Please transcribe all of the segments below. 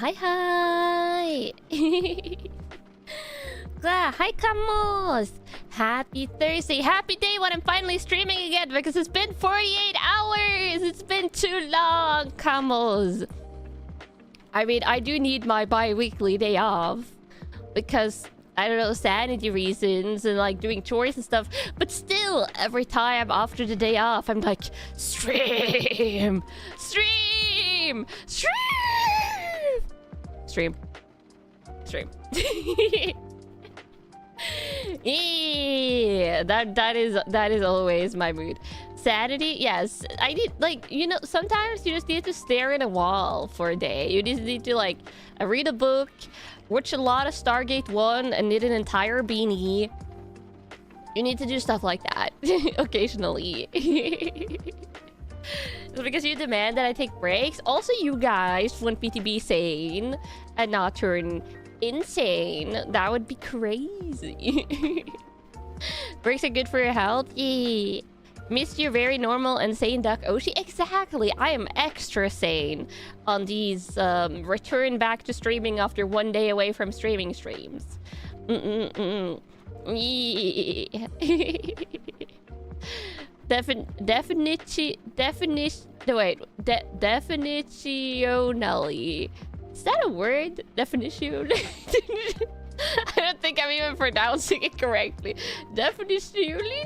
Hi hi. Hi Camus. Happy Thursday. Happy day when I'm finally streaming again because it's been 48 hours. It's been too long, Camus. I mean, I do need my bi-weekly day off because, I don't know, sanity reasons and like doing chores and stuff. But still, every time after the day off, I'm like, stream! Stream! Stream! Stream. Stream. Yeah, that is always my mood. Sanity, yes. I need, like, you know, sometimes you just need to stare at a wall for a day. You just need to, like, read a book, watch a lot of Stargate 1, and knit an entire beanie. You need to do stuff like that occasionally. It's because you demand that I take breaks. Also, you guys want me to be sane and not turn insane. That would be crazy. Breaks are good for your health. Yeah. Missed your very normal and sane duck Oshi. Exactly. I am extra sane on these return back to streaming after 1 day away from streaming streams. Yeah. Definitionally. Is that a word? Definition? I don't think I'm even pronouncing it correctly. Definitionally.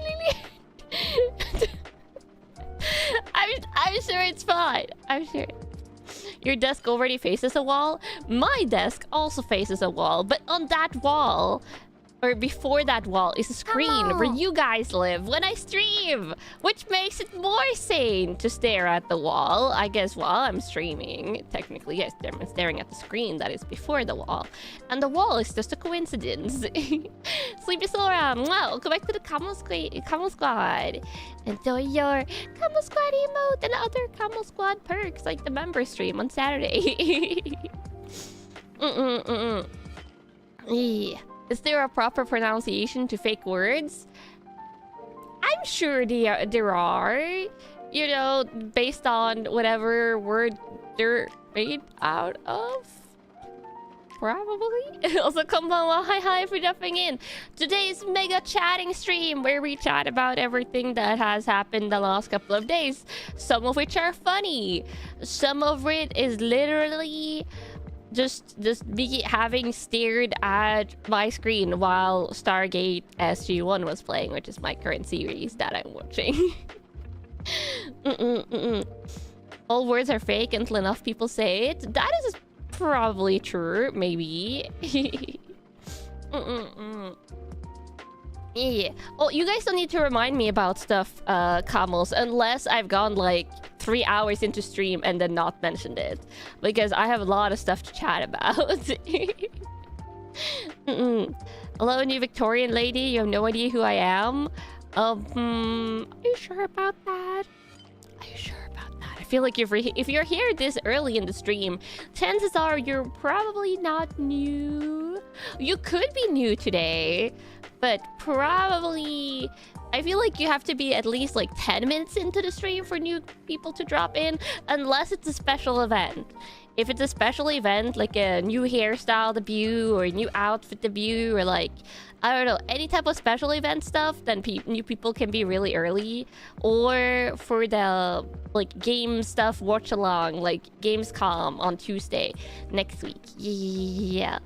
I'm sure it's fine. I'm sure. Your desk already faces a wall. My desk also faces a wall, but on that wall, or before that wall, is a screen where you guys live when I stream, which makes it more sane to stare at the wall. I guess while I'm streaming, technically, yes, I'm staring at the screen that is before the wall, and the wall is just a coincidence. Sleepy Sora, welcome back to the Camo Squad. Enjoy your Camo Squad emote and other Camo Squad perks like the member stream on Saturday. Yeah. Is there a proper pronunciation to fake words? I'm sure there are. You know, based on whatever word they're made out of. Probably. Also, konbanwa. Hi for jumping in. Today's mega chatting stream where we chat about everything that has happened the last couple of days. Some of which are funny. Some of it is literally just me having stared at my screen while Stargate SG-1 was playing, which is my current series that I'm watching. All words are fake until enough people say it. That is probably true, maybe. Yeah. Oh, you guys don't need to remind me about stuff, Camels, unless I've gone like 3 hours into stream and then not mentioned it, because I have a lot of stuff to chat about. Hello, new Victorian lady. You have no idea who I am. Are you sure about that? Are you sure about that? I feel like if you're here this early in the stream, chances are you're probably not new. You could be new today, but probably I feel like you have to be at least like 10 minutes into the stream for new people to drop in, unless it's a special event. If it's a special event, like a new hairstyle debut or a new outfit debut, or like, I don't know, any type of special event stuff, then new people can be really early. Or for the like game stuff watch along, like Gamescom on Tuesday next week. Yeah.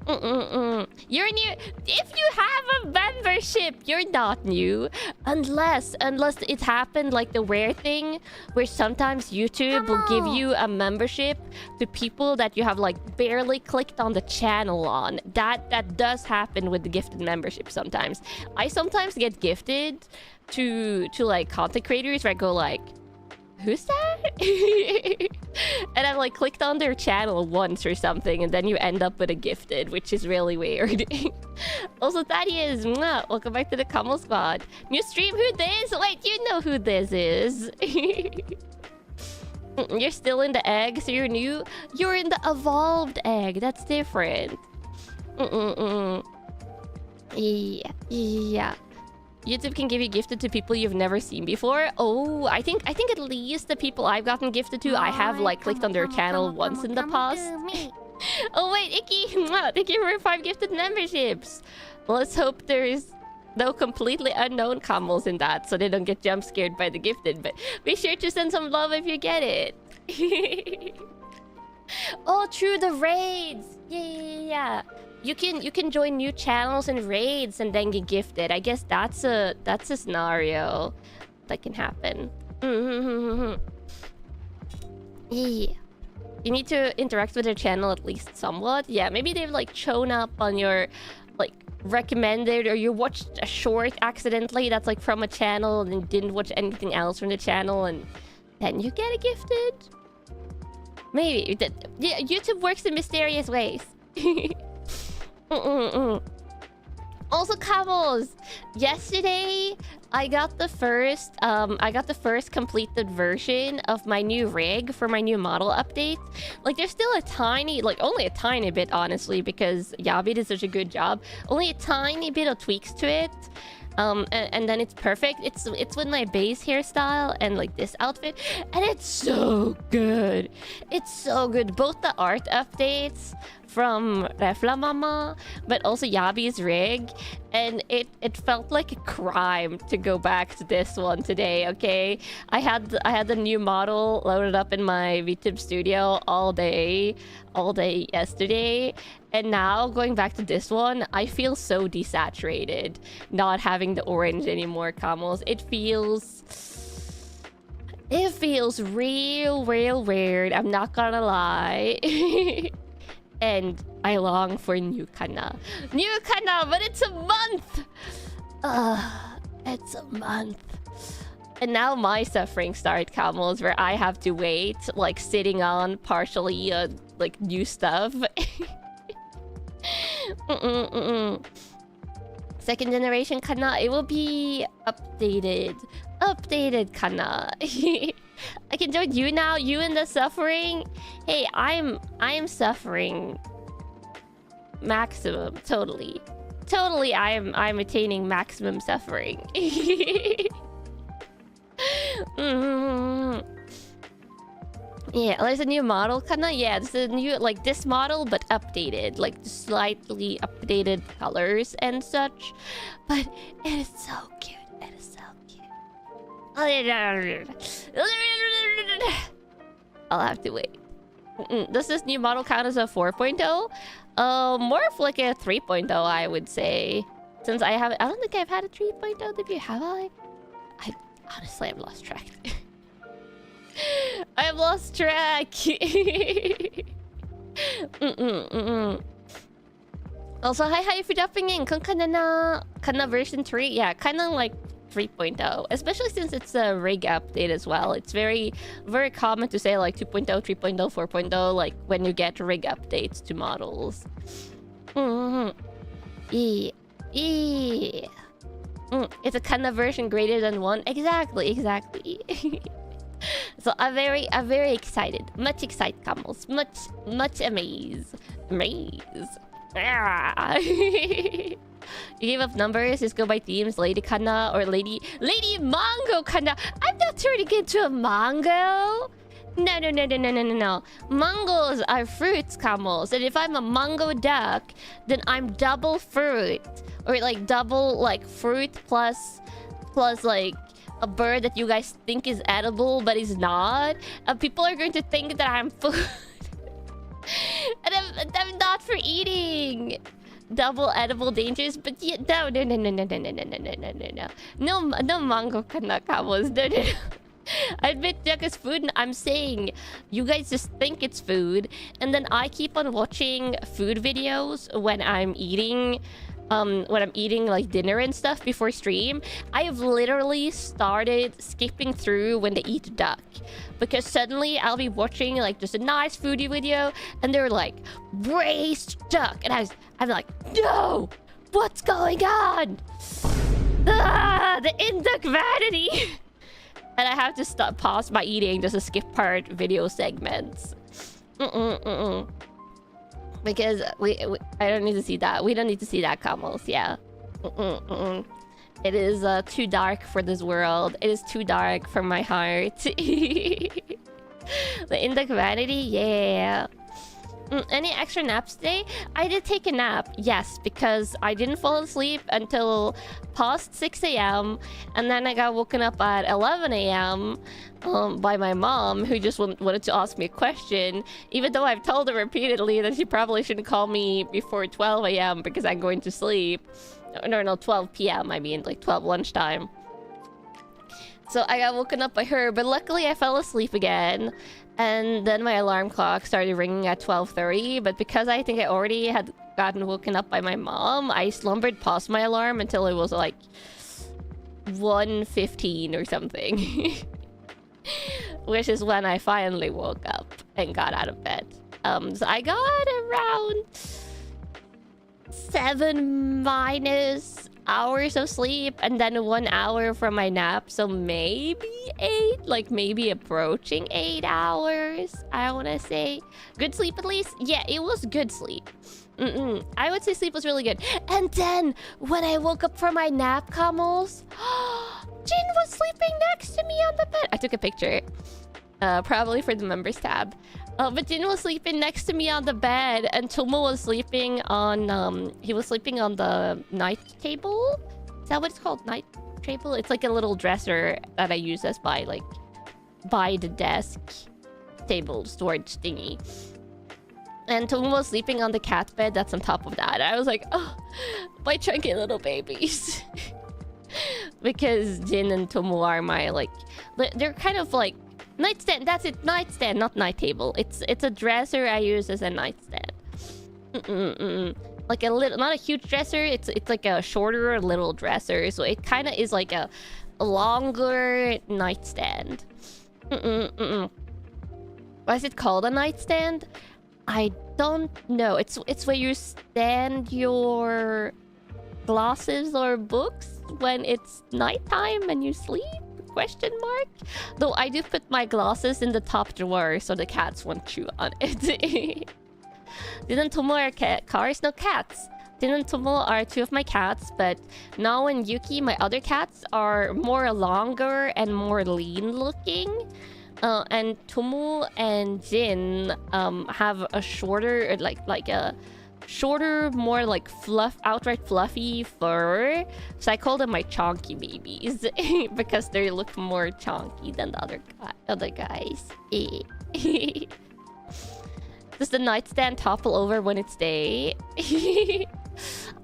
You're new. If you have a membership, you're not new. Unless it happened like the rare thing where sometimes YouTube will give you a membership to people that you have like barely clicked on the channel on. That does happen with the gifted membership sometimes. I sometimes get gifted to like content creators where I go like, who's that? And I like clicked on their channel once or something, and then you end up with a gifted, which is really weird. Also, Thaddeus, welcome back to the Camo Squad. New stream, who this? Wait, you know who this is. You're still in the egg, so you're new. You're in the evolved egg. That's different. Yeah. YouTube can give you gifted to people you've never seen before. Oh, I think at least the people I've gotten gifted to, I have like clicked on their channel once in the past. Oh wait, Icky! Thank you for 5 gifted memberships. Let's hope there's no completely unknown combos in that, so they don't get jump scared by the gifted. But be sure to send some love if you get it. Oh, true, the raids. Yeah. You can join new channels and raids and then get gifted. I guess that's a scenario that can happen. Yeah. You need to interact with their channel at least somewhat. Yeah, maybe they've like shown up on your like recommended, or you watched a short accidentally that's like from a channel and then didn't watch anything else from the channel, and then you get it gifted. Maybe. Yeah, YouTube works in mysterious ways. Also, camels. Yesterday, I got the first completed version of my new rig for my new model update. Like, there's still a tiny, like only a tiny bit, honestly, because Yabi did such a good job. Only a tiny bit of tweaks to it. And then it's perfect. It's with my base hairstyle and like this outfit, and it's so good. It's so good. Both the art updates from Refla Mama, but also Yabi's rig, and it felt like a crime to go back to this one today. Okay, I had the new model loaded up in my VTube studio all day yesterday, and now going back to this one, I feel so desaturated not having the orange anymore, Camels. It feels real weird, I'm not gonna lie. And I long for new Kanna, but it's a month. It's a month. And now my suffering start, Camels, where I have to wait, like sitting on partially like new stuff. Second generation Kanna, it will be updated Kanna. I can join you now, you in the suffering. Hey, I'm suffering maximum, totally I'm attaining maximum suffering. Yeah, there's a new model, Kanna. Yeah, this is a new, like this model, but updated, like slightly updated colors and such. But it is so cute. It is so cute. I'll have to wait. Does this new model count as a 4.0? More of like a 3.0, I would say. Since I don't think I've had a 3.0 debut, have I? Honestly, I've lost track. I've lost track. Also, hi for dropping in. Kanna version 3. Yeah, kind of like 3.0. Especially since it's a rig update as well. It's very common to say like 2.0, 3.0, 4.0, like when you get rig updates to models. Yeah. It's a Kanna version greater than 1. Exactly. So I'm very excited. Much excited, Camels. Much amaze. You give up numbers, just go by themes. Lady Kanna or Lady Mango Kanna. I'm not turning into a mango. No. Mangoes are fruits, Camels. And if I'm a mango duck, then I'm double fruit. Or like double like fruit plus like a bird that you guys think is edible but is not. People are going to think that I'm food. And I'm not for eating. Double edible dangers, but yeah, no mango Kanna, Camels. No. I admit duck is food, and I'm saying you guys just think it's food, and then I keep on watching food videos when I'm eating like dinner and stuff before stream. I have literally started skipping through when they eat duck, because suddenly I'll be watching like just a nice foodie video and they're like braised duck, and I'm like, no, what's going on? The induck vanity. And I have to pause my eating just to skip part video segments. Because I don't need to see that. We don't need to see that, Camels. Yeah. It is too dark for this world. It is too dark for my heart. The Indic Vanity? Yeah. Any extra naps today? I did take a nap, yes, because I didn't fall asleep until past 6 a.m. And then I got woken up at 11 a.m. By my mom, who just wanted to ask me a question. Even though I've told her repeatedly that she probably shouldn't call me before 12 a.m. because I'm going to sleep. No, 12 p.m. I mean, like 12 lunchtime. So I got woken up by her, but luckily I fell asleep again. And then my alarm clock started ringing at 12:30, but because I think I already had gotten woken up by my mom, I slumbered past my alarm until it was like 1:15 or something. Which is when I finally woke up and got out of bed. So I got around 7 minus hours of sleep and then 1 hour from my nap, so maybe 8, like maybe approaching 8 hours, I want to say. Good sleep at least? Yeah, it was good sleep. I would say sleep was really good. And then when I woke up from my nap, Camels, Jin was sleeping next to me on the bed. I took a picture, probably for the members tab. But Jin was sleeping next to me on the bed, and Tomo was sleeping on, he was sleeping on the night table? Is that what it's called? Night table? It's like a little dresser that I use as by the desk table storage thingy. And Tomo was sleeping on the cat bed that's on top of that. I was like, oh, my chunky little babies. Because Jin and Tomo are my, like, they're kind of like nightstand. That's it, nightstand, not night table. It's a dresser I use as a nightstand. Like a little, not a huge dresser. It's like a shorter little dresser. So it kind of is like a longer nightstand. Why is it called a nightstand? I don't know. It's where you stand your glasses or books when it's nighttime and you sleep? Question mark? Though I do put my glasses in the top drawer so the cats won't chew on it. Din and Tomo are cars? No, cats. Din and Tomo are 2 of my cats, but Nao and Yuki, my other cats, are more longer and more lean looking. And Tomo and Jin have a shorter, like a shorter, more like outright fluffy fur. So I call them my chonky babies because they look more chonky than the other guys. Does the nightstand topple over when it's day?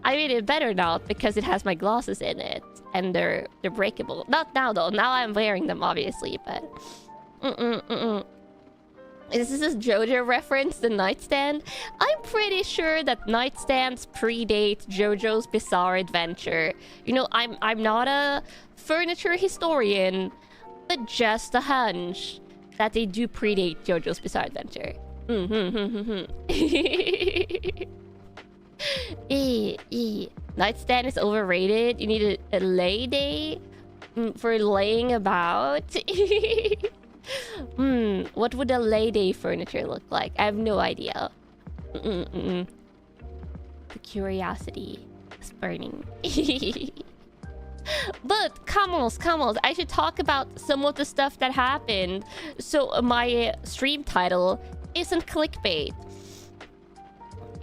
I mean, it better not, because it has my glasses in it and they're breakable. Not now though. Now I'm wearing them obviously, but Is this a JoJo reference, the nightstand? I'm pretty sure that nightstands predate JoJo's Bizarre Adventure. You know, I'm not a furniture historian, but just a hunch that they do predate JoJo's Bizarre Adventure. Nightstand is overrated. You need a lay day for laying about. What would a lay day furniture look like? I have no idea. The curiosity is burning. But camels, I should talk about some of the stuff that happened. So my stream title isn't clickbait.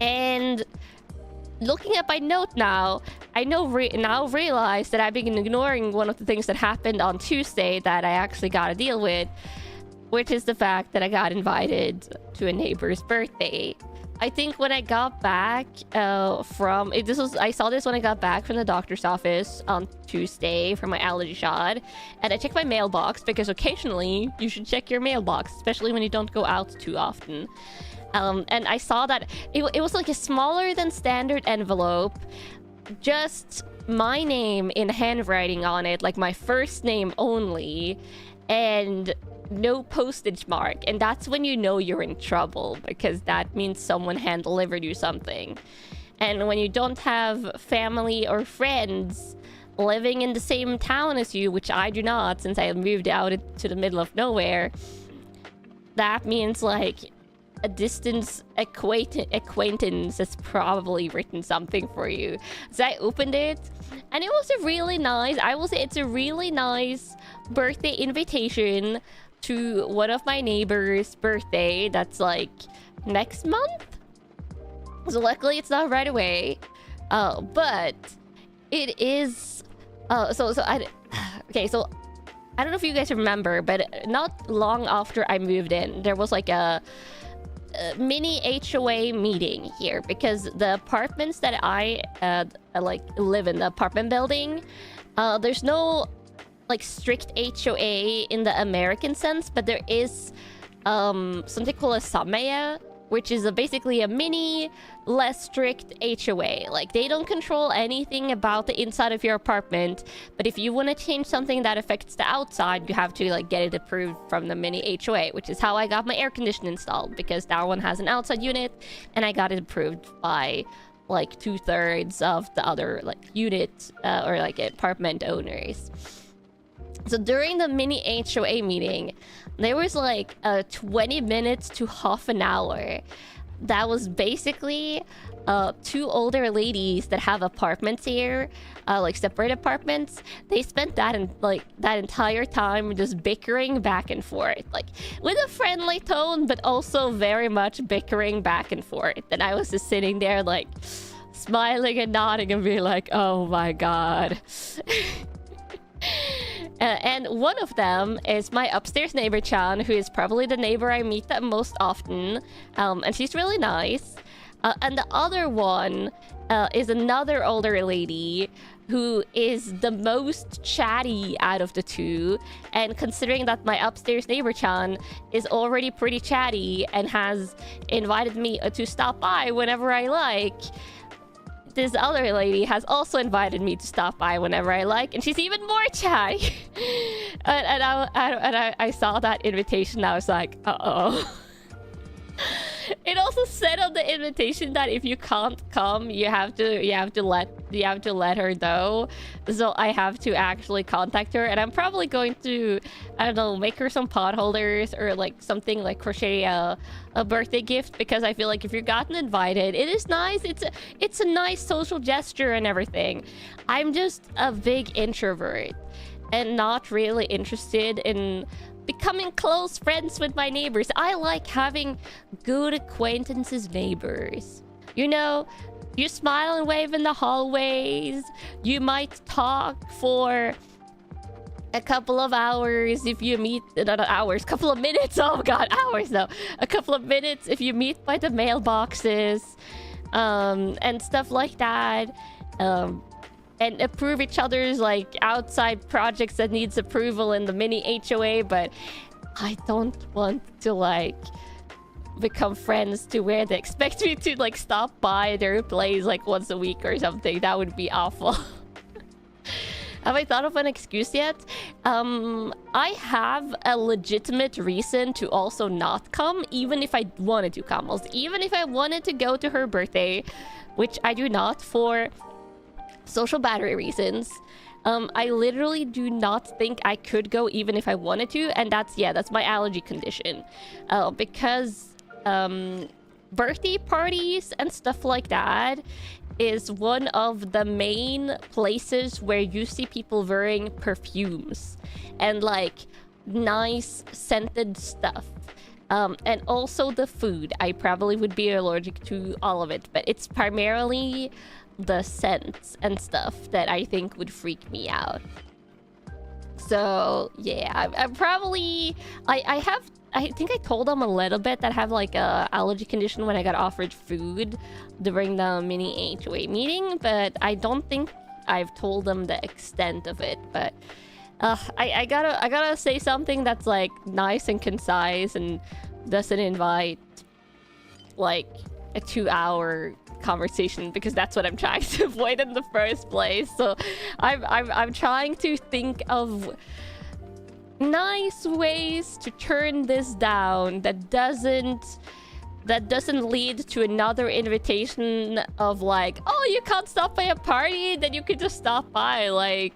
And looking at my note now, I now realize that I've been ignoring one of the things that happened on Tuesday that I actually got to deal with, which is the fact that I got invited to a neighbor's birthday. I think when I got back I saw this when I got back from the doctor's office on Tuesday for my allergy shot, and I checked my mailbox because occasionally you should check your mailbox, especially when you don't go out too often. And I saw that it was like a smaller than standard envelope, just my name in handwriting on it, like my first name only, and no postage mark. And that's when you know you're in trouble, because that means someone hand delivered you something. And when you don't have family or friends living in the same town as you, which I do not, since I moved out to the middle of nowhere, that means like a distance acquaintance has probably written something for you. So I opened it, and it was a really nice, I will say it's a really nice birthday invitation to one of my neighbors' birthday that's like next month. So luckily it's not right away. But it is so I okay, so I don't know if you guys remember, but not long after I moved in, there was like a mini HOA meeting here, because the apartments that I like live in, the apartment building, there's no like strict HOA in the American sense, but there is something called a sameya, which is basically a mini, less strict HOA. Like, they don't control anything about the inside of your apartment, but if you want to change something that affects the outside, you have to like get it approved from the mini HOA, which is how I got my air conditioner installed, because that one has an outside unit, and I got it approved by like 2/3 of the other like unit or like apartment owners. So during the mini HOA meeting, there was like 20 minutes to half an hour that was basically two older ladies that have apartments here, like separate apartments. They spent that entire time just bickering back and forth, like with a friendly tone, but also very much bickering back and forth. And I was just sitting there like smiling and nodding and being like, oh my god. And one of them is my upstairs neighbor Chan, who is probably the neighbor I meet the most often, and she's really nice. And the other one is another older lady who is the most chatty out of the two. And considering that my upstairs neighbor Chan is already pretty chatty and has invited me to stop by whenever I like, this other lady has also invited me to stop by whenever I like, and she's even more chatty. and I saw that invitation, and I was like, uh-oh. It also said on the invitation that if you can't come, you have to let her know. So I have to actually contact her, and I'm probably going to, I don't know, make her some pot holders or like something, like crochet a birthday gift, because I feel like if you've gotten invited, it is nice. It's a nice social gesture and everything. I'm just a big introvert and not really interested in becoming close friends with my neighbors. I like having good acquaintances neighbors. You know, you smile and wave in the hallways. You might talk for a couple of hours if you meet... Not hours, couple of minutes. Oh god, hours no. A couple of minutes if you meet by the mailboxes. And stuff like that. And approve each other's like outside projects that needs approval in the mini HOA, but I don't want to like become friends to where they expect me to like stop by their place like once a week or something. That would be awful. Have I thought of an excuse yet? I have a legitimate reason to also not come, even if I wanted to come. Also, even if I wanted to go to her birthday, which I do not for social battery reasons. I literally do not think I could go even if I wanted to, and that's my allergy condition. Because birthday parties and stuff like that is one of the main places where you see people wearing perfumes and like nice scented stuff. And also the food. I probably would be allergic to all of it, but it's primarily the scents and stuff that I think would freak me out. So yeah, I'm probably I think I told them a little bit that I have like a allergy condition when I got offered food during the mini HOA meeting, but I don't think I've told them the extent of it. But I gotta say something that's like nice and concise and doesn't invite like a 2-hour conversation, because that's what I'm trying to avoid in the first place. So I'm trying to think of nice ways to turn this down that doesn't lead to another invitation of like, oh, you can't stop by a party, then you could just stop by. Like,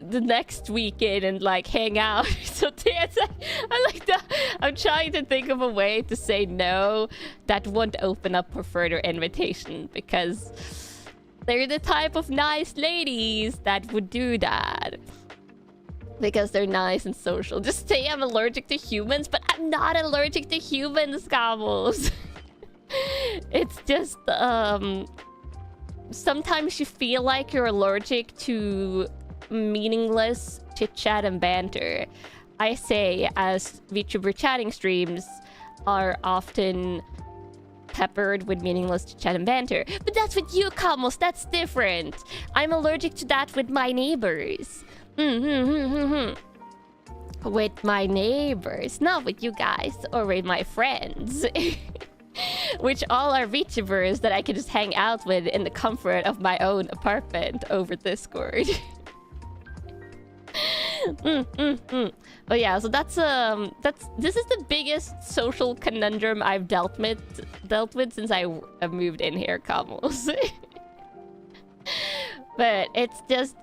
the next weekend and like hang out. So I'm trying to think of a way to say no that won't open up for further invitation, because they're the type of nice ladies that would do that. Because they're nice and social. Just say I'm allergic to humans, but I'm not allergic to humans, Gabbles. It's just, sometimes you feel like you're allergic to meaningless chit-chat and banter. I say, as VTuber chatting streams are often peppered with meaningless chit-chat and banter. But that's with you, Kamos. That's different. I'm allergic to that with my neighbors. With my neighbors, not with you guys or with my friends. Which all are VTubers that I can just hang out with in the comfort of my own apartment over Discord. But yeah, so that's this is the biggest social conundrum I've dealt with since I moved in here, Kamos. But it's just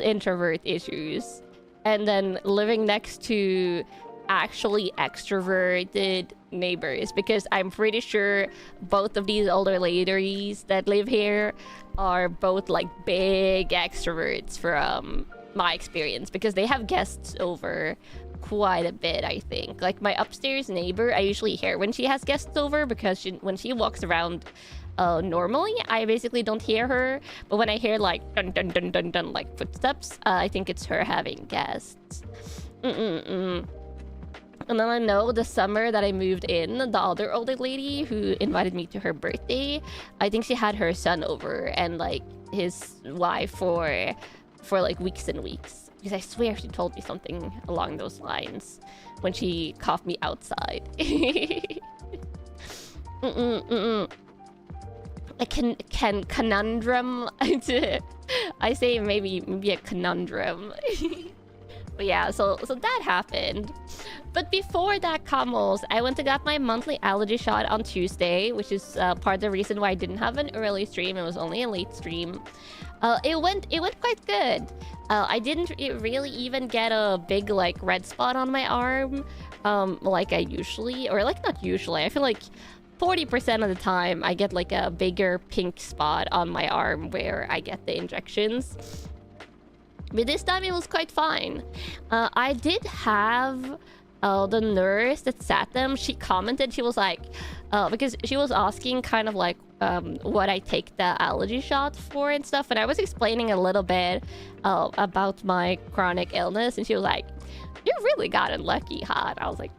introvert issues, and then living next to actually extroverted neighbors, because I'm pretty sure both of these older ladies that live here are both like big extroverts from my experience, because they have guests over quite a bit. I think like my upstairs neighbor, I usually hear when she has guests over, because when she walks around normally I basically don't hear her, but when I hear like dun dun dun dun dun like footsteps, I think it's her having guests. And then I know the summer that I moved in, the other older lady who invited me to her birthday, I think she had her son over and like his wife for like weeks and weeks, because I swear she told me something along those lines when she coughed me outside. A conundrum. I say maybe a conundrum. But yeah, so that happened. But before that, Kamals, I went to get my monthly allergy shot on Tuesday, which is part of the reason why I didn't have an early stream. It was only a late stream. It went quite good. I didn't really even get a big like red spot on my arm, like I usually, or like not usually. I feel like 40% of the time I get like a bigger pink spot on my arm where I get the injections. But this time it was quite fine. I did have the nurse that sat them, she commented, she was like, because she was asking kind of like what I take the allergy shot for and stuff, and I was explaining a little bit about my chronic illness, and she was like, you really got unlucky, hot. I was like,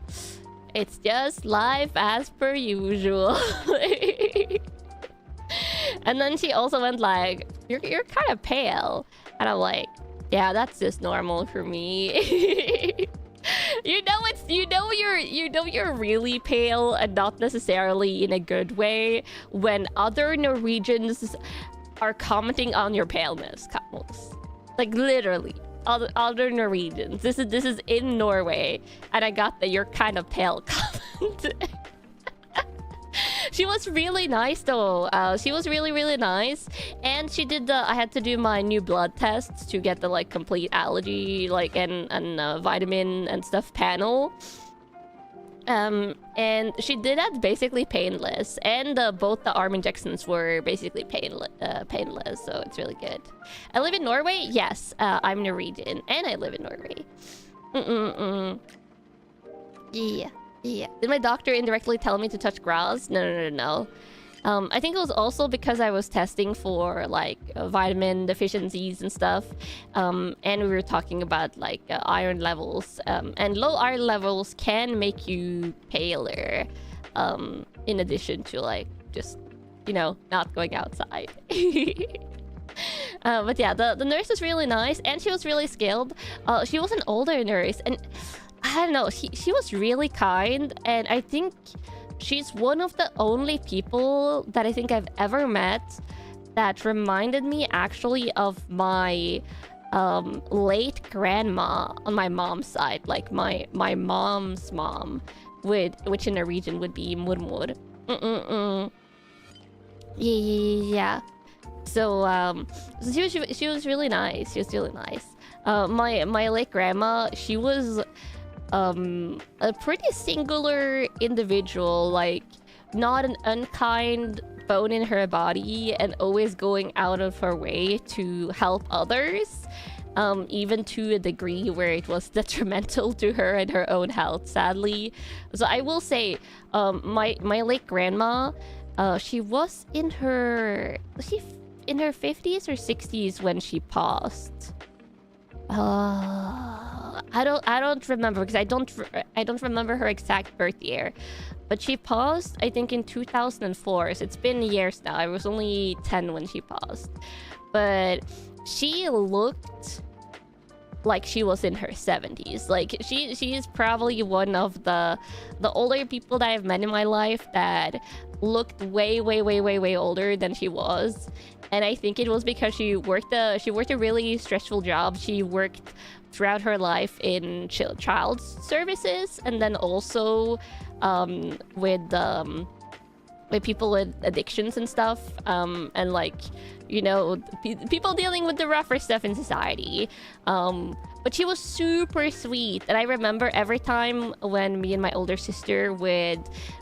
it's just life as per usual. And then she also went like, you're kind of pale, and I'm like, yeah, that's just normal for me. You're really pale, and not necessarily in a good way, when other Norwegians are commenting on your paleness, Carlos. Like literally, other Norwegians. This is in Norway, and I got the "you're kind of pale" comment. She was really nice though. She was really nice, and she did the. I had to do my new blood tests to get the like complete allergy like and vitamin and stuff panel. And she did that basically painless, and both the arm injections were basically painless, so it's really good. I live in Norway. Yes, I'm Norwegian, and I live in Norway. Yeah. Did my doctor indirectly tell me to touch grass? No. I think it was also because I was testing for like vitamin deficiencies and stuff, and we were talking about like iron levels, and low iron levels can make you paler, in addition to like just, you know, not going outside. But yeah, the nurse was really nice, and she was really skilled. She was an older nurse, and I don't know, she was really kind, and I think she's one of the only people that I think I've ever met that reminded me actually of my late grandma on my mom's side, like my mom's mom, which in a region would be mormor. Yeah. So she was really nice. She was really nice. My late grandma, she was a pretty singular individual, like not an unkind bone in her body, and always going out of her way to help others, even to a degree where it was detrimental to her and her own health, sadly. So I will say, my late grandma, she was in her 50s or 60s when she passed. I don't remember, because I don't remember her exact birth year, but she passed I think in 2004. So it's been years now. I was only 10 when she passed, but she looked like she was in her 70s. Like she is probably one of the older people that I've met in my life that looked way older than she was. And I think it was because she worked a really stressful job. She worked throughout her life in child services, and then also with people with addictions and stuff, and like, you know, people dealing with the rougher stuff in society. But she was super sweet, and I remember every time when me and my older sister would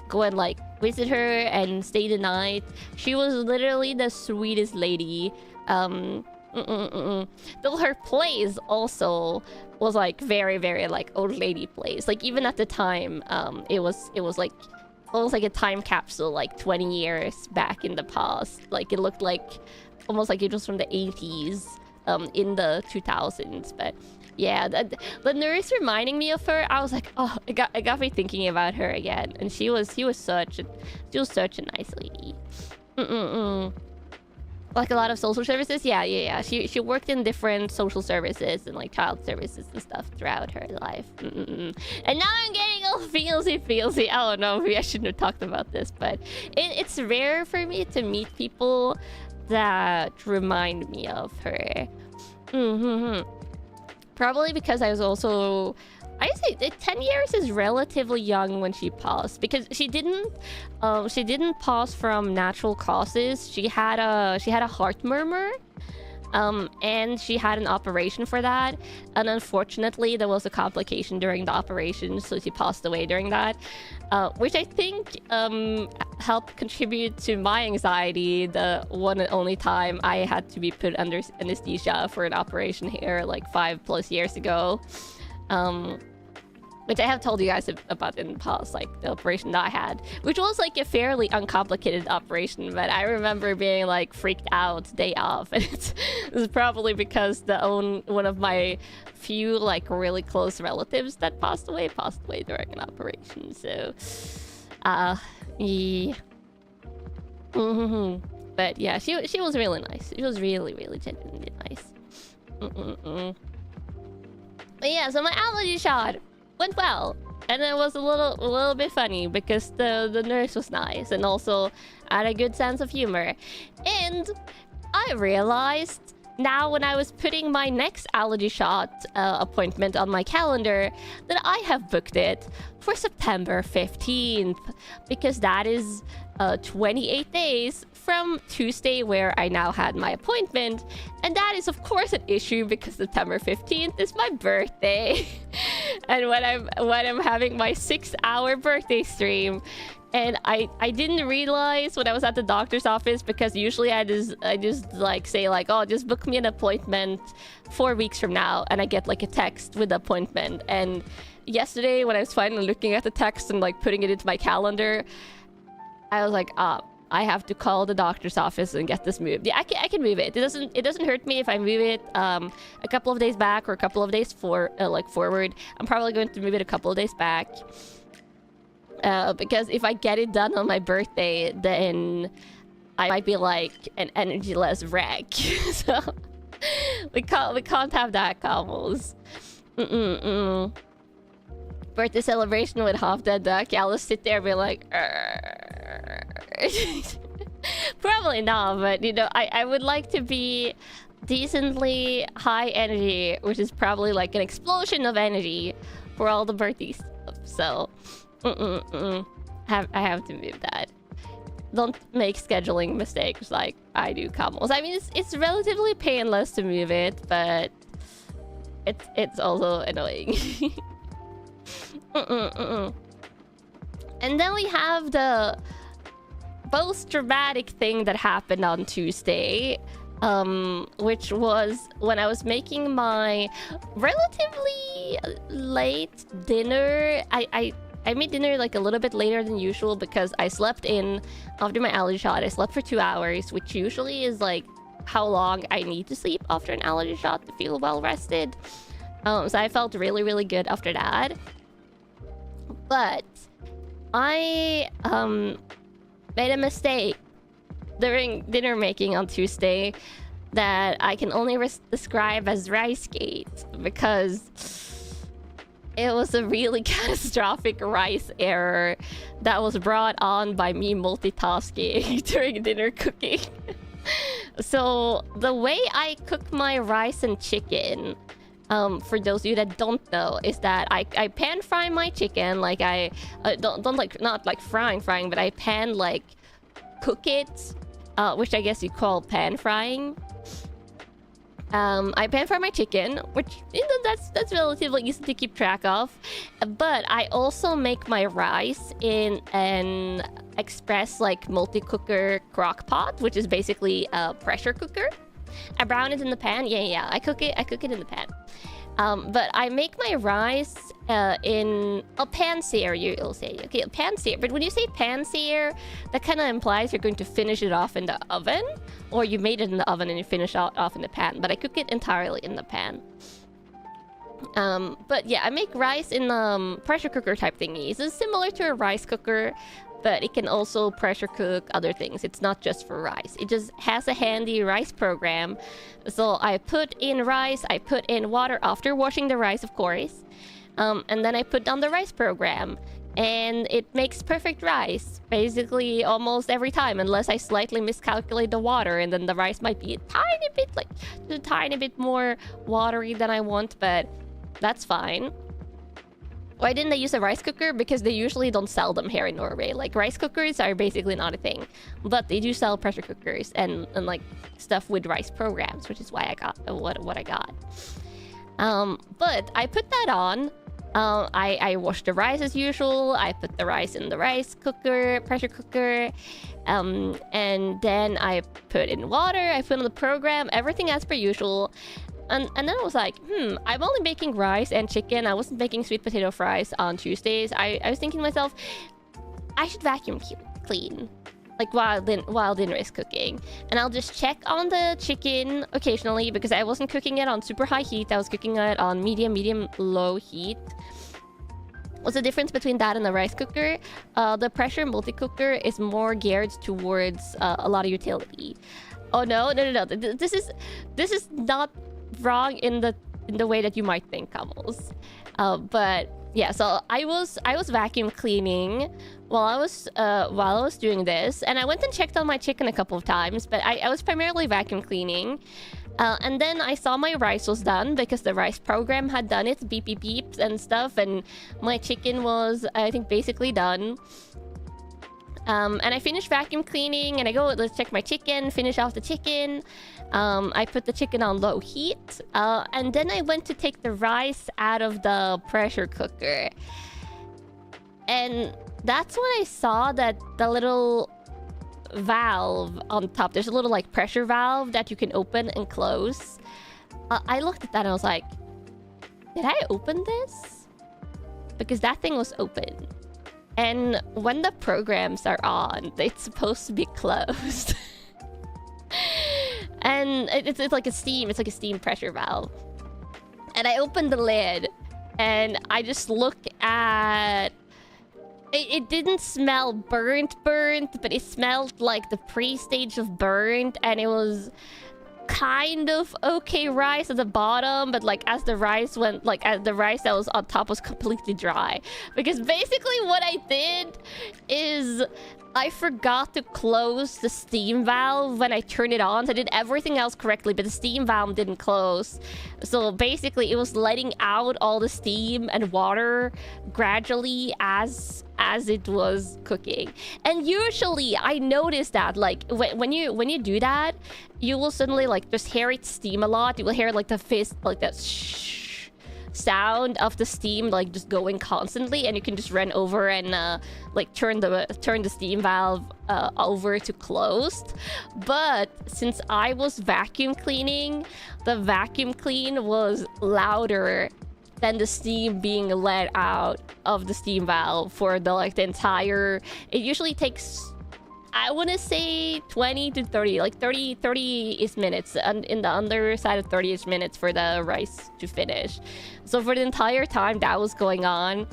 go and like visit her and stay the night, she was literally the sweetest lady. Though her place also was like very like old lady place. Like even at the time, it was like almost like a time capsule, like 20 years back in the past. Like it looked like almost like it was from the 80s, in the 2000s. But yeah, the nurse reminding me of her, I was like, oh, it got me thinking about her again. And she was such a nice lady. Like a lot of social services. Yeah. She worked in different social services and like child services and stuff throughout her life. And now I'm getting all feelsy. I don't know, maybe I shouldn't have talked about this, but it's rare for me to meet people that remind me of her. Probably because I was also, I say 10 years is relatively young when she passed, because she didn't pass from natural causes. She had a heart murmur, and she had an operation for that, and unfortunately there was a complication during the operation, so she passed away during that, which I think helped contribute to my anxiety the one and only time I had to be put under anesthesia for an operation here like 5+ years ago. Which I have told you guys about in the past, like the operation that I had, which was like a fairly uncomplicated operation, but I remember being like freaked out day off, and it was probably because one of my few like really close relatives that passed away during an operation. So, yeah. But yeah, she was really nice. She was really genuinely nice. But yeah, so my allergy shot went well, and it was a little bit funny because the nurse was nice and also had a good sense of humor. And I realized now when I was putting my next allergy shot appointment on my calendar that I have booked it for September 15th, because that is 28 days from Tuesday where I now had my appointment. And that is of course an issue because September 15th is my birthday. And when I'm having my 6-hour birthday stream, and I didn't realize when I was at the doctor's office, because usually I just like say like, oh, just book me an appointment 4 weeks from now, and I get like a text with the appointment. And yesterday when I was finally looking at the text and like putting it into my calendar, I was like, I have to call the doctor's office and get this moved. Yeah, I can move it. It doesn't hurt me if I move it a couple of days back or a couple of days forward. I'm probably going to move it a couple of days back. Because if I get it done on my birthday, then I might be like an energy-less wreck. So we can't have that, combos. Birthday celebration with half-dead duck. Yeah, I'll sit there and be like, probably not, but you know, I would like to be decently high energy, which is probably like an explosion of energy for all the birthday stuff. So I have to move that. Don't make scheduling mistakes like I do, combos. I mean, it's relatively painless to move it, but it's also annoying. And then we have the most dramatic thing that happened on Tuesday, which was when I was making my relatively late dinner. I made dinner like a little bit later than usual because I slept in after my allergy shot. I slept for 2 hours, which usually is like how long I need to sleep after an allergy shot to feel well rested. So I felt really, really good after that. But I made a mistake during dinner making on Tuesday that I can only describe as rice gate, because it was a really catastrophic rice error that was brought on by me multitasking during dinner cooking. So the way I cook my rice and chicken, for those of you that don't know, is that I pan fry my chicken. Like I don't like, not like frying, but I pan like cook it, which I guess you call pan frying. I pan fry my chicken, which, you know, that's relatively easy to keep track of. But I also make my rice in an express like multi-cooker crock pot, which is basically a pressure cooker. I brown it in the pan. Yeah. I cook it in the pan. But I make my rice in a pan-sear, you'll say. Okay, a pan-sear. But when you say pan-sear, that kind of implies you're going to finish it off in the oven, or you made it in the oven and you finish it off in the pan. But I cook it entirely in the pan. But yeah, I make rice in pressure cooker type thingies. It's similar to a rice cooker, but it can also pressure cook other things. It's not just for rice. It just has a handy rice program. So I put in rice, I put in water after washing the rice, of course. And then I put down the rice program. And it makes perfect rice, basically almost every time, unless I slightly miscalculate the water, and then the rice might be a tiny bit more watery than I want, but that's fine. Why didn't they use a rice cooker? Because they usually don't sell them here in Norway. Like, rice cookers are basically not a thing. But they do sell pressure cookers and like stuff with rice programs, which is why I got what I got. But I put that on. I washed the rice as usual. I put the rice in the rice cooker, pressure cooker. And then I put in water. I put on the program, everything as per usual. And then I was like, I'm only making rice and chicken. I wasn't making sweet potato fries on Tuesdays. I was thinking to myself, I should vacuum clean, like while dinner is cooking. And I'll just check on the chicken occasionally, because I wasn't cooking it on super high heat. I was cooking it on medium, low heat. What's the difference between that and the rice cooker? The pressure multi-cooker is more geared towards a lot of utility. Oh no. This is not wrong in the way that you might think, almost. But yeah, so I was vacuum cleaning while I was doing this, and I went and checked on my chicken a couple of times, but I was primarily vacuum cleaning. And then I saw my rice was done, because the rice program had done its beep beeps and stuff, and my chicken was, I think, basically done. And I finished vacuum cleaning, and I go, let's check my chicken, finish off the chicken. I put the chicken on low heat, and then I went to take the rice out of the pressure cooker. And that's when I saw that the little valve on top, there's a little like pressure valve that you can open and close. I looked at that and I was like, did I open this? Because that thing was open. And when the programs are on, it's supposed to be closed. And it's like a steam pressure valve. And I opened the lid, and I just looked at... It didn't smell burnt, but it smelled like the pre-stage of burnt, and it was kind of okay rice at the bottom, but like as the rice that was on top was completely dry. Because basically what I did is I forgot to close the steam valve when I turned it on. So I did everything else correctly, but the steam valve didn't close. So basically it was letting out all the steam and water gradually as it was cooking. And usually I noticed that like when you do that, you will suddenly like just hear it steam a lot. You will hear like the fizz, like that shh. sound of the steam like just going constantly, and you can just run over and like turn the steam valve over to closed. But since I was vacuum cleaning, the vacuum clean was louder than the steam being let out of the steam valve for the entire. It usually takes, I want to say 20 to 30, like 30-ish minutes, and in the underside of 30-ish minutes for the rice to finish. So for the entire time that was going on,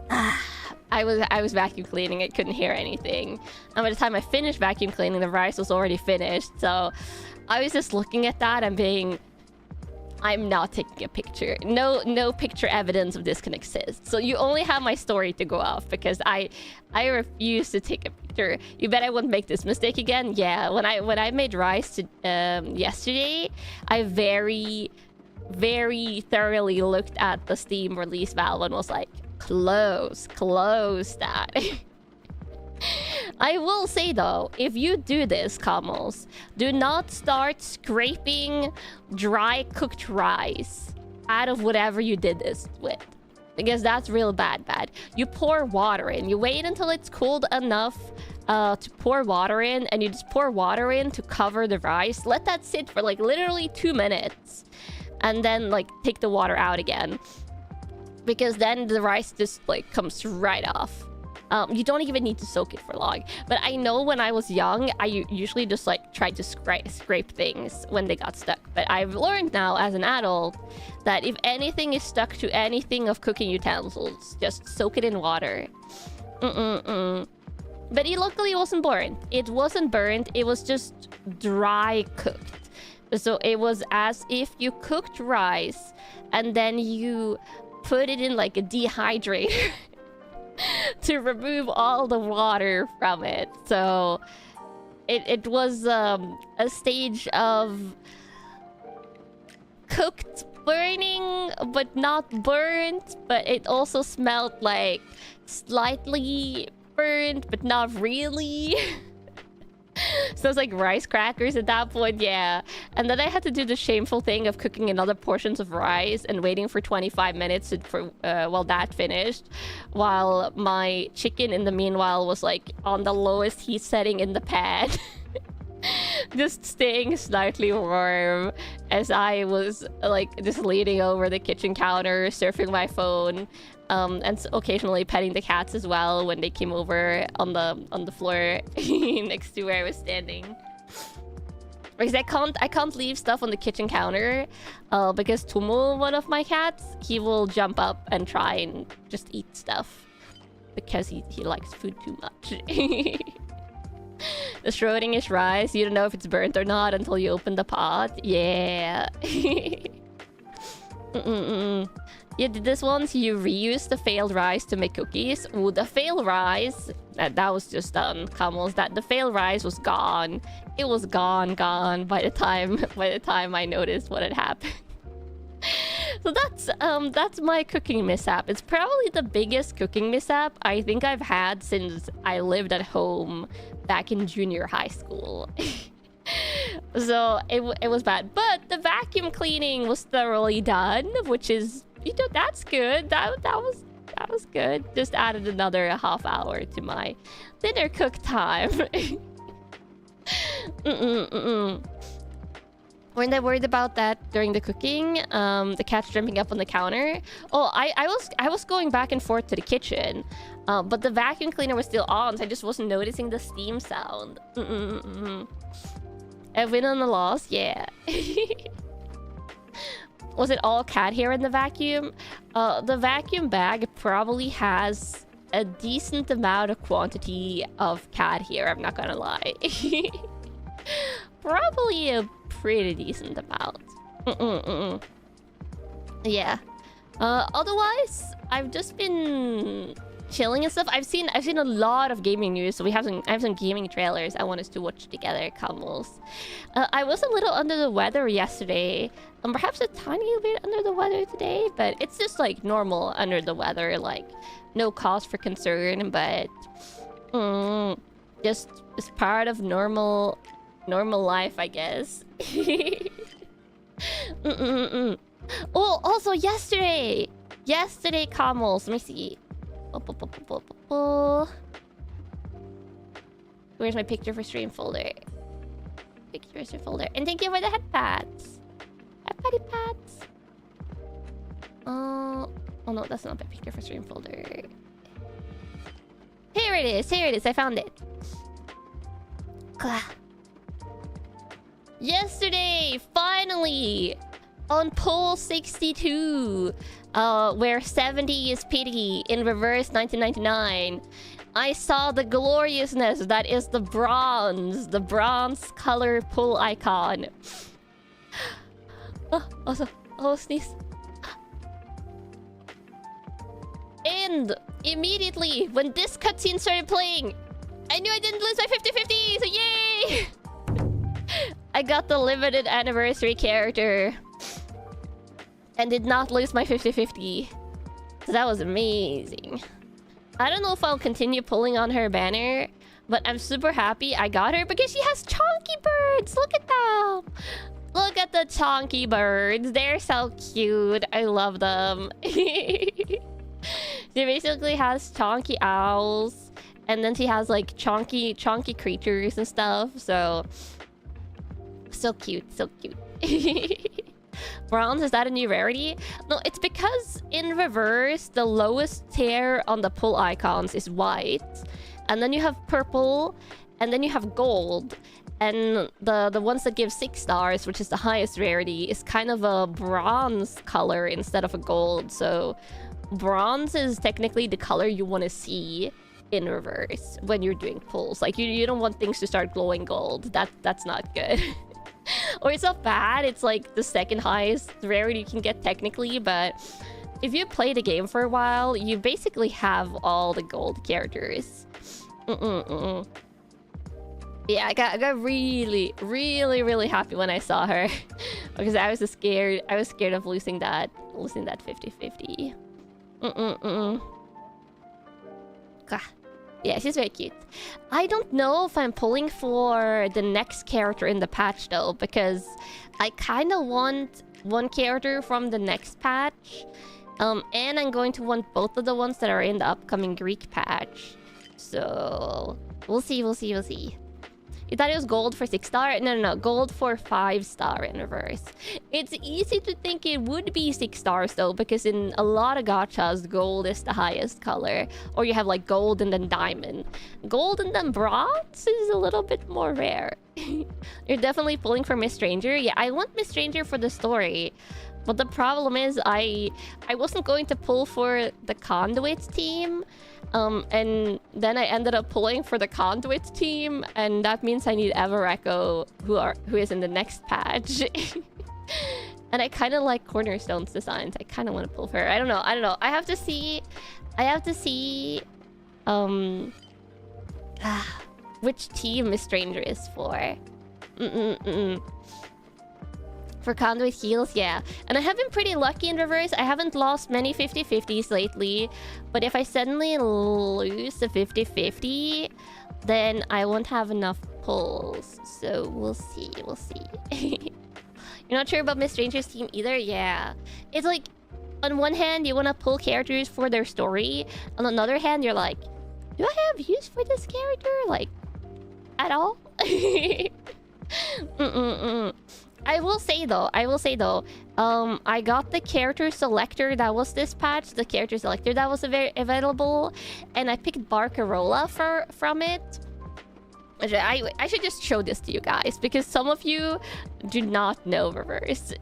I was vacuum cleaning. I couldn't hear anything, and by the time I finished vacuum cleaning, the rice was already finished. So I was just looking at that and being, I'm not taking a picture. No picture evidence of this can exist. So you only have my story to go off, because I refuse to take a picture. You bet I won't make this mistake again. Yeah, when I made rice yesterday, I very thoroughly looked at the steam release valve and was like, close that. I will say though, if you do this, Camels, do not start scraping dry cooked rice out of whatever you did this with, because that's real bad. You pour water in. You wait until it's cooled enough to pour water in, and you just pour water in to cover the rice. Let that sit for like literally 2 minutes, and then like take the water out again, because then the rice just like comes right off. You don't even need to soak it for long. But I know when I was young, I usually just like tried to scrape things when they got stuck. But I've learned now as an adult that if anything is stuck to anything of cooking utensils, just soak it in water. But it luckily wasn't burnt. It wasn't burnt. It was just dry cooked. So it was as if you cooked rice and then you put it in like a dehydrator to remove all the water from it. So it was a stage of cooked burning, but not burnt. But it also smelled like slightly burnt, but not really. So it's like rice crackers at that point, yeah. And then I had to do the shameful thing of cooking another portions of rice and waiting for 25 minutes while that finished, while my chicken in the meanwhile was like on the lowest heat setting in the pan. Just staying slightly warm as I was like just leaning over the kitchen counter, surfing my phone, and occasionally petting the cats as well when they came over on the floor next to where I was standing. Because I can't leave stuff on the kitchen counter, because Tumu, one of my cats, he will jump up and try and just eat stuff because he likes food too much. The Schrödinger's rice, you don't know if it's burnt or not until you open the pot. Yeah. You did this once, you reused the failed rice to make cookies. Ooh, the failed rice, that was just done, Camels. The failed rice was gone. It was gone by the time I noticed what had happened. So that's my cooking mishap. It's probably the biggest cooking mishap I think I've had since I lived at home back in junior high school. So it was bad, but the vacuum cleaning was thoroughly done, which is, you know, that's good. That was good. Just added another half hour to my dinner cook time. Weren't I worried about that during the cooking? The cat's jumping up on the counter. Oh, I was going back and forth to the kitchen, but the vacuum cleaner was still on, so I just wasn't noticing the steam sound. A win on the loss, yeah. Was it all cat hair in the vacuum? The vacuum bag probably has a decent amount of quantity of cat hair, I'm not gonna lie. Probably a pretty decent amount. Yeah. Otherwise, I've just been chilling and stuff. I've seen a lot of gaming news, so I have some gaming trailers I want us to watch together, Camels. I was a little under the weather yesterday, and perhaps a tiny bit under the weather today, but it's just like normal under the weather, like no cause for concern, but just it's part of normal life, I guess. Oh, also yesterday! Yesterday, Camels. Let me see. Where's my picture for stream folder? Pictures for folder. And thank you for the head pats. Head patty pats. Oh no, that's not my picture for stream folder. Here it is. Here it is. I found it. Yesterday, finally, on poll 62, where 70 is pity in reverse 1999, I saw the gloriousness that is the bronze color pull icon. Oh, sneeze. And immediately, when this cutscene started playing, I knew I didn't lose my 50-50, so yay! I got the limited anniversary character and did not lose my 50-50. So that was amazing. I don't know if I'll continue pulling on her banner, but I'm super happy I got her because she has chonky birds. Look at them. Look at the chonky birds. They're so cute. I love them. She basically has chonky owls, and then she has like chonky creatures and stuff. So cute, so cute. Bronze, is that a new rarity? No, it's because in reverse, the lowest tier on the pull icons is white. And then you have purple, and then you have gold. And the ones that give 6 stars, which is the highest rarity, is kind of a bronze color instead of a gold. So bronze is technically the color you want to see in reverse when you're doing pulls. Like, you don't want things to start glowing gold. That's not good. Or it's not bad, it's like the second highest rarity you can get technically, but if you play the game for a while, you basically have all the gold characters. Yeah, I got really happy when I saw her. Because I was scared of losing that 50-50. Yeah, she's very cute. I don't know if I'm pulling for the next character in the patch though, because I kind of want one character from the next patch. And I'm going to want both of the ones that are in the upcoming Greek patch. So we'll see. You thought it was gold for 6 star? No. Gold for 5 star in reverse. It's easy to think it would be 6 stars though, because in a lot of gachas, gold is the highest color. Or you have like gold and then diamond. Gold and then bronze is a little bit more rare. You're definitely pulling for Miss Stranger. Yeah, I want Miss Stranger for the story. But the problem is I wasn't going to pull for the Conduit team. And then I ended up pulling for the Conduit team, and that means I need Everecho, who is in the next patch. And I kind of like Cornerstone's designs. I kind of want to pull for her. I don't know. I have to see which team Miss Stranger is for. For Conduit heals, yeah. And I have been pretty lucky in reverse. I haven't lost many 50-50s lately. But if I suddenly lose the 50-50, then I won't have enough pulls. So we'll see. You're not sure about Miss Stranger's team either? Yeah. It's like, on one hand, you want to pull characters for their story. On another hand, you're like, do I have use for this character? Like, at all? I will say though, I got the character selector that was this patch, the character selector that was available, and I picked Barcarola from it. I should just show this to you guys, because some of you do not know reverse.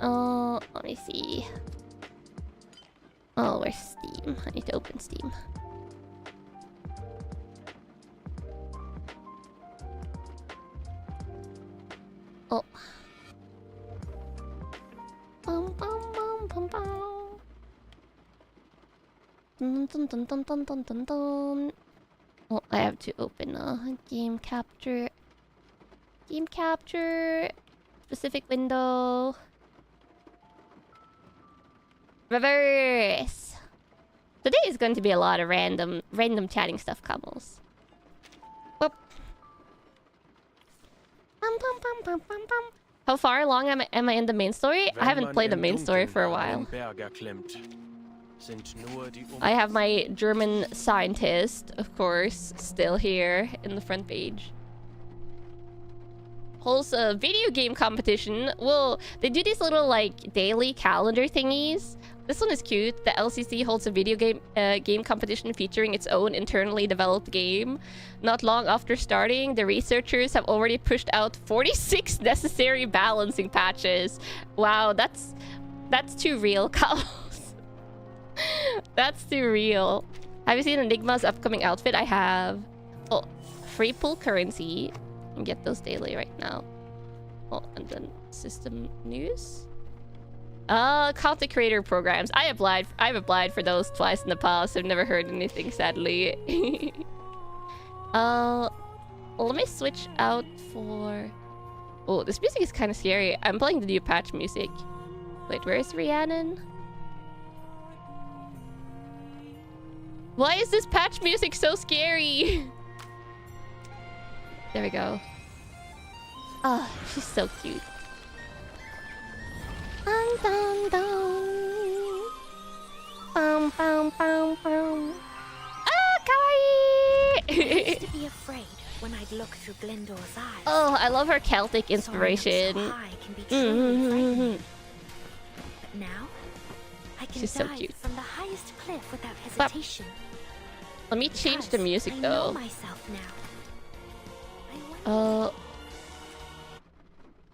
Let me see. Oh, where's Steam? I need to open Steam. Oh. Oh, I have to open game capture. Specific window. Reverse. Today is going to be a lot of random chatting stuff, Camels. Whoop. How far along am I in the main story? I haven't played the main story for a while. I have my German scientist, of course, still here in the front page. Holds a video game competition. Well, they do these little like daily calendar thingies. This one is cute. The LCC holds a video game competition featuring its own internally developed game. Not long after starting, the researchers have already pushed out 46 necessary balancing patches. Wow, that's too real, Carlos. That's too real. Have you seen Enigma's upcoming outfit? I have. Oh, free pool currency. And get those daily right now. Oh, and then system news. Content creator programs. I've applied for those twice in the past. I've never heard anything, sadly. Let me switch out for... Oh, this music is kind of scary. I'm playing the new patch music. Wait, where's Rhiannon? Why is this patch music so scary? There we go. Oh, she's so cute. Dun, dun, dun. Bum, bum, bum, bum. Ah, kawaii! I used to be afraid when I'd look through Glendore's eyes. Oh, I love her Celtic inspiration. So high can be truly frightening. But now, I can she's dive so cute. from the highest cliff without hesitation. Let me change the music I though. know myself now.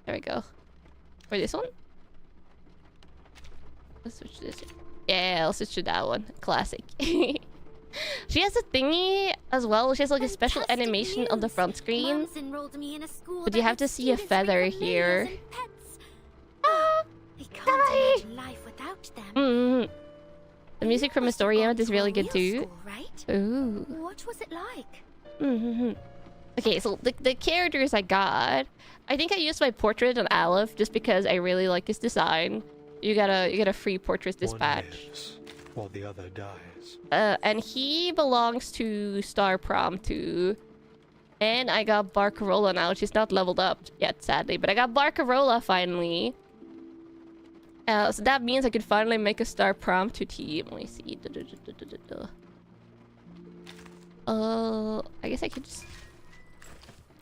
There we go. Or this one? Let's switch to this. Yeah, I'll switch to that one. Classic. She has a thingy as well. She has like a special animation on the front screen. But you have to see a feather here. I can't imagine life without them. The music from Aerunia is really good too. School, right? Ooh. What was it like? Okay, so the characters I got, I think I used my portrait on Aleph just because I really like his design. You get a free portrait dispatch. One lives while the other dies. And he belongs to Star Prom 2. And I got Barcarola now. She's not leveled up yet, sadly, but I got Barcarola finally. So that means I could finally make a Star Prom 2 team. Let me see. I guess I could just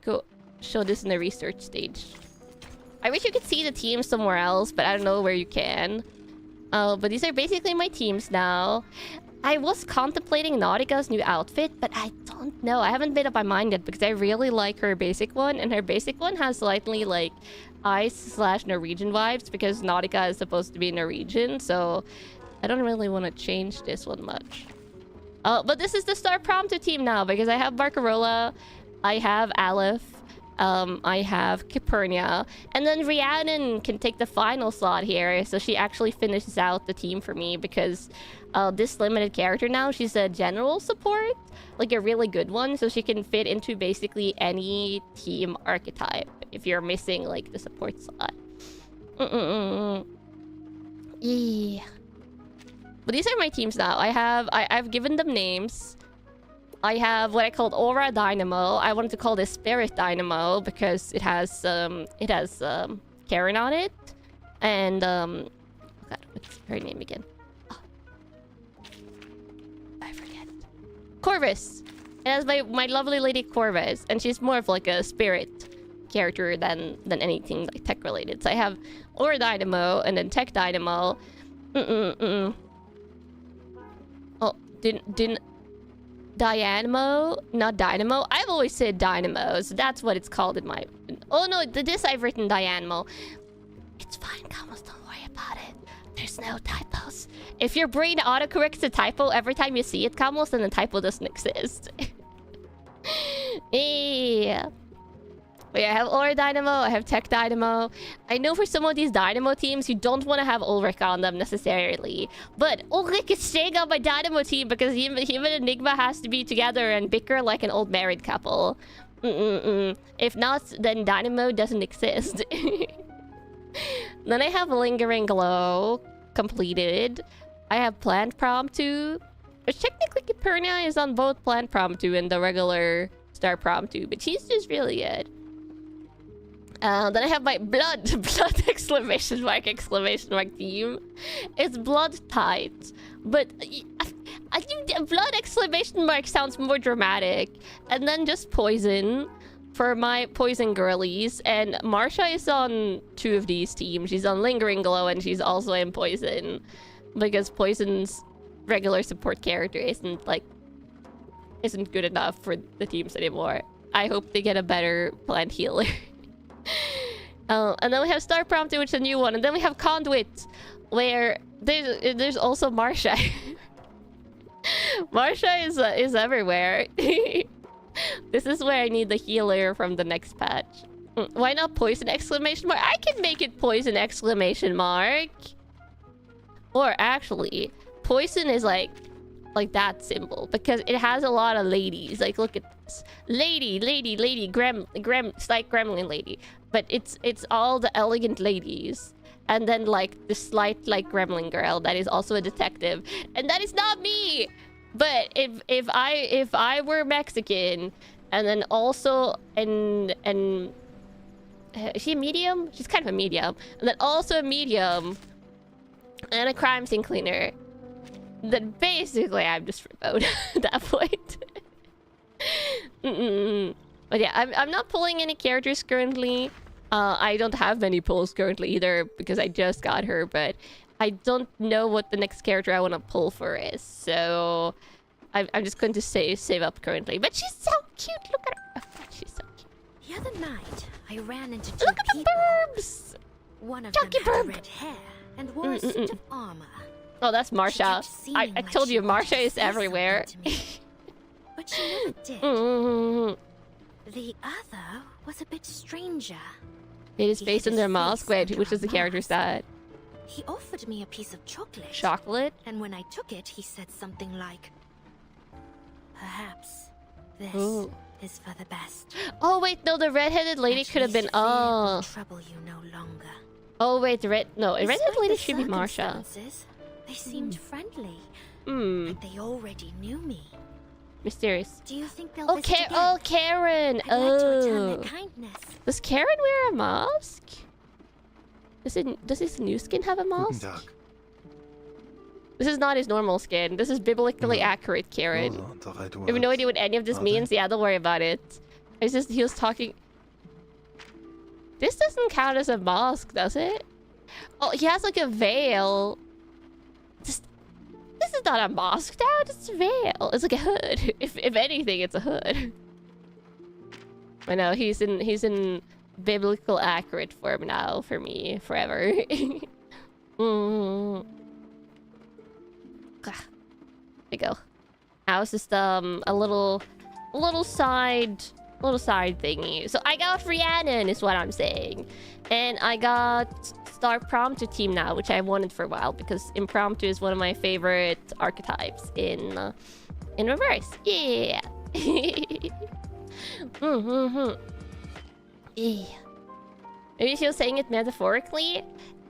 go show this in the research stage. I wish you could see the team somewhere else, but I don't know where you can. But these are basically my teams now. I was contemplating Nautica's new outfit, but I don't know. I haven't made up my mind yet because I really like her basic one, and her basic one has slightly like ice/Norwegian vibes because Nautica is supposed to be Norwegian, so I don't really want to change this one much. But this is the Star Prompter team now because I have Barcarola, I have Aleph, I have Capernia, and then Rhiannon can take the final slot here, so she actually finishes out the team for me because this limited character now, she's a general support, like a really good one, so she can fit into basically any team archetype if you're missing like the support slot. Yeah. But these are my teams now. I've given them names. I have what I called Aura Dynamo. I wanted to call this Spirit Dynamo because it has Karen on it. And God, what's her name again? Oh. I forget. Corvus. It has my lovely lady Corvus, and she's more of like a spirit character than anything like tech related. So I have Aura Dynamo and then Tech Dynamo. Oh, didn't Dynamo, not Dynamo. I've always said Dynamo, so that's what it's called in my... Oh no, this I've written Dynamo. It's fine, Kamos, don't worry about it. There's no typos. If your brain autocorrects a typo every time you see it, Kamos, then the typo doesn't exist. Yeah. Wait, I have Aura Dynamo, I have Tech Dynamo. I know for some of these Dynamo teams, you don't want to have Ulrich on them necessarily. But Ulrich is staying on my Dynamo team because him and Enigma has to be together and bicker like an old married couple. If not, then Dynamo doesn't exist. Then I have Lingering Glow completed. I have Plant Prom 2. Which technically Capernia is on both Plant Prom 2 and the regular Star Prom 2. But she's just really good. Then I have my blood exclamation mark team. It's blood tight, but I think blood exclamation mark sounds more dramatic. And then just poison for my poison girlies. And Marsha is on 2 of these teams. She's on Lingering Glow and she's also in poison, because poison's regular support character isn't good enough for the teams anymore. I hope they get a better plant healer. And then we have Star Prompter, which is a new one. And then we have Conduit, where there's also Marsha. Marsha is everywhere. This is where I need the healer from the next patch. Why not poison exclamation mark? I can make it poison exclamation mark. Or actually, poison is like that symbol, because it has a lot of ladies. Like, look at this. Lady, slight gremlin lady. But it's all the elegant ladies. And then like the slight like gremlin girl that is also a detective. And that is not me! But if I were Mexican, and then also is she a medium? She's kind of a medium. And then also a medium and a crime scene cleaner, then basically I'm just remote at that point. But yeah, I'm not pulling any characters currently. I don't have many pulls currently either, because I just got her, but I don't know what the next character I want to pull for is. So I'm just going to save up currently. But she's so cute. Look at her. Oh, she's so cute. The other night, I ran into 2 Look at people. The burbs. One of Chunky them had burb. red hair and wore a suit of armor. Oh, that's Marsha. kept seeming I like told she you, wanted Marsha to is say everywhere. something to me. But she never did. The other was a bit stranger. It is He based hid on their his mask. face Wait, under which a is the character's mask. that? He offered me a piece of chocolate. Chocolate? And when I took it, he said something like, "Perhaps this Ooh. is for the best." Oh wait, no, the redheaded lady At could have been. least fear will Oh. trouble you no longer. Oh wait, the redheaded Despite lady the should be Marsha. circumstances, they seemed friendly. Hmm. They already knew me. Mysterious. Do you think they'll Oh, visit again? oh, Karen. I'd like to return Oh. their kindness. Does Karen wear a mask? Does his new skin have a Guten mask? Tag. This is not his normal skin. This is biblically accurate Karen. I have no idea what any of this means. Yeah, don't worry about it. It's just he was talking. This doesn't count as a mask, does it? Oh, he has like a veil. This is not a mask now. It's a veil. It's like a hood. If anything, it's a hood. I know he's in biblical accurate form now for me forever. There we go. Now it's just a little side thingy. So I got Rhiannon is what I'm saying, and I got Star Prompter team now, which I wanted for a while because Impromptu is one of my favorite archetypes in reverse. Yeah. Yeah. Maybe she was saying it metaphorically.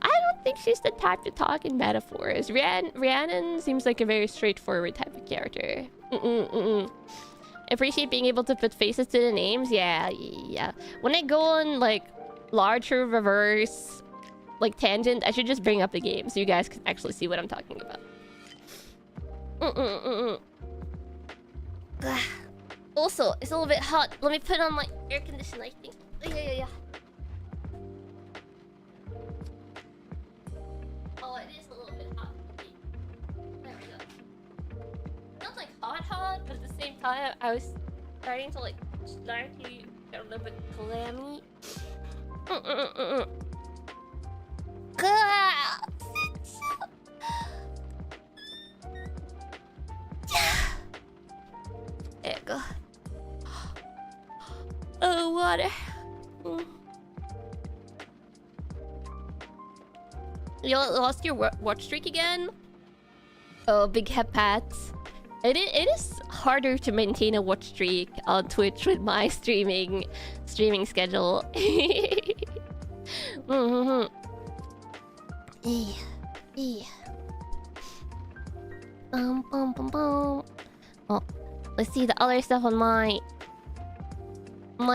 I don't think she's the type to talk in metaphors. Rhiannon seems like a very straightforward type of character. Appreciate being able to put faces to the names. Yeah. When I go on like larger reverse like tangent, I should just bring up the game so you guys can actually see what I'm talking about. Also, it's a little bit hot. Let me put on my air conditioner, I think. Yeah. Oh, it is a little bit hot. There we go. Not like hot, but at the same time, I was starting to like slightly get a little bit clammy. There you go. Oh, water. You lost your watch streak again? Oh, big hepats. It is harder to maintain a watch streak on Twitch with my streaming schedule. Oh, let's see the other stuff on my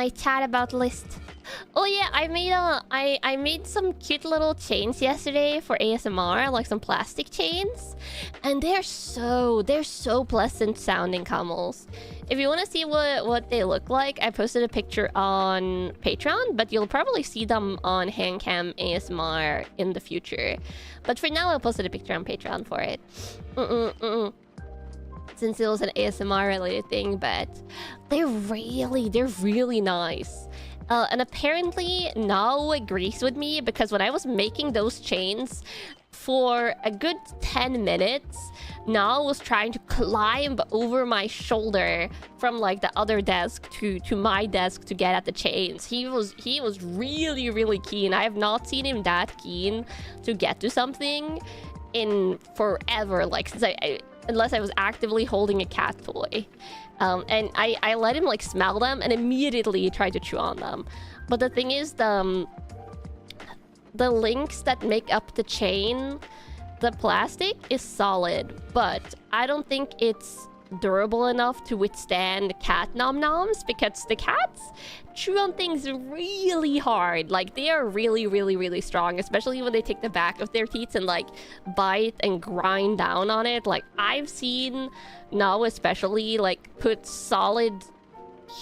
chat about list. Oh, Oh yeah, I made some cute little chains yesterday for ASMR, like some plastic chains, and they're so pleasant sounding camels. If you want to see what they look like, I posted a picture on Patreon, but you'll probably see them on Handcam ASMR in the future. But for now, I posted a picture on Patreon for it. Since it was an ASMR related thing, but they're really nice. And apparently Nao agrees with me, because when I was making those chains for a good 10 minutes, Nao was trying to climb over my shoulder from like the other desk to my desk to get at the chains. He was really keen. I have not seen him that keen to get to something in forever, like since unless I was actively holding a cat toy. And I let him like smell them and immediately tried to chew on them. But the thing is, the links that make up the chain, the plastic is solid, but I don't think it's durable enough to withstand cat nom-noms, because the cats chew on things really hard. Like, they are really strong, especially when they take the back of their teeth and like bite and grind down on it. Like, I've seen Now especially like put solid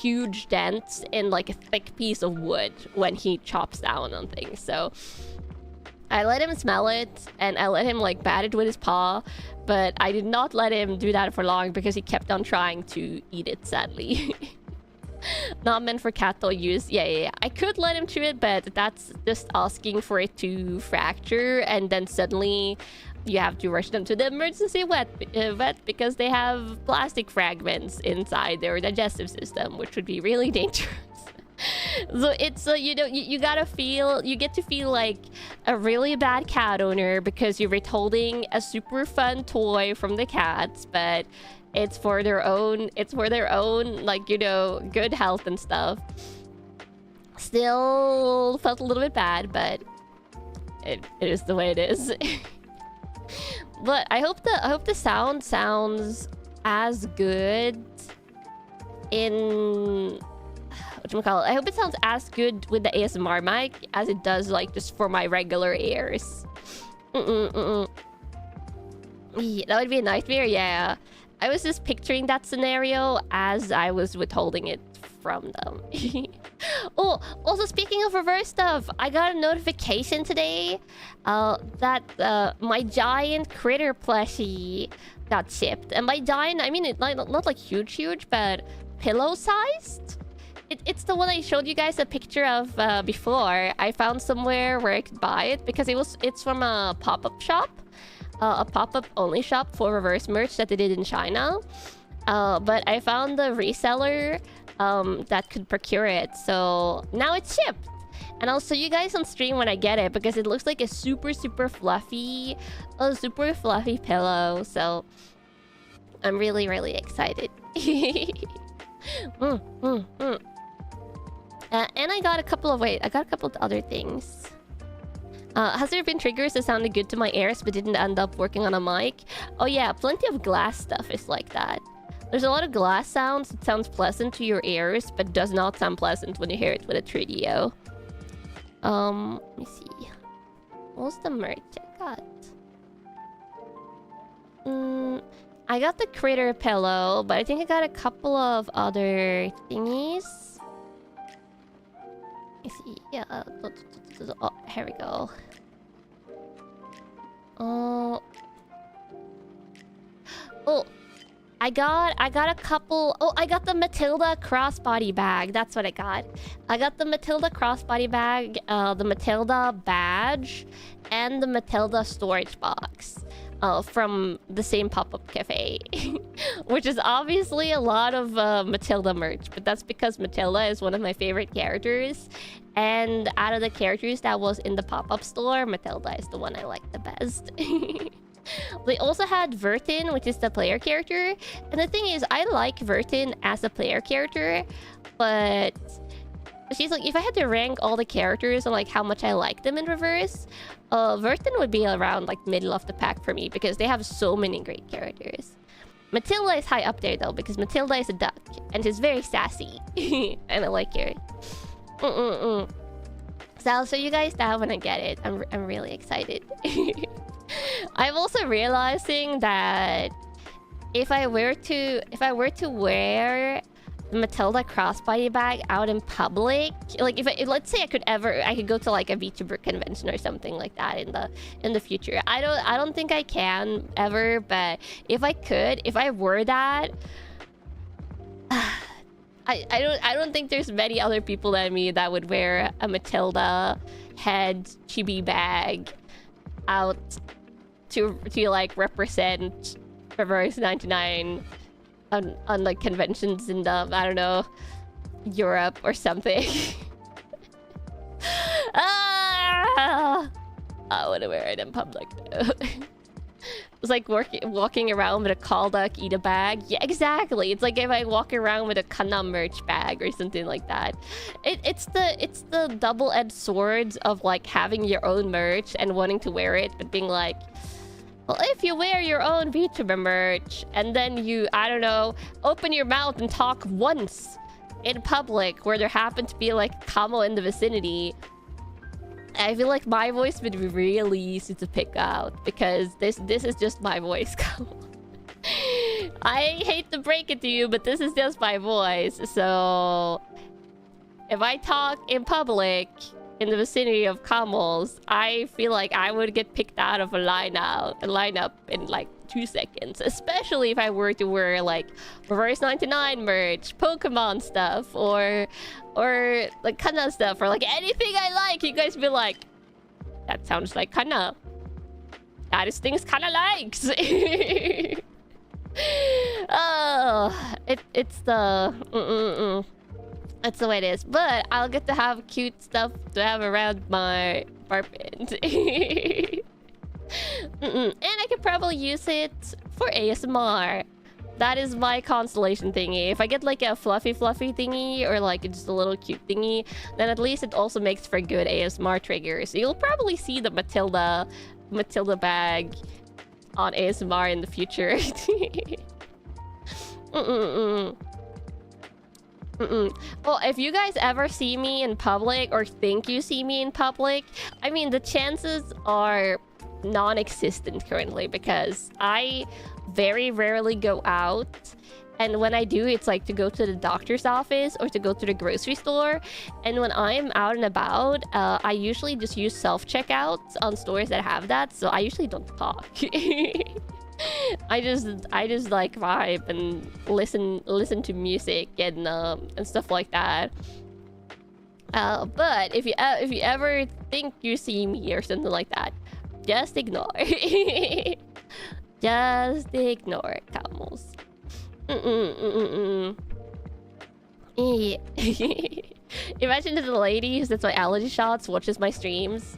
huge dents in like a thick piece of wood when he chops down on things. So I let him smell it, and I let him like bat it with his paw, but I did not let him do that for long because he kept on trying to eat it, sadly. Not meant for cat toy use. Yeah. I could let him chew it, but that's just asking for it to fracture, and then suddenly you have to rush them to the emergency vet because they have plastic fragments inside their digestive system, which would be really dangerous. So it's you know, you get to feel like a really bad cat owner because you're withholding a super fun toy from the cats, but it's for their own like, you know, good health and stuff. Still felt a little bit bad, but it is the way it is. But I hope the sound sounds as good in whatchamacallit. I hope it sounds as good with the ASMR mic as it does like just for my regular ears. Yeah, that would be a nightmare. Yeah, I was just picturing that scenario as I was withholding it from them. Oh, also speaking of reverse stuff, I got a notification today that my giant critter plushie got shipped. And by giant, I mean it not like huge, but pillow-sized. It's the one I showed you guys a picture of before. I found somewhere where I could buy it because it's from a pop-up shop. A pop-up only shop for reverse merch that they did in China. But I found the reseller that could procure it. So now it's shipped. And I'll show you guys on stream when I get it because it looks like a super fluffy pillow. So I'm really excited. And I got a couple of other things. Has there been triggers that sounded good to my ears but didn't end up working on a mic? Oh yeah, plenty of glass stuff is like that. There's a lot of glass sounds that sounds pleasant to your ears but does not sound pleasant when you hear it with a 3DO. Let me see. What was the merch I got? I got the critter pillow, but I think I got a couple of other thingies. Let me see. Yeah. Oh, here we go. Oh, I got a couple. Oh, I got the Matilda crossbody bag. That's what I got. I got the Matilda crossbody bag, the Matilda badge, and the Matilda storage box. From the same pop-up cafe. Which is obviously a lot of Matilda merch, but that's because Matilda is one of my favorite characters, and out of the characters that was in the pop-up store, Matilda is the one I like the best. They also had Vertin, which is the player character, and the thing is, I like Vertin as a player character, but she's like, if I had to rank all the characters and like how much I like them in reverse, Vertin would be around like middle of the pack for me because they have so many great characters. Matilda is high up there though because Matilda is a duck and she's very sassy. And I like her. So I'll show you guys that when I get it. I'm really excited. I'm also realizing that if I were to wear the Matilda crossbody bag out in public, like if let's say I could go to like a VTuber convention or something like that in the future. I don't think I can ever, but if I wore that, I don't think there's many other people than me that would wear a Matilda head chibi bag out to like represent Reverse 99 on like conventions in the, I don't know, Europe or something. I want to wear it in public though. It's like walking around with a call duck eat a bag. Yeah, exactly. It's like if I walk around with a Kanna merch bag or something like that. It's the double-edged swords of like having your own merch and wanting to wear it, but being like, well, if you wear your own VTuber merch and then you, I don't know, open your mouth and talk once in public where there happened to be like Kamo in the vicinity, I feel like my voice would be really easy to pick out because this is just my voice. I hate to break it to you, but this is just my voice. So if I talk in public in the vicinity of Kamos, I feel like I would get picked out of a lineup in like 2 seconds. Especially if I were to wear like Reverse 99 merch, Pokemon stuff, or like Kanna stuff, or like anything I like. You guys be like, that sounds like Kanna. That is things Kanna likes. Oh, it's the That's the way it is. But I'll get to have cute stuff to have around my apartment. And I could probably use it for ASMR. That is my constellation thingy. If I get like a fluffy thingy or like just a little cute thingy, then at least it also makes for good ASMR triggers. You'll probably see the Matilda bag on ASMR in the future. Well, if you guys ever see me in public or think you see me in public, I mean, the chances are non-existent currently because I very rarely go out. And when I do, it's like to go to the doctor's office or to go to the grocery store. And when I'm out and about, I usually just use self-checkouts on stores that have that. So I usually don't talk. I just like vibe and listen to music and stuff like that. But if you ever think you see me or something like that, just ignore. Just ignore, Camels. Yeah. Imagine that the lady who sets my allergy shots watches my streams.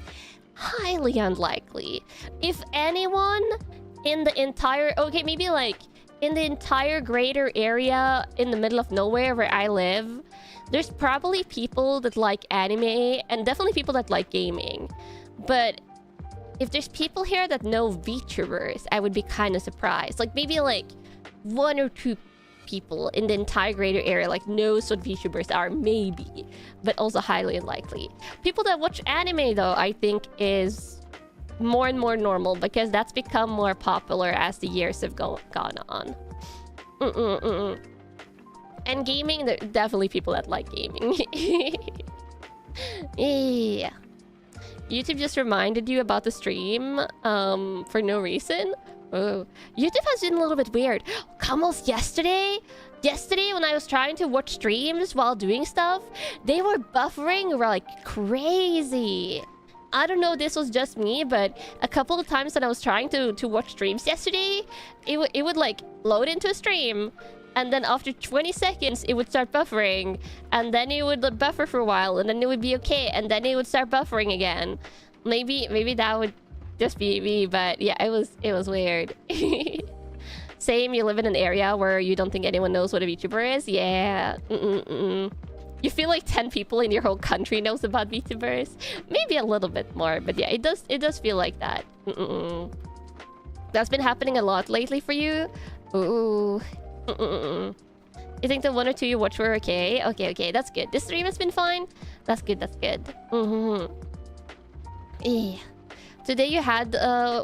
Highly unlikely. If anyone in the entire... Okay, maybe like in the entire greater area in the middle of nowhere where I live, there's probably people that like anime and definitely people that like gaming. But if there's people here that know VTubers, I would be kind of surprised. Like maybe like 1 or 2 people in the entire greater area like knows what VTubers are, maybe, but also highly unlikely. People that watch anime though, I think is more and more normal because that's become more popular as the years have gone on. And gaming, there are definitely people that like gaming. Yeah. YouTube just reminded you about the stream for no reason. Oh, YouTube has been a little bit weird. Almost yesterday when I was trying to watch streams while doing stuff, they were buffering like crazy. I don't know if this was just me, but a couple of times that I was trying to watch streams yesterday, it would like load into a stream, and then after 20 seconds it would start buffering, and then it would buffer for a while, and then it would be okay, and then it would start buffering again. Maybe that would just be me, but yeah, it was weird. Same, you live in an area where you don't think anyone knows what a VTuber is? Yeah. You feel like 10 people in your whole country knows about VTubers. Maybe a little bit more, but yeah, it does feel like that. That's been happening a lot lately for you. Ooh. You think the 1 or 2 you watch were okay? Okay, that's good. This stream has been fine. That's good, that's good. Eh. Today you had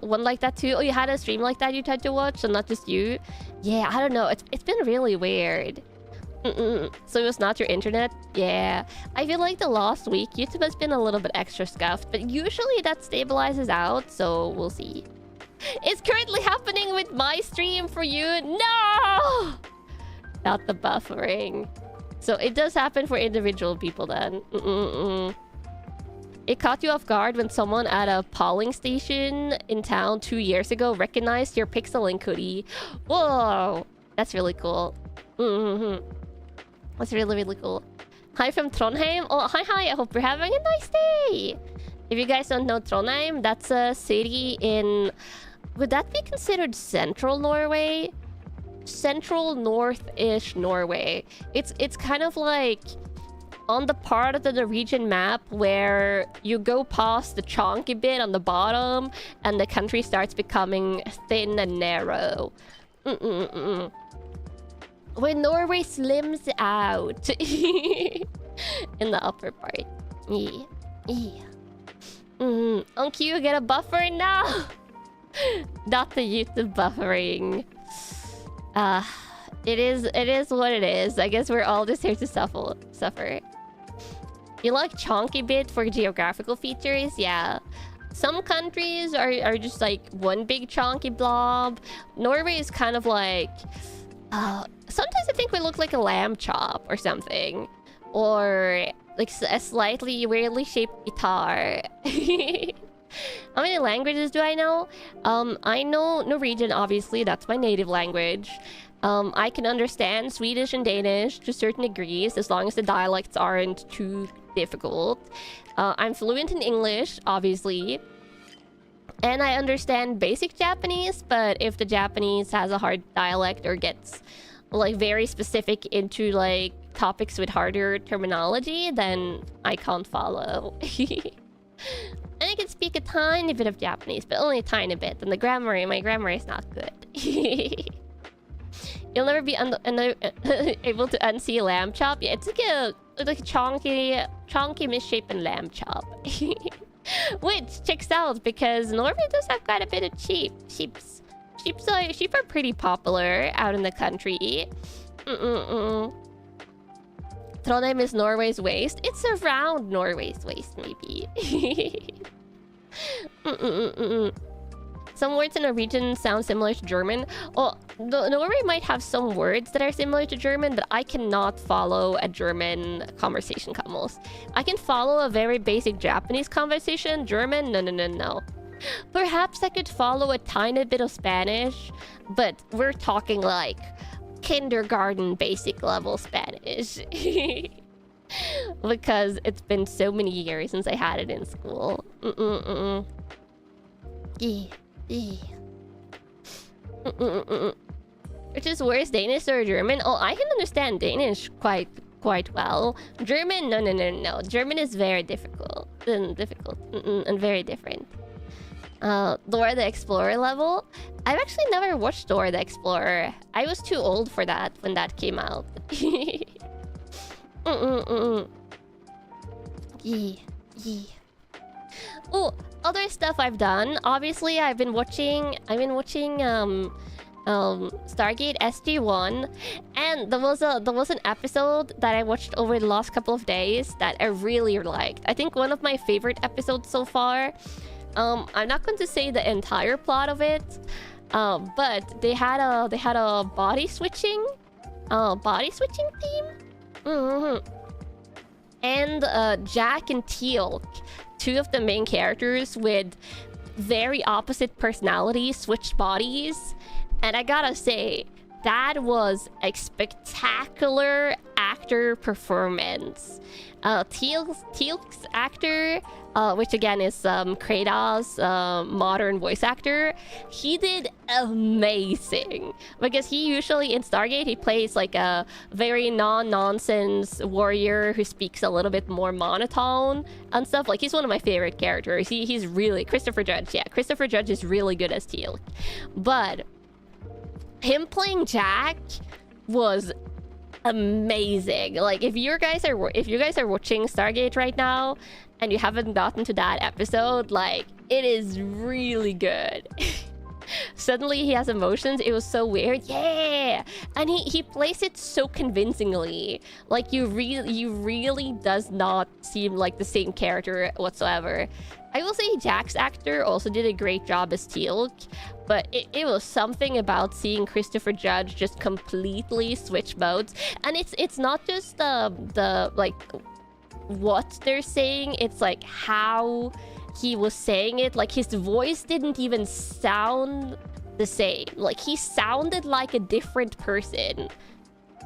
one like that too? Oh, you had a stream like that you tried to watch, so not just you? Yeah, I don't know. It's been really weird. So it was not your internet? Yeah. I feel like the last week, YouTube has been a little bit extra scuffed, but usually that stabilizes out, so we'll see. It's currently happening with my stream for you. No! Not the buffering. So it does happen for individual people then. It caught you off guard when someone at a polling station in town 2 years ago recognized your Pixel Link hoodie. Whoa! That's really cool. That's really, really cool. Hi from Trondheim. Oh, hi. I hope you're having a nice day. If you guys don't know Trondheim, that's a city in... Would that be considered central Norway? Central north-ish Norway. It's kind of like on the part of the Norwegian map where you go past the chunky bit on the bottom and the country starts becoming thin and narrow. Where Norway slims out in the upper part. Yeah. On cue, get a buffer now. Not the YouTube buffering. It is what it is. I guess we're all just here to suffer. You like chunky bit for geographical features? Yeah. Some countries are just like one big chunky blob. Norway is kind of like... sometimes I think we look like a lamb chop or something. Or like a slightly weirdly shaped guitar. How many languages do I know? I know Norwegian, obviously. That's my native language. I can understand Swedish and Danish to certain degrees, as long as the dialects aren't too difficult. I'm fluent in English, obviously. And I understand basic Japanese, but if the Japanese has a hard dialect or gets like very specific into like topics with harder terminology, then I can't follow. And I can speak a tiny bit of Japanese, but only a tiny bit. And my grammar is not good. You'll never be able to unsee a lamb chop. Yeah, it's like a chunky misshapen lamb chop. Which checks out because Norway does have quite a bit of sheep. Sheep are pretty popular out in the country. Trondheim is Norway's waist. It's around Norway's waist, maybe. Some words in Norwegian sound similar to German. Oh, Norway might have some words that are similar to German, but I cannot follow a German conversation, Kamos. I can follow a very basic Japanese conversation. German? No. Perhaps I could follow a tiny bit of Spanish, but we're talking like kindergarten basic level Spanish. Because it's been so many years since I had it in school. Which is worse, Danish or German? Oh, I can understand Danish quite well. German? No. German is very difficult. And very different. Dora the Explorer level? I've actually never watched Dora the Explorer. I was too old for that when that came out. Oh, other stuff I've done. Obviously, I've been watching Stargate SG-1, and there was an episode that I watched over the last couple of days that I really liked. I think one of my favorite episodes so far. I'm not going to say the entire plot of it, but they had a body switching theme. And Jack and Teal'c, two of the main characters with very opposite personalities, switched bodies, and I gotta say that was a spectacular actor performance. Teal'c's actor, which again is Kratos' modern voice actor, he did amazing. Because he usually in Stargate, he plays like a very non-nonsense warrior who speaks a little bit more monotone and stuff. Like, he's one of my favorite characters. He's really... Christopher Judge, yeah. Christopher Judge is really good as Teal'c. But him playing Jack was amazing. Like if you guys are watching Stargate right now and you haven't gotten to that episode, like it is really good. Suddenly he has emotions. It was so weird. Yeah, and he plays it so convincingly. Like you really does not seem like the same character whatsoever. I will say Jack's actor also did a great job as Teal'c, but it was something about seeing Christopher Judge just completely switch modes. And it's not just the like what they're saying, it's like how he was saying it. Like his voice didn't even sound the same. Like he sounded like a different person,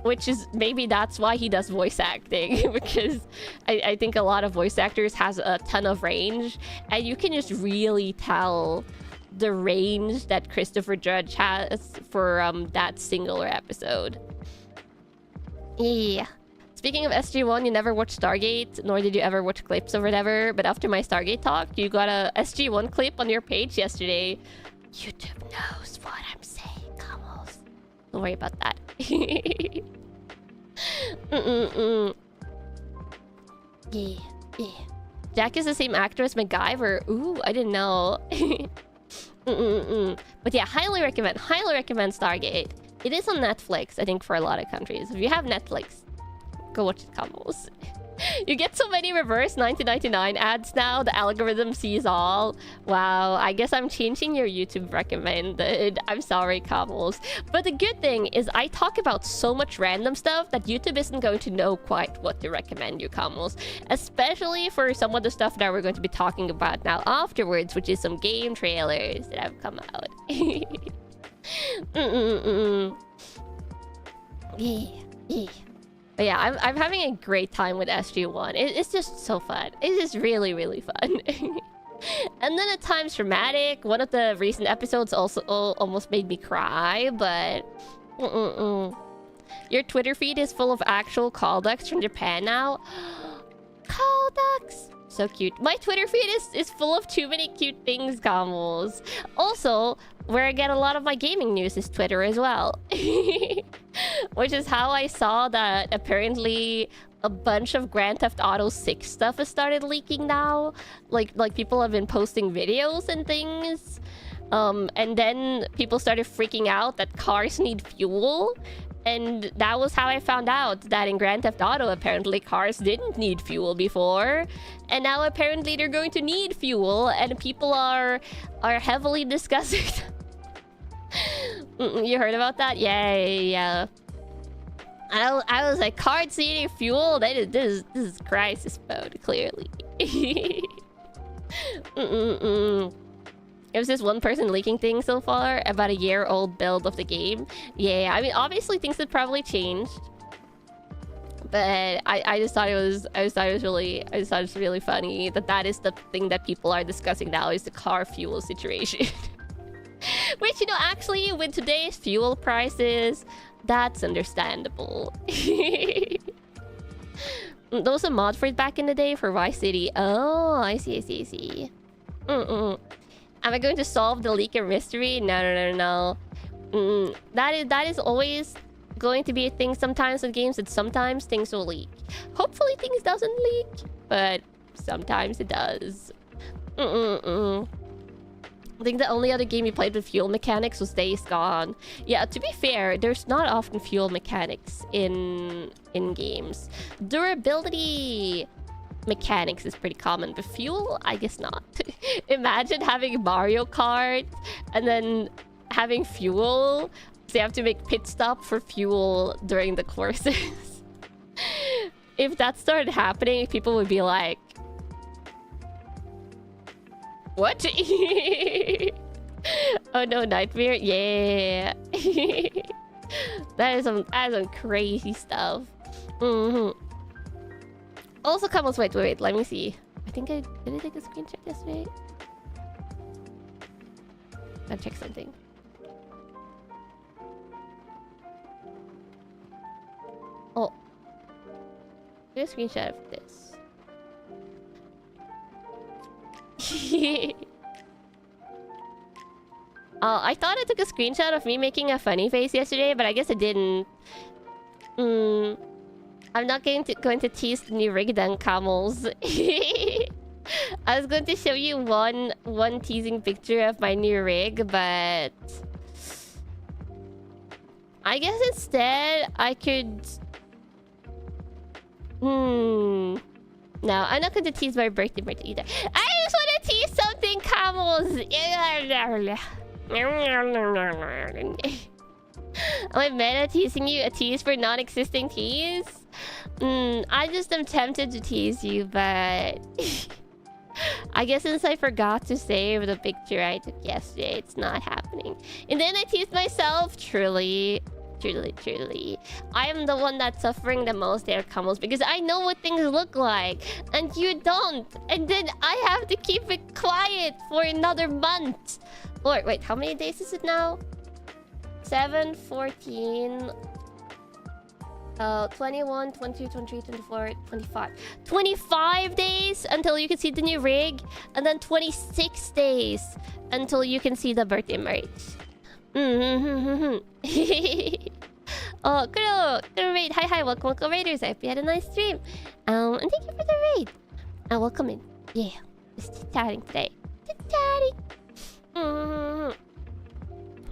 which is maybe that's why he does voice acting. Because I think a lot of voice actors has a ton of range, and you can just really tell the range that Christopher Judge has for that singular episode. Yeah. Speaking of SG-1, you never watched Stargate, nor did you ever watch clips or whatever, but after my Stargate talk, you got a SG-1 clip on your page yesterday. YouTube knows what I'm saying, Kamos. Don't worry about that. Yeah. Jack is the same actor as MacGyver. Ooh, I didn't know. But yeah, highly recommend Stargate. It is on Netflix, I think, for a lot of countries. If you have Netflix, go watch it, Combos. You get so many reverse 1999 ads now. The algorithm sees all. Wow, I guess I'm changing your YouTube recommended. I'm sorry, Combos. But the good thing is I talk about so much random stuff that YouTube isn't going to know quite what to recommend you, Combos. Especially for some of the stuff that we're going to be talking about now afterwards, which is some game trailers that have come out. Yeah. But yeah, I'm having a great time with SG-1. It's just so fun. It's just really, really fun. And then at times dramatic. One of the recent episodes also almost made me cry, but... Your Twitter feed is full of actual call ducks from Japan now. Call ducks! So cute. My Twitter feed is full of too many cute things, Gamos. Also, where I get a lot of my gaming news is Twitter as well. Which is how I saw that apparently a bunch of Grand Theft Auto 6 stuff has started leaking now. Like people have been posting videos and things. And then people started freaking out that cars need fuel. And that was how I found out that in Grand Theft Auto, apparently cars didn't need fuel before. And now apparently they're going to need fuel, and people are heavily discussing. You heard about that? Yeah. I was like, cars needing fuel? This is crisis mode, clearly. It was just one person leaking things so far about a year-old build of the game. Yeah, I mean, obviously things have probably changed, but I just thought it was really funny that is the thing that people are discussing now, is the car fuel situation. Which, you know, actually with today's fuel prices, that's understandable. There was a mod for it back in the day for Vice City. Oh, I see. Am I going to solve the leaker mystery? No. That is always going to be a thing sometimes with games, that sometimes things will leak. Hopefully things doesn't leak, but sometimes it does. I think the only other game you played with fuel mechanics was Days Gone. Yeah, to be fair, there's not often fuel mechanics in games. Durability mechanics is pretty common, but fuel, I guess not. Imagine having Mario Kart and then having fuel, so you have to make pit stop for fuel during the courses. If that started happening, people would be like, what? Oh no, nightmare. Yeah. that is some crazy stuff. Also, Camels, wait, let me see. I think did I take a screenshot yesterday? I'll check something. Oh. Take a screenshot of this. I thought I took a screenshot of me making a funny face yesterday, but I guess I didn't. I'm not going to tease the new rig then, camels. I was going to show you one teasing picture of my new rig, but I guess instead I could. No, I'm not going to tease my birthday either. I just want to tease something, camels. Am I meta teasing you? A tease for non-existing tease? I just am tempted to tease you, but I guess since I forgot to save the picture I took yesterday, it's not happening. And then I teased myself. Truly. I am the one that's suffering the most there, Camels, because I know what things look like, and you don't. And then I have to keep it quiet for another month. Lord, wait, how many days is it now? 7, 14... 21, 22, 23, 24, 25. 25 days until you can see the new rig. And then 26 days until you can see the birthday merch. Oh, Kuro raid. Hi, welcome raiders. I hope you had a nice stream. And thank you for the raid. And welcome in. Yeah, just chatting today.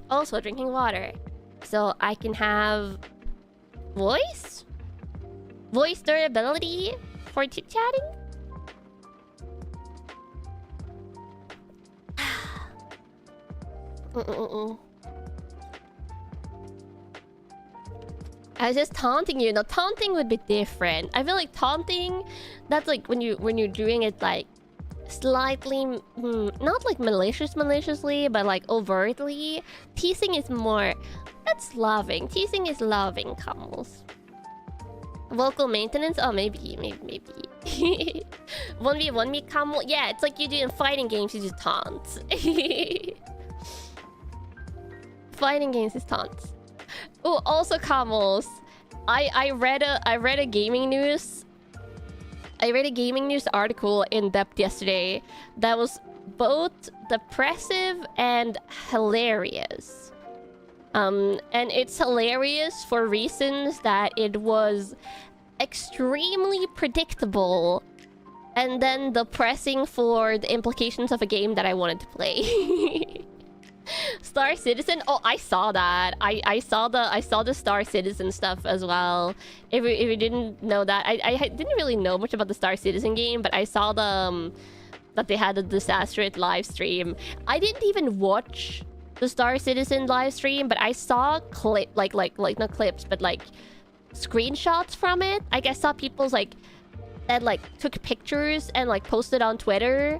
Also drinking water, so I can have voice durability for chit-chatting. I was just taunting you. No, taunting would be different. I feel like taunting, that's like when you're doing it like slightly, not like maliciously, but like overtly. Teasing is more, that's loving. Teasing is loving, Camels. Vocal maintenance? Oh, maybe. 1v1 me, Camel? Yeah, it's like you do in fighting games, you just taunt. Fighting games is taunts. Oh, also Camels. I read a gaming news. I read a gaming news article in depth yesterday that was both depressive and hilarious. And it's hilarious for reasons that it was extremely predictable, and then depressing for the implications of a game that I wanted to play. Star Citizen. Oh, I saw that. I saw the Star Citizen stuff as well. If you didn't know that, I didn't really know much about the Star Citizen game, but I saw the that they had a disastrous live stream. I didn't even watch the Star Citizen live stream, but I saw like not clips, but like screenshots from it. Like I saw people's like that like took pictures and like posted on Twitter.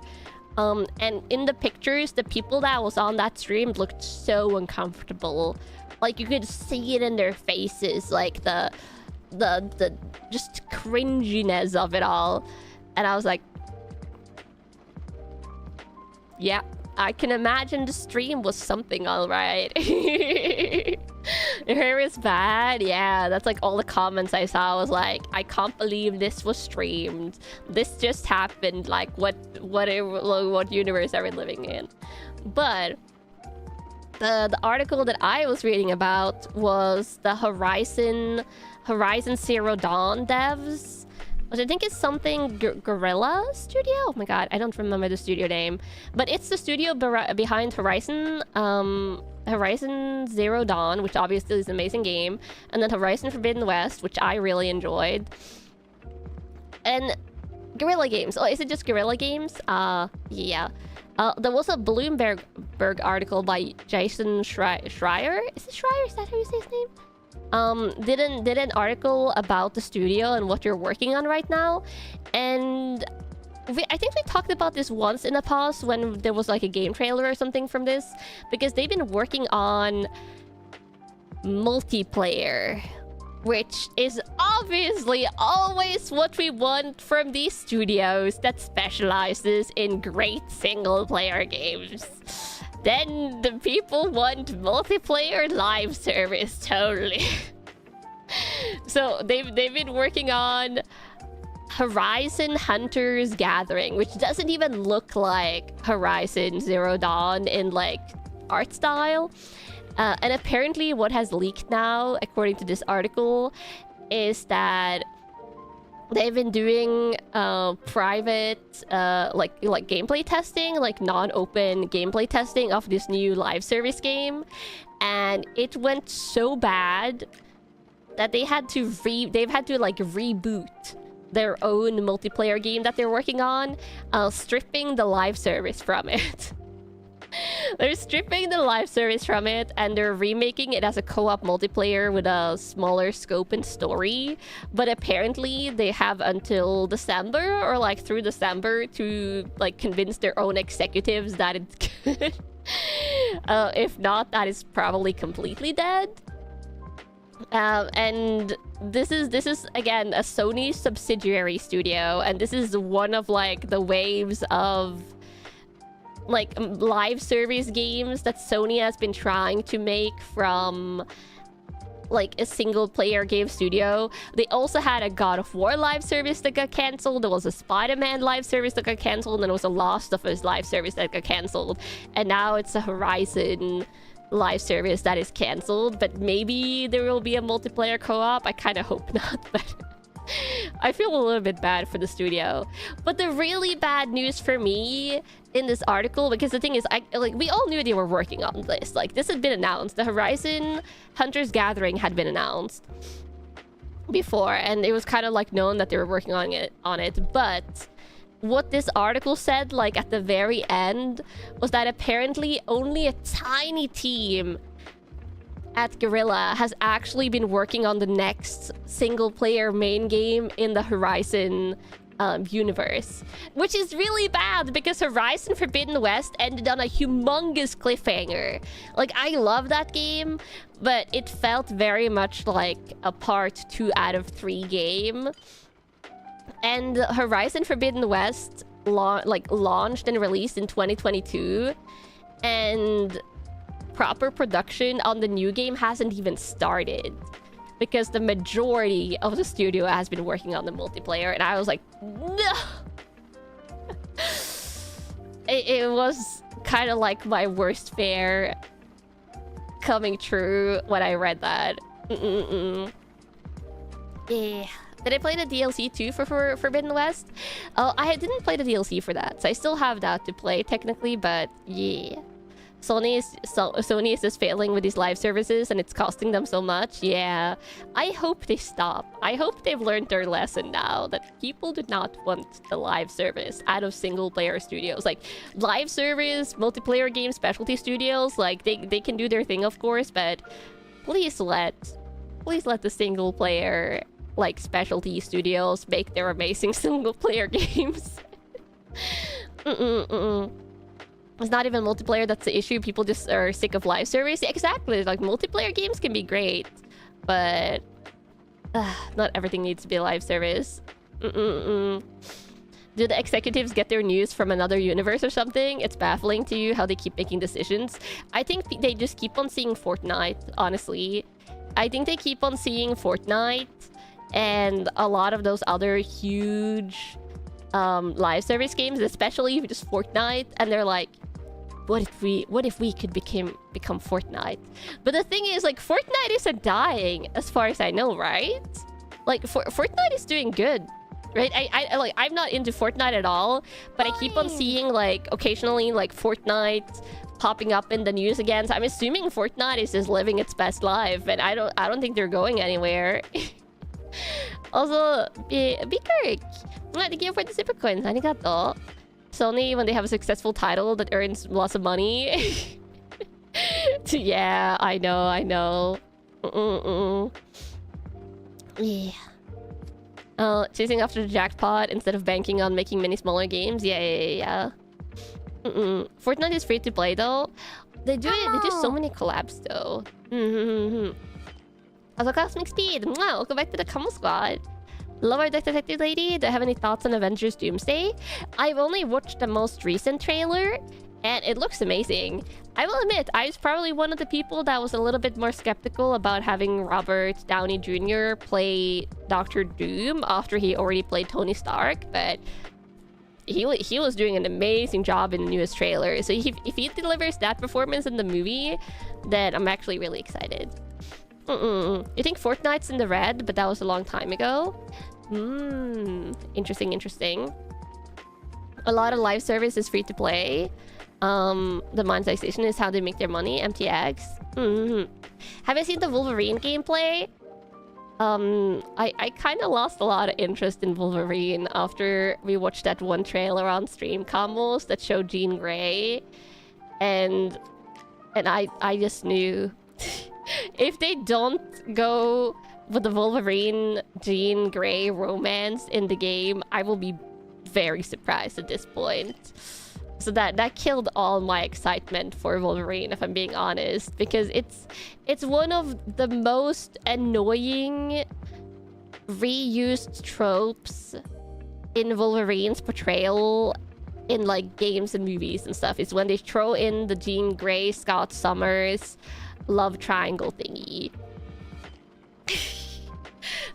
And in the pictures, the people that was on that stream looked so uncomfortable. Like you could see it in their faces, like the just cringiness of it all. And I was like, yeah, I can imagine the stream was something, all right. Your hair is bad. Yeah, that's like all the comments I saw was like, I can't believe this was streamed. This just happened. Like, what universe are we living in? But the article that I was reading about was the Horizon Zero Dawn devs, which I think is something Guerrilla Studio. Oh my god, I don't remember the studio name, but it's the studio behind Horizon Zero Dawn, which obviously is an amazing game, and then Horizon Forbidden West, which I really enjoyed, and Guerrilla Games. Oh, is it just Guerrilla Games? Yeah. There was a Bloomberg article by Jason Schreier. Is it Schreier? Is that how you say his name? Did an article about the studio and what you're working on right now, and I think we talked about this once in the past when there was like a game trailer or something from this, because they've been working on multiplayer, which is obviously always what we want from these studios that specializes in great single player games. Then the people want multiplayer live service, totally. So they've been working on Horizon Hunters Gathering, which doesn't even look like Horizon Zero Dawn in like art style. And apparently what has leaked now, according to this article, is that they've been doing private like gameplay testing, like non-open gameplay testing of this new live service game, and it went so bad that they've had to like reboot their own multiplayer game that they're working on, stripping the live service from it. They're stripping the live service from it, and they're remaking it as a co-op multiplayer with a smaller scope and story. But apparently they have until December, or like through December, to like convince their own executives that it's good. If not, that is probably completely dead. And this is again a Sony subsidiary studio, and this is one of like the waves of like live service games that Sony has been trying to make from like a single player game studio. They also had a God of War live service that got cancelled. There was a Spider-Man live service that got cancelled, and there was a Last of Us live service that got cancelled. And now it's a Horizon live service that is cancelled. But maybe there will be a multiplayer co-op. I kind of hope not, but I feel a little bit bad for the studio. But the really bad news for me in this article, because the thing is, we all knew they were working on this. Like, this had been announced. The Horizon Hunter's Gathering had been announced before, and it was kind of like known that they were working on it. But what this article said, like at the very end, was that apparently only a tiny team at Guerrilla has actually been working on the next single-player main game in the Horizon universe, which is really bad because Horizon Forbidden West ended on a humongous cliffhanger. Like, I love that game, but it felt very much like a part 2 out of 3 game. And Horizon Forbidden West launched and released in 2022, and proper production on the new game hasn't even started, because the majority of the studio has been working on the multiplayer. And I was like, no. It was kind of like my worst fear coming true when I read that. Yeah. Did I play the DLC too for Forbidden West? Oh, I didn't play the DLC for that, so I still have that to play technically, but yeah. Sony is just failing with these live services, and it's costing them so much. Yeah, I hope they stop. I hope they've learned their lesson now, that people do not want the live service out of single-player studios. Like, live service, multiplayer game specialty studios, like, they can do their thing, of course, but please let the single-player, like, specialty studios make their amazing single-player games. It's not even multiplayer that's the issue. People just are sick of live service. Yeah, exactly. Like, multiplayer games can be great, but not everything needs to be live service. Do the executives get their news from another universe or something? It's baffling to you how they keep making decisions. I think they just keep on seeing Fortnite, honestly. I think they keep on seeing Fortnite and a lot of those other huge live service games, especially just Fortnite, and they're like, what if we could become Fortnite? But the thing is, like, Fortnite isn't dying as far as I know, right? Like, Fortnite is doing good, right? I'm not into Fortnite at all, but I keep on seeing, like, occasionally, like, Fortnite popping up in the news again. So I'm assuming Fortnite is just living its best life, and I don't think they're going anywhere. Also, Bikirk, thank you for the super coins. Arigato. Sony, when they have a successful title that earns lots of money. Yeah, I know. Yeah. Chasing after the jackpot instead of banking on making many smaller games. Yeah. Fortnite is free to play though. They do so many collabs though. Also, Cosmic Speed. Welcome back to the Combo Squad. Lower Deck Detective Lady, do you have any thoughts on Avengers Doomsday? I've only watched the most recent trailer, and it looks amazing. I will admit, I was probably one of the people that was a little bit more skeptical about having Robert Downey Jr. play Doctor Doom after he already played Tony Stark, but he was doing an amazing job in the newest trailer. So if he delivers that performance in the movie, then I'm actually really excited. You think Fortnite's in the red, but that was a long time ago? Interesting, interesting. A lot of live service is free to play. The monetization is how they make their money. MTX. Have you seen the Wolverine gameplay? I kind of lost a lot of interest in Wolverine after we watched that one trailer on stream combos that showed Jean Grey, and I just knew if they don't go with the Wolverine Jean Grey romance in the game, I will be very surprised at this point. So that killed all my excitement for Wolverine, if I'm being honest, because it's one of the most annoying reused tropes in Wolverine's portrayal in like games and movies and stuff. Is when they throw in the Jean Grey Scott Summers love triangle thingy.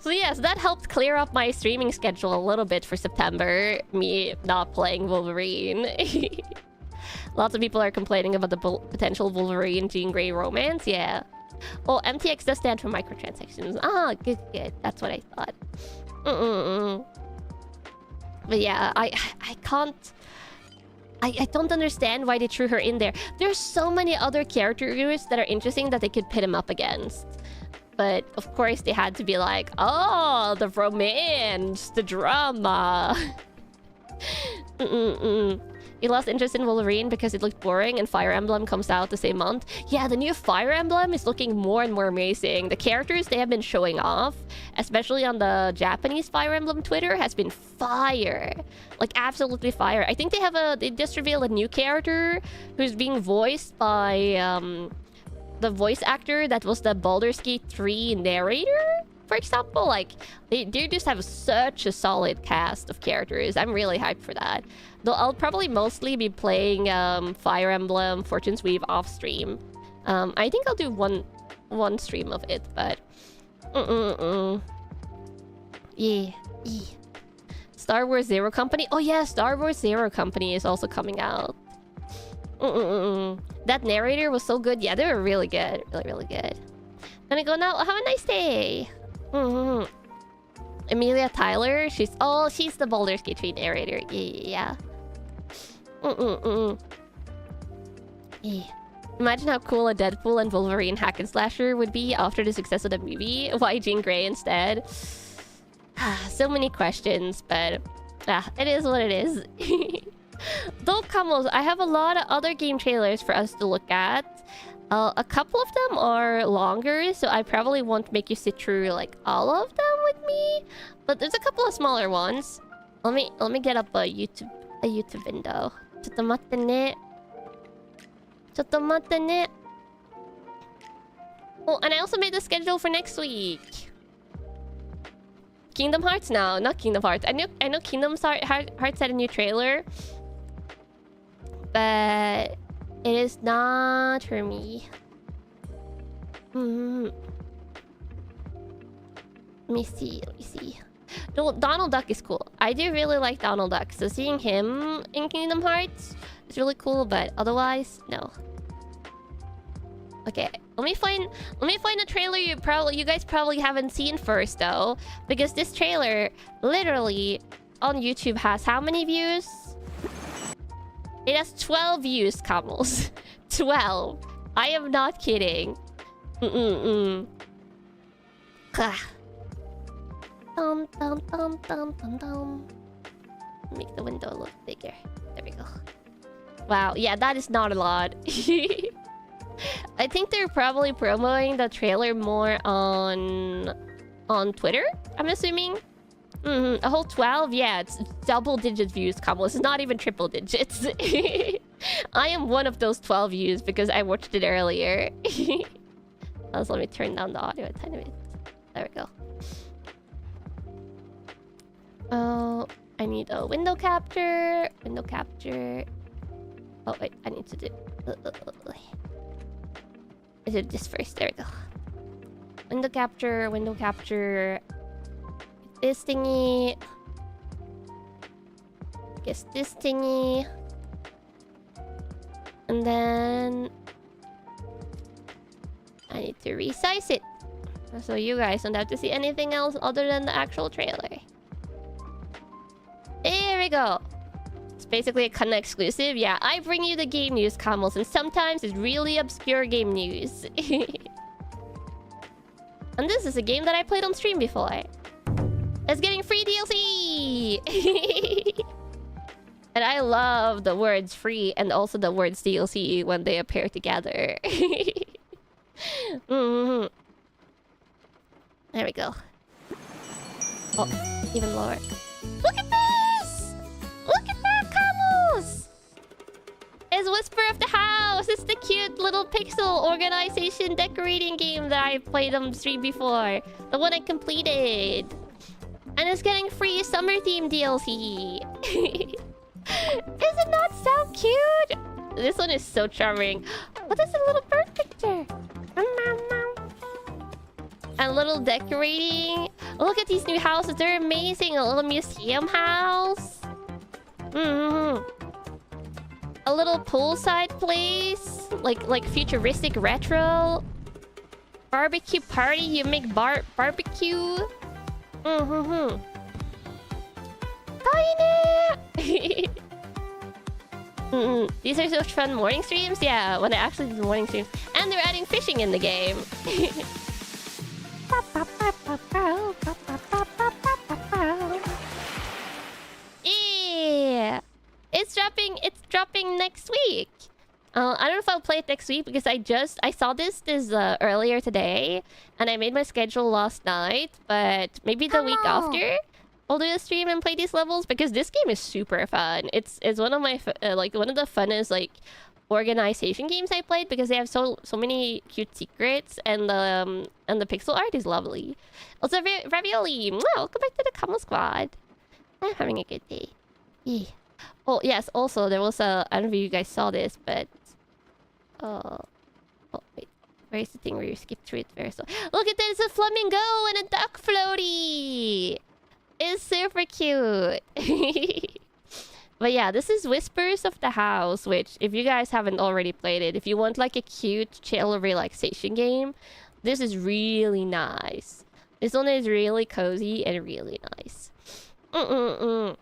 So yes, that helped clear up my streaming schedule a little bit for September, me not playing Wolverine. Lots of people are complaining about the potential Wolverine Jean Grey romance, yeah. Oh, MTX does stand for microtransactions. Ah, good, good. That's what I thought. But yeah, I can't... I don't understand why they threw her in there. There's so many other characters that are interesting that they could pit him up against. But of course they had to be like, oh, the romance, the drama. You lost interest in Wolverine because it looked boring and Fire Emblem comes out the same month. Yeah, the new Fire Emblem is looking more and more amazing. The characters they have been showing off, especially on the Japanese Fire Emblem Twitter, has been fire. Like, absolutely fire. I think they just revealed a new character who's being voiced by the voice actor that was the Baldur's Gate 3 narrator, for example. Like, they just have such a solid cast of characters. I'm really hyped for that. Though I'll probably mostly be playing Fire Emblem Fortune's Weave off stream. I think I'll do one stream of it, but yeah. Star Wars Zero Company. Oh yeah, Star Wars Zero Company is also coming out. That narrator was so good. Yeah, they were really good. Really good. Gonna go now. Have a nice day. Emilia Tyler. She's the Baldur's Gate 3 narrator. Yeah. Yeah. Imagine how cool a Deadpool and Wolverine hack and slasher would be after the success of the movie. Why Jean Grey instead? So many questions, but it is what it is. Though, Kamos, I have a lot of other game trailers for us to look at. A couple of them are longer, so I probably won't make you sit through like all of them with me. But there's a couple of smaller ones. Let me get up a YouTube window. ちょっと待ってね. Oh, and I also made the schedule for next week. Kingdom Hearts now, not Kingdom Hearts. I know Kingdom Hearts had a new trailer, but it is not for me. Let me see. Donald Duck is cool. I do really like Donald Duck, so seeing him in Kingdom Hearts is really cool, but otherwise, no. Okay, let me find a trailer you guys probably haven't seen first though, because this trailer literally on YouTube has how many views? It has 12 views, Camels. 12. I am not kidding. Make the window look bigger. There we go. Wow, yeah, that is not a lot. I think they're probably promoting the trailer more on Twitter, I'm assuming. A whole 12? Yeah, it's double-digit views, Kamala. It's not even triple digits. I am one of those 12 views because I watched it earlier. Also, let me turn down the audio a tiny bit. There we go. Oh, I need a window capture. Oh, wait, I need to do... I did this first. There we go. Window capture. This thingy. Guess this thingy. And then... I need to resize it. So you guys don't have to see anything else other than the actual trailer. Here we go. It's basically a Kanna exclusive. Yeah, I bring you the game news, Camels, and sometimes it's really obscure game news. And this is a game that I played on stream before. It's getting free DLC! And I love the words free and also the words DLC when they appear together. There we go. Oh, even lower. Look at this! Look at that, Camels! It's Whisper of the House! It's the cute little pixel organization decorating game that I played on stream before. The one I completed. And it's getting free summer theme DLC. Is it not so cute? This one is so charming. What is a little bird picture? A little decorating. Look at these new houses. They're amazing. A little museum house. A little poolside place. Like futuristic retro. Barbecue party. You make barbecue. These are such fun morning streams. Yeah, when I actually do the morning streams. And they're adding fishing in the game. Yeah, it's dropping next week. I don't know if I'll play it next week because I saw this earlier today, and I made my schedule last night. But maybe the week after, I'll do a stream and play these levels because this game is super fun. It's one of my one of the funnest organization games I played because they have so many cute secrets, and the pixel art is lovely. Also, Ravioli, welcome back to the Kamo Squad. I'm having a good day. Yeah. Oh yes. Also, there was I don't know if you guys saw this, but oh wait, where is the thing where you skip through it very slow? Look at this, a flamingo and a duck floaty. It's super cute. But yeah, this is Whispers of the House, which, if you guys haven't already played it, if you want like a cute, chill, relaxation game, this is really nice. This one is really cozy and really nice. And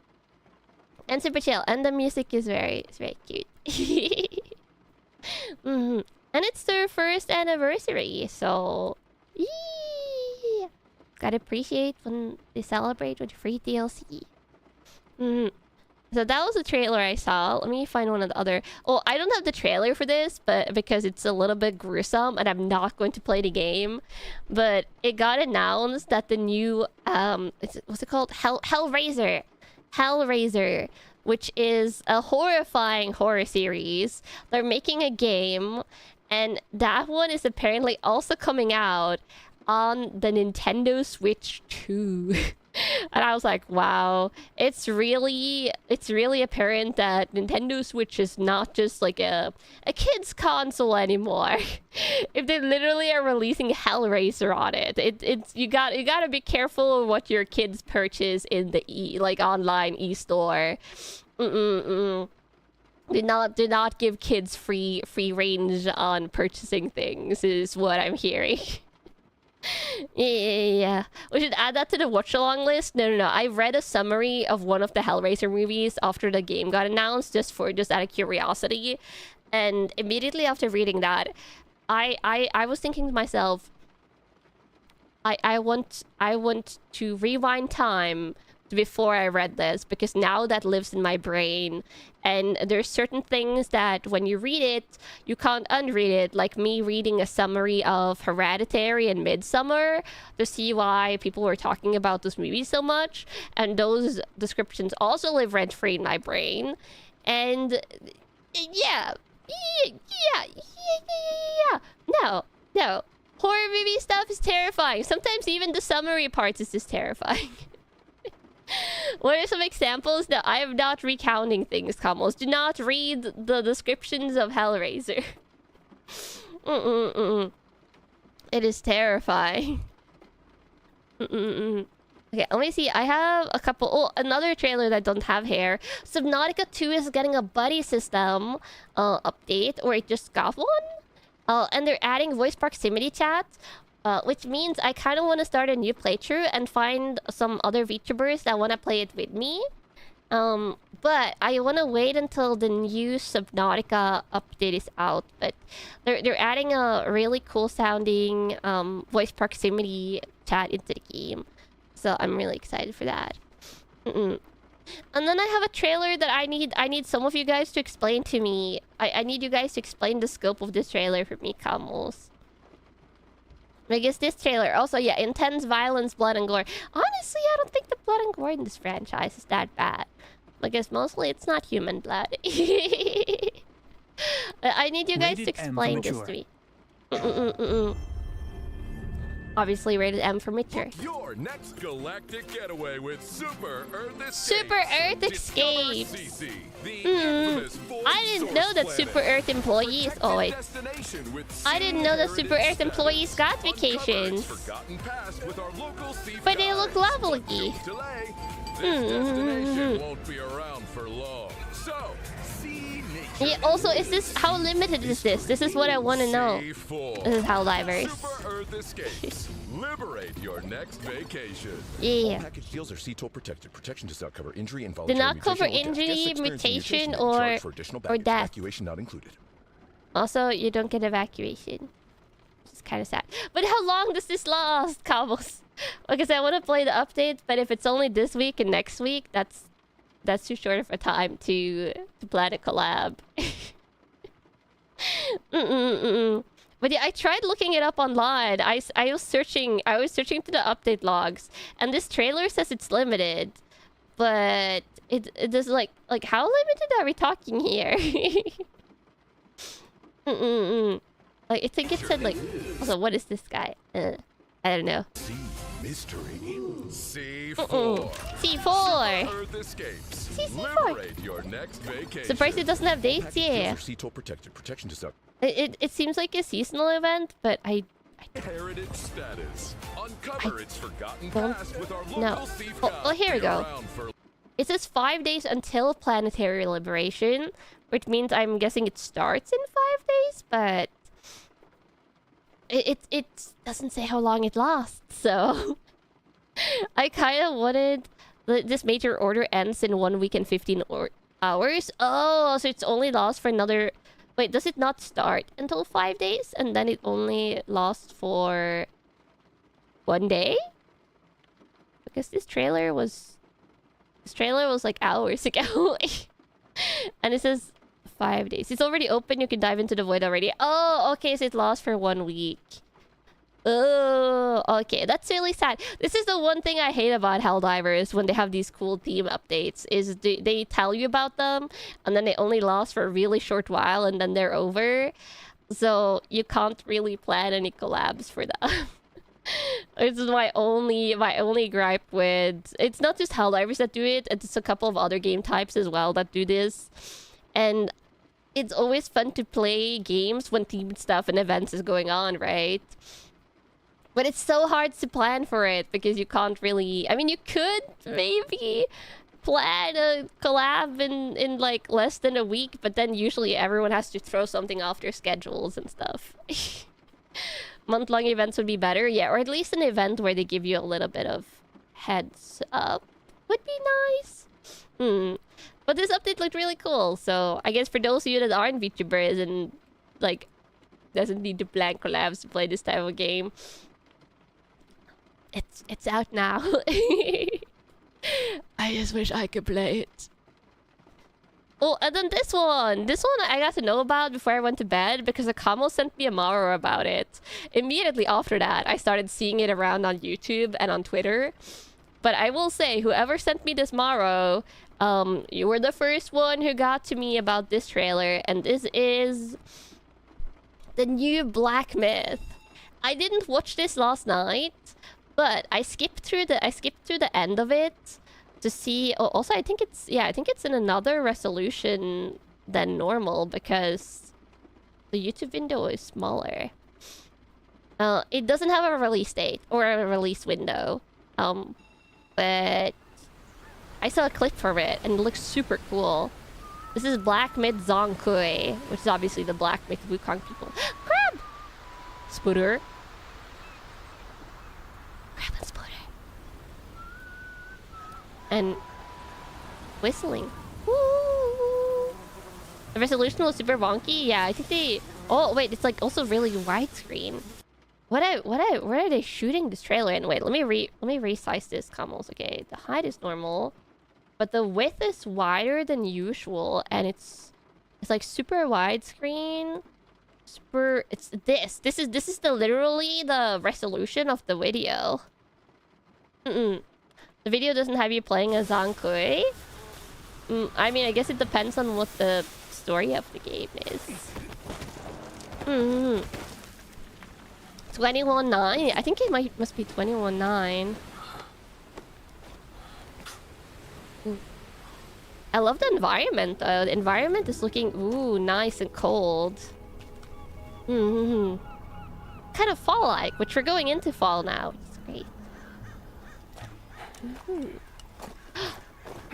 super chill, and the music is very cute. And it's their first anniversary, so yeah, gotta appreciate when they celebrate with free DLC. So that was the trailer I saw. Let me find one of the other. Oh, I don't have the trailer for this, but because it's a little bit gruesome and I'm not going to play the game. But it got announced that the new what's it called? Hellraiser, which is a horrifying horror series. They're making a game, and that one is apparently also coming out on the Nintendo Switch 2. And I was like, wow, it's really apparent that Nintendo Switch is not just like a kid's console anymore. If they literally are releasing Hellraiser on it, you gotta be careful of what your kids purchase in the online e-store. Do not give kids free range on purchasing things, is what I'm hearing. Yeah. We should add that to the watch-along list. No. I read a summary of one of the Hellraiser movies after the game got announced, just out of curiosity. And immediately after reading that, I was thinking to myself, I want to rewind time before I read this, because now that lives in my brain, and there's certain things that when you read it you can't unread it, like me reading a summary of Hereditary and Midsummer to see why people were talking about this movie so much, and those descriptions also live rent-free in my brain. And yeah, no, horror movie stuff is terrifying. Sometimes even the summary parts is just terrifying. What are some examples? No, I am not recounting things, Kamos. Do not read the descriptions of Hellraiser. It is terrifying. Okay, let me see. I have a couple... Oh, another trailer that I don't have here. Subnautica 2 is getting a buddy system update, or it just got one. And they're adding voice proximity chat. which means I kind of want to start a new playthrough and find some other VTubers that want to play it with me. But I want to wait until the new Subnautica update is out. But they're adding a really cool sounding voice proximity chat into the game, so I'm really excited for that. And then I have a trailer that I need some of you guys to explain to me. I need you guys to explain the scope of this trailer for me, Camels. I guess this trailer also, yeah, intense violence, blood and gore. Honestly, I don't think the blood and gore in this franchise is that bad. I guess mostly it's not human blood. I need you guys to explain this to me. Obviously rated M for mature. Your next galactic getaway with Super Earth Escapes. Super Earth Escapes. I didn't know that Super Earth employees. Oh wait. I didn't know that Super Earth employees got vacations. But they look lovely. Won't be around for long. So, yeah, also, is this how limited is this? This is what I want to know. This is how divers. Super Earth Escapes. Liberate your next vacation. Yeah. Package deals are CTOL protected. Protection does not cover injury, Do involuntary not cover mutation, injury, mutation, or or death. Evacuation not included. Also, you don't get evacuation. Which is kind of sad. But how long does this last, Cobbles? Because I want to play the update, but if it's only this week and next week, that's too short of a time to plan a collab. But yeah, I tried looking it up online. I was searching through the update logs, and this trailer says it's limited, but it does like how limited are we talking here? Like I think it said like, also what is this guy? I don't know. Mystery. C4. C4. Earth Escapes. C4. Liberate your next vacation. Surprised it doesn't have dates. Yeah. CTOL protected. Protection does not. It seems like a seasonal event, but I Heritage status. Uncover its forgotten don't past with our local know. thief Oh, guide. well, here we Be go. around for It says 5 days until planetary liberation, which means I'm guessing it starts in 5 days, but it doesn't say how long it lasts, so I kind of wanted this major order ends in 1 week and 15 hours. Oh, so it's only lasts for another. Wait, does it not start until 5 days and then it only lasts for 1 day? Because this trailer was like hours ago. And it says 5 days. It's already open. You can dive into the void already. Oh, okay. So it lasts for 1 week. Oh, okay. That's really sad. This is the one thing I hate about Helldivers when they have these cool team updates is they tell you about them and then they only last for a really short while and then they're over. So you can't really plan any collabs for them. This is my only gripe with... It's not just Helldivers that do it. It's a couple of other game types as well that do this. And it's always fun to play games when team stuff and events is going on, right? But it's so hard to plan for it because you can't really... I mean, you could maybe plan a collab in like less than a week, but then usually everyone has to throw something off their schedules and stuff. Month-long events would be better, yeah, or at least an event where they give you a little bit of heads up would be nice. But this update looked really cool, so I guess for those of you that aren't VTubers and like doesn't need to plan collabs to play this type of game, it's out now. I just wish I could play it. Oh, and then this one I got to know about before I went to bed because Akamo sent me a Maro about it. Immediately after that, I started seeing it around on YouTube and on Twitter. But I will say, whoever sent me this Maro, you were the first one who got to me about this trailer, and this is the new Black Myth. I didn't watch this last night, but I skipped through the end of it to see. Oh, also, I think it's in another resolution than normal because the YouTube window is smaller. It doesn't have a release date or a release window. But I saw a clip from it and it looks super cool. This is Black Myth Zongkui, which is obviously the Black Myth Wukong people. Crab! Spooter. and whistling. Woo! The resolution was super wonky. Yeah, I think they... Oh, wait, it's like also really widescreen. Where are they shooting this trailer in? Wait, let me resize this, Camels. Okay, the height is normal, but the width is wider than usual, and it's like super widescreen. It's this is literally the resolution of the video. The video doesn't have you playing as Zankui. I mean, I guess it depends on what the story of the game is. 21.9. I think it must be 21.9. I love the environment though. The environment is looking nice and cold. Kind of fall-like, which we're going into fall now. It's great.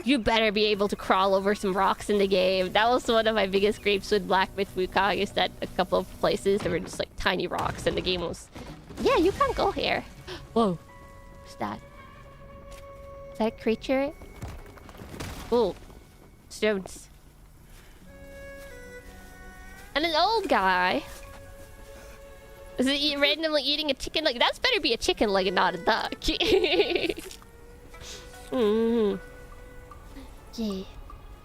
You better be able to crawl over some rocks in the game. That was one of my biggest gripes with Black Myth Wukong, is that a couple of places there were just like tiny rocks and the game was... Yeah, you can't go here. Whoa. What's that? Is that a creature? Oh. Stones. And an old guy. Is it randomly eating a chicken leg? That's better be a chicken leg and not a duck. Yeah.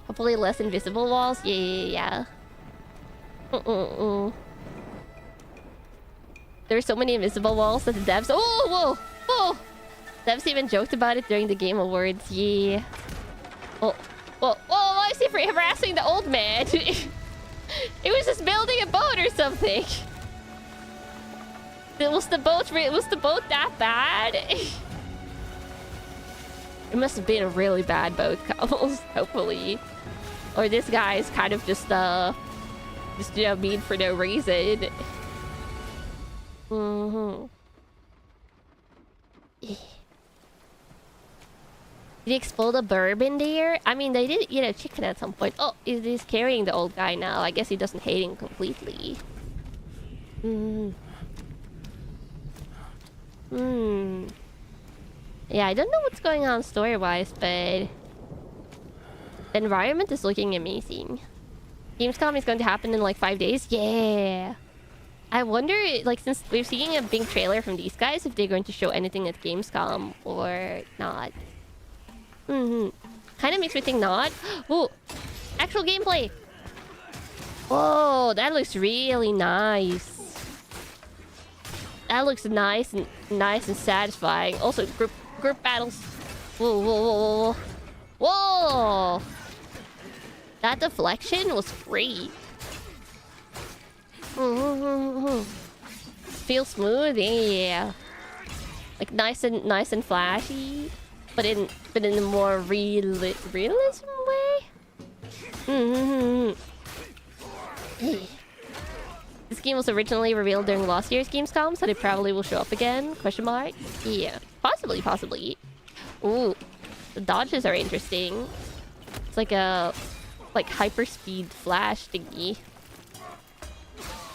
Hopefully less invisible walls. Yeah. There's so many invisible walls that the devs... Whoa! Devs even joked about it during the Game Awards. Yeah. Why is he harassing the old man? He was just building a boat or something. Was the boat that bad? It must have been a really bad boat, Couples, hopefully. Or this guy is kind of just mean for no reason. Did he explode a burb in there? I mean, they did eat a chicken at some point. Oh, he's carrying the old guy now. I guess he doesn't hate him completely. Yeah, I don't know what's going on story-wise, but the environment is looking amazing. Gamescom is going to happen in like 5 days. Yeah. I wonder, like, since we're seeing a big trailer from these guys, if they're going to show anything at Gamescom or not. Kind of makes me think not. Oh, actual gameplay. Whoa, that looks really nice. That looks nice and satisfying. Also, group battles. Whoa. That deflection was great. Feels smooth, yeah. Like nice and flashy, but in a more realism way. This game was originally revealed during last year's Gamescom, so they probably will show up again? Question mark? Yeah, possibly. Ooh, the dodges are interesting. It's like a hyperspeed flash thingy.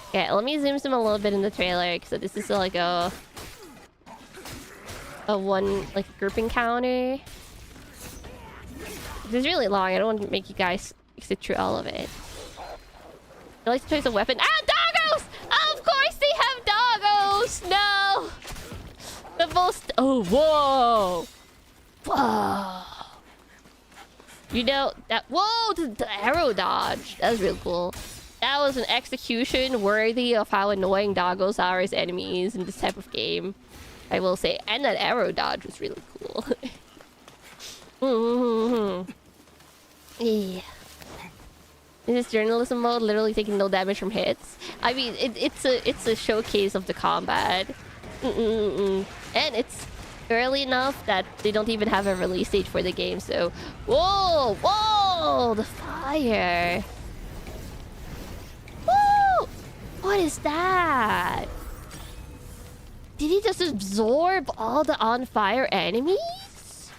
Okay, let me zoom a little bit in the trailer, because this is like a one group encounter. This is really long. I don't want to make you guys sit through all of it. I like to choose a weapon. Ah, doggos! Of course they have doggos! No! The most... Oh, whoa! You know, that... Whoa! The arrow dodge. That was real cool. That was an execution worthy of how annoying doggos are as enemies in this type of game. I will say. And that arrow dodge was really cool. Yeah. This is journalism mode, literally taking no damage from hits. I mean, it's a showcase of the combat. And it's early enough that they don't even have a release date for the game, so... Whoa! The fire! Woo! What is that? Did he just absorb all the on-fire enemies?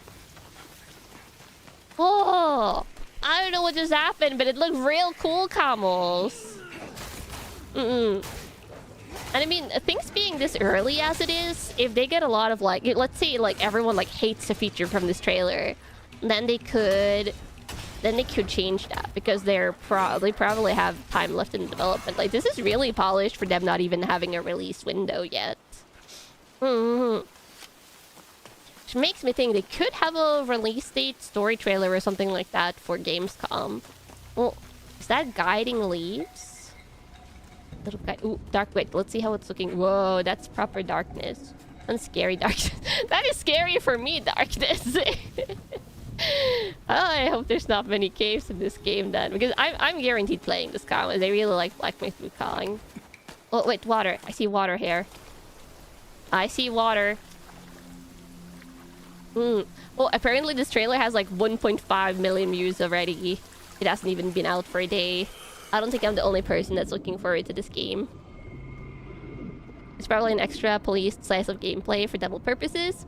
Whoa! I don't know what just happened, but it looked real cool, Camels. And I mean, things being this early as it is, if they get a lot of let's say everyone hates a feature from this trailer, then they could change that because they probably have time left in development. Like, this is really polished for them not even having a release window yet. Which makes me think they could have a release date story trailer or something like that for Gamescom. Well, is that guiding leaves? Little guy. Ooh, dark. Wait, let's see how it's looking. Whoa, that's proper darkness. And scary darkness. That is scary for me, darkness. I hope there's not many caves in this game then, because I'm guaranteed playing this game. They really like Black Myth Wukong. Oh wait, water. I see water here. I see water. Well, apparently this trailer has like 1.5 million views already. It hasn't even been out for a day. I don't think I'm the only person that's looking forward to this game. It's probably an extra policed slice of gameplay for double purposes.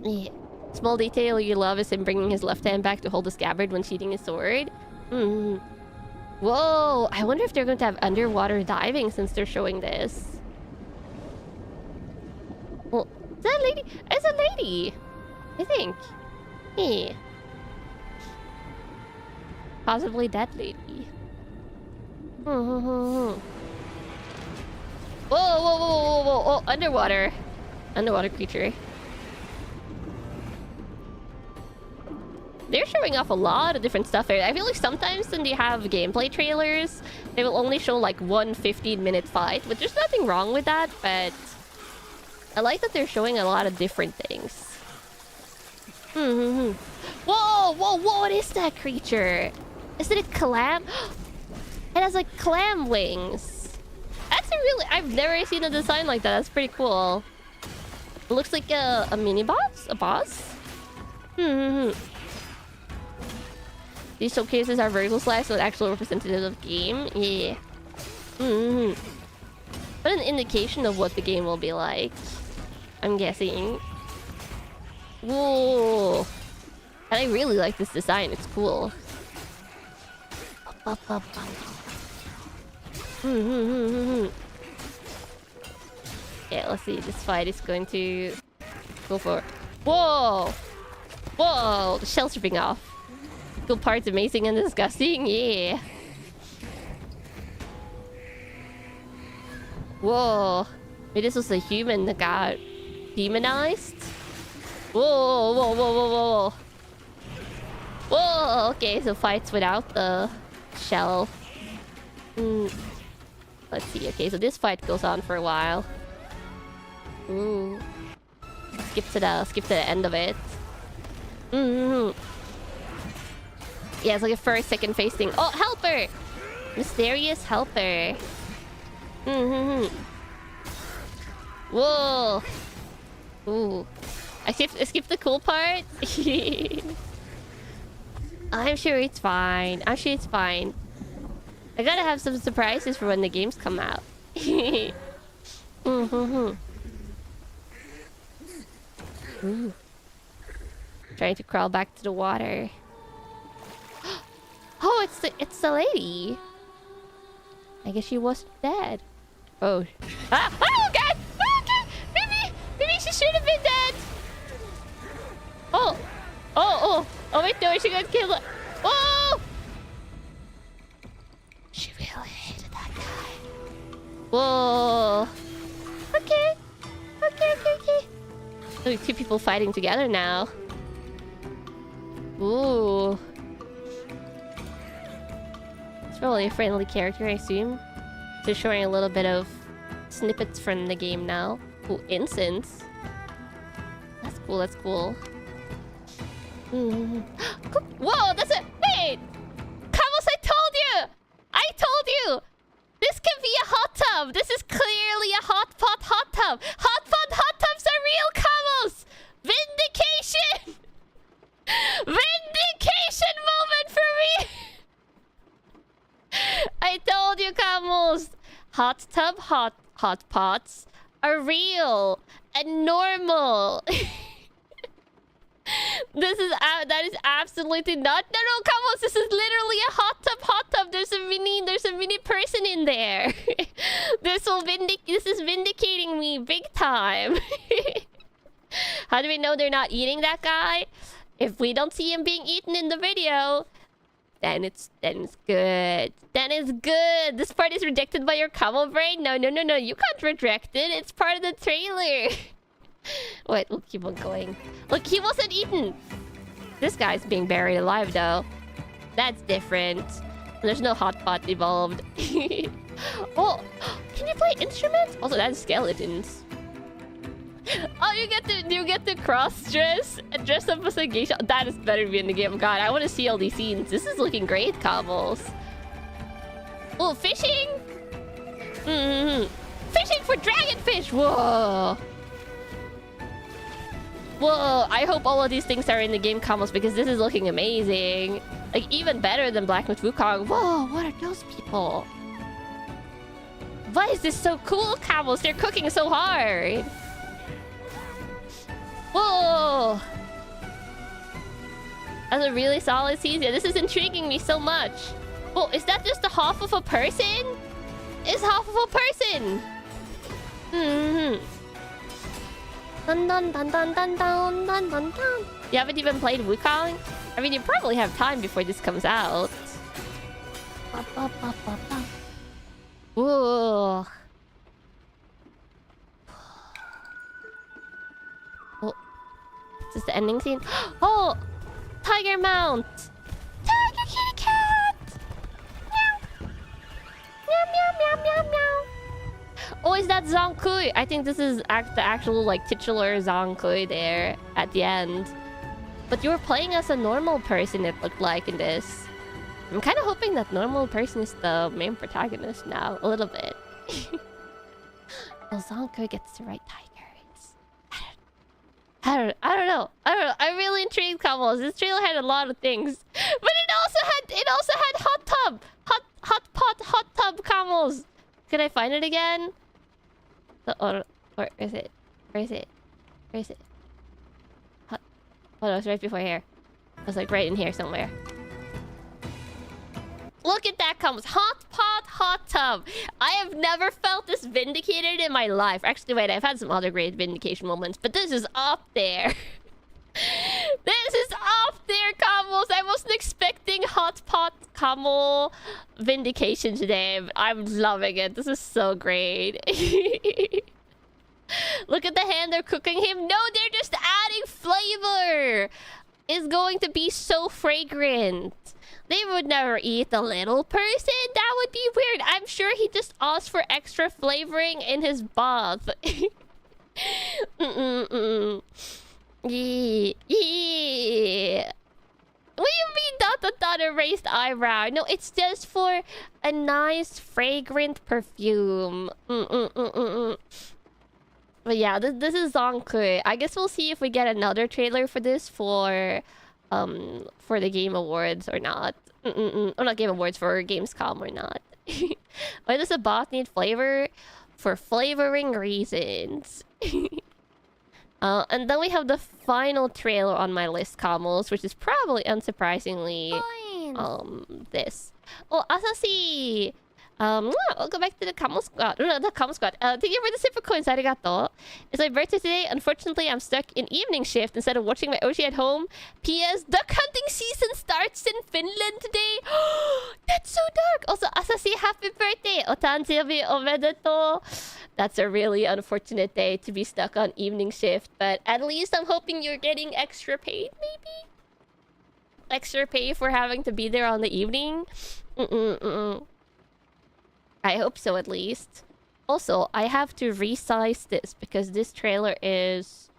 Yeah. Small detail you love is him bringing his left hand back to hold the scabbard when sheathing his sword. Whoa! I wonder if they're going to have underwater diving since they're showing this. Well, is that a lady? It's a lady! I think. Yeah. Possibly that lady. Whoa, whoa, whoa, whoa, whoa, oh, underwater. Underwater creature. They're showing off a lot of different stuff here. I feel like sometimes when they have gameplay trailers, they will only show like one 15-minute fight, but there's nothing wrong with that, but I like that they're showing a lot of different things. Whoa, whoa, whoa, what is that creature? Is it a clam? It has like clam wings. That's a really... I've never seen a design like that. That's pretty cool. It looks like a mini boss? A boss? These showcases are vertical slice, so an actual representative of the game. Yeah. But an indication of what the game will be like, I'm guessing. Whoa. And I really like this design. It's cool. Yeah, let's see. This fight is going to go for... Whoa! Whoa! The shell's ripping off. Cool parts, amazing and disgusting. Yeah. Whoa. Maybe this was a human that got demonized? Whoa, whoa, whoa, whoa, whoa. Whoa, okay, so fights without the shell. Let's see. Okay, so this fight goes on for a while. Ooh. Skip to the end of it. Yeah, it's like a first, second face thing. Oh, helper! Mysterious helper. Whoa. Ooh. I skipped the cool part. I'm sure it's fine. I'm sure it's fine. I gotta have some surprises for when the games come out. Ooh. Trying to crawl back to the water. Oh, it's the lady. I guess she was dead. Oh. Ah! Oh god! Oh god! Maybe she should have been dead. Oh. Oh wait, no, she got killed. Oh! She really hated that guy. Whoa. Okay. Oh, two people fighting together now. Ooh. It's probably a friendly character, I assume. They're showing a little bit of snippets from the game now. Ooh, incense. That's cool, that's cool. Whoa, that's it! Wait! Camus, I told you! This can be a hot tub! This is clearly a hot tub! Hot tubs are real, Camus! Vindication! Vindication moment for me! I told you, Camus! Hot tub, hot pots are real and normal. That is absolutely not. No, Camus, this is literally a hot tub. There's a mini person in there. This is vindicating me big time. How do we know they're not eating that guy? If we don't see him being eaten in the video, then it's good. Then it's good. This part is rejected by your camel brain. No. You can't reject it. It's part of the trailer. Wait, we'll keep on going. Look, he wasn't eaten. This guy's being buried alive, though. That's different. There's no hot pot involved. Oh, can you play instruments? Also, that's skeletons. Oh, you get to dress up as a geisha. That is better to be in the game. God, I want to see all these scenes. This is looking great, Cobbles. Oh, fishing. Fishing for dragonfish. Whoa. Whoa, I hope all of these things are in the game, Cobbles, because this is looking amazing. Like, even better than Black Myth Wukong. Whoa, what are those people? Why is this so cool, Cobbles? They're cooking so hard. Whoa! That's a really solid season. This is intriguing me so much. Oh, is that just the half of a person? It's half of a person! Dun dun dun dun dun dun dun dun dun. You haven't even played Wukong? I mean, you probably have time before this comes out. Whoa. Oh. Is this the ending scene? Oh! Tiger Mount! Tiger kitty cat! Meow! Meow, meow, meow, meow, meow. Oh, is that Zonkui? I think this is the actual, like, titular Zonkui there at the end. But you were playing as a normal person, it looked like, in this. I'm kind of hoping that normal person is the main protagonist now, a little bit. Well, Zonko gets the right tigers. I don't know. I'm really intrigued, Kamals. This trailer had a lot of things, but it also had hot tub, hot tub, Kamals. Can I find it again? Or is it? Where is it? Oh no, it's right before here. I was like right in here somewhere. Look at that, comes hot pot, hot tub. I have never felt this vindicated in my life. Actually, wait, I've had some other great vindication moments, but this is up there. This is up there, Camels. I wasn't expecting hot pot camel vindication today. I'm loving it. This is so great. Look at the hand they're cooking him. No, they're just adding flavor. It's going to be so fragrant. They would never eat a little person. That would be weird. I'm sure he just asked for extra flavoring in his bath. Yeah. What do you mean dot a raised eyebrow? No, it's just for a nice fragrant perfume. But yeah, this is Zonkui. I guess we'll see if we get another trailer for this for the Game Awards or not. Or not Game Awards, for Gamescom or not. Why does a bot need flavor? For flavoring reasons. And then we have the final trailer on my list, Camels, which is probably unsurprisingly this. Oh, Asashi! I'll go back to the Camel Squad. No, the Camel Squad. Thank you for the super coins, arigato. It's my birthday today. Unfortunately, I'm stuck in evening shift instead of watching my Oshi at home. P.S. Duck hunting season starts in Finland today. That's so dark. Also, Asashi, happy birthday. Otanseobi omedetou. That's a really unfortunate day to be stuck on evening shift. But at least I'm hoping you're getting extra paid, maybe? Extra pay for having to be there on the evening? I hope so, at least. Also, I have to resize this because this trailer is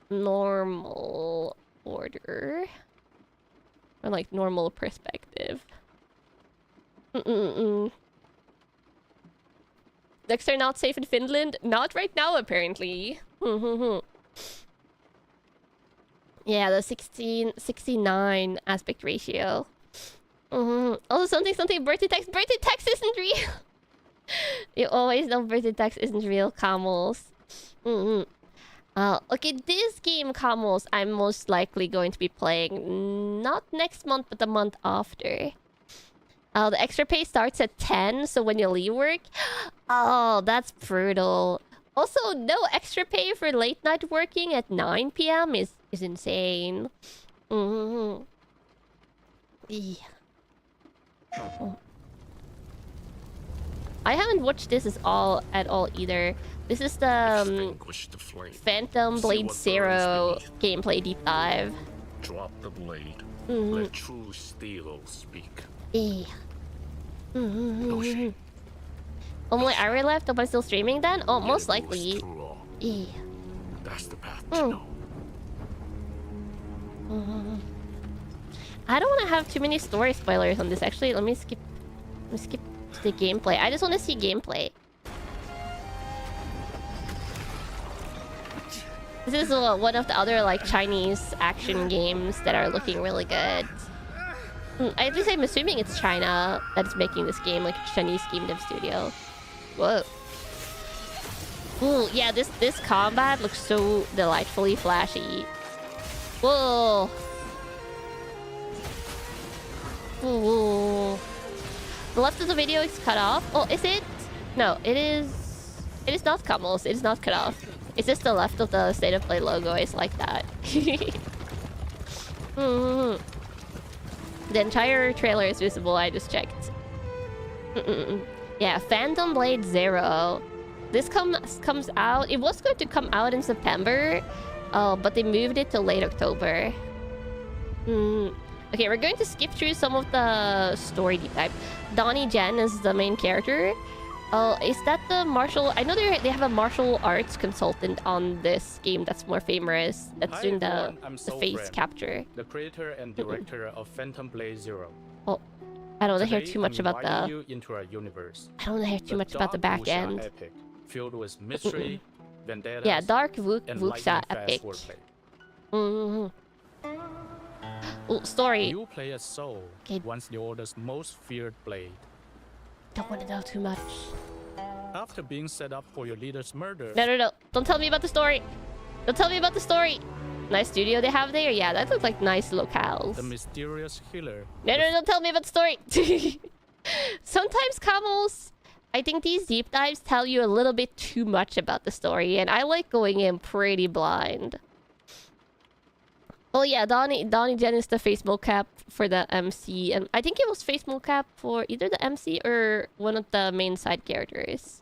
normal order. Or like normal perspective. Ducks are not safe in Finland? Not right now, apparently. Yeah, the 69 aspect ratio. Also, something birthday text. Birthday text isn't real. You always know birthday text isn't real, Camels. Okay, this game, Camels, I'm most likely going to be playing not next month, but the month after. The extra pay starts at 10, so when you leave work... Oh, that's brutal. Also, no extra pay for late night working at 9 p.m. is insane. Mm-hmm. Yeah. Oh. I haven't watched this at all either. This is the Phantom Blade Zero gameplay deep dive. Drop the blade. Mm-hmm. Let true steel speak. Yeah. Mm-hmm. No shame. Only hour left. Am I still streaming then? Oh, most likely. Yeah. That's the path to know. I don't want to have too many story spoilers on this. Actually, let me skip the gameplay. I just want to see gameplay. This is one of the other like Chinese action games that are looking really good. At least I'm assuming it's China that's making this game, like a Chinese game dev studio. Whoa. Ooh, yeah, this combat looks so delightfully flashy. Whoa. Ooh. The left of the video is cut off. Oh, is it? No, it is. It is not Camels. It is not cut off. It's just the left of the State of Play logo is like that. The entire trailer is visible. I just checked. Yeah, Phantom Blade Zero. This comes out. It was going to come out in September, but they moved it to late October. Okay, we're going to skip through some of the story deep dive. Donnie Jen is the main character. Is that the martial... I know they have a martial arts consultant on this game that's more famous. That's doing the face capture. The creator and director of Phantom Blade Zero. Oh, I don't hear too much about the... You into our universe. I don't hear too much about the back end. Epic, filled with mystery, vendettas, yeah, dark wuxia epic. Ooh, story. You play as Soul, once the Order's most feared blade. Don't want to know too much. After being set up for your leader's murder... No. Don't tell me about the story. Don't tell me about the story. Nice studio they have there. Yeah, that looks like nice locales. The mysterious healer... No, don't tell me about the story. Sometimes, Camels, I think these deep dives tell you a little bit too much about the story, and I like going in pretty blind. Oh yeah, Donnie Jen is the face mocap for the MC, and I think it was face mocap for either the MC or one of the main side characters.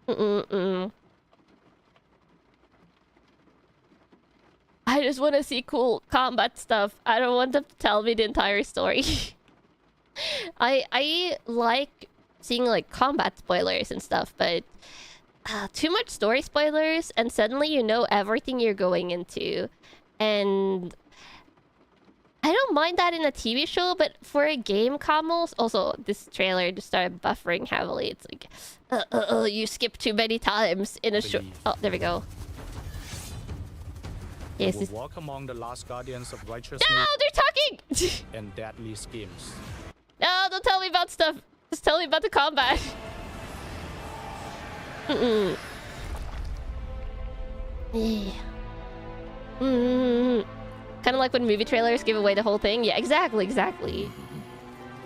I just want to see cool combat stuff. I don't want them to tell me the entire story. I like seeing like combat spoilers and stuff, but too much story spoilers, and suddenly you know everything you're going into. And I don't mind that in a TV show, but for a game, Camels... Also, this trailer just started buffering heavily. It's like, you skipped too many times in a show. Oh, there we go. Yes, will walk among the last guardians of righteousness. No, they're talking! And deadly schemes. No, don't tell me about stuff. Just tell me about the combat. Yeah. Kind of like when movie trailers give away the whole thing. Yeah, exactly.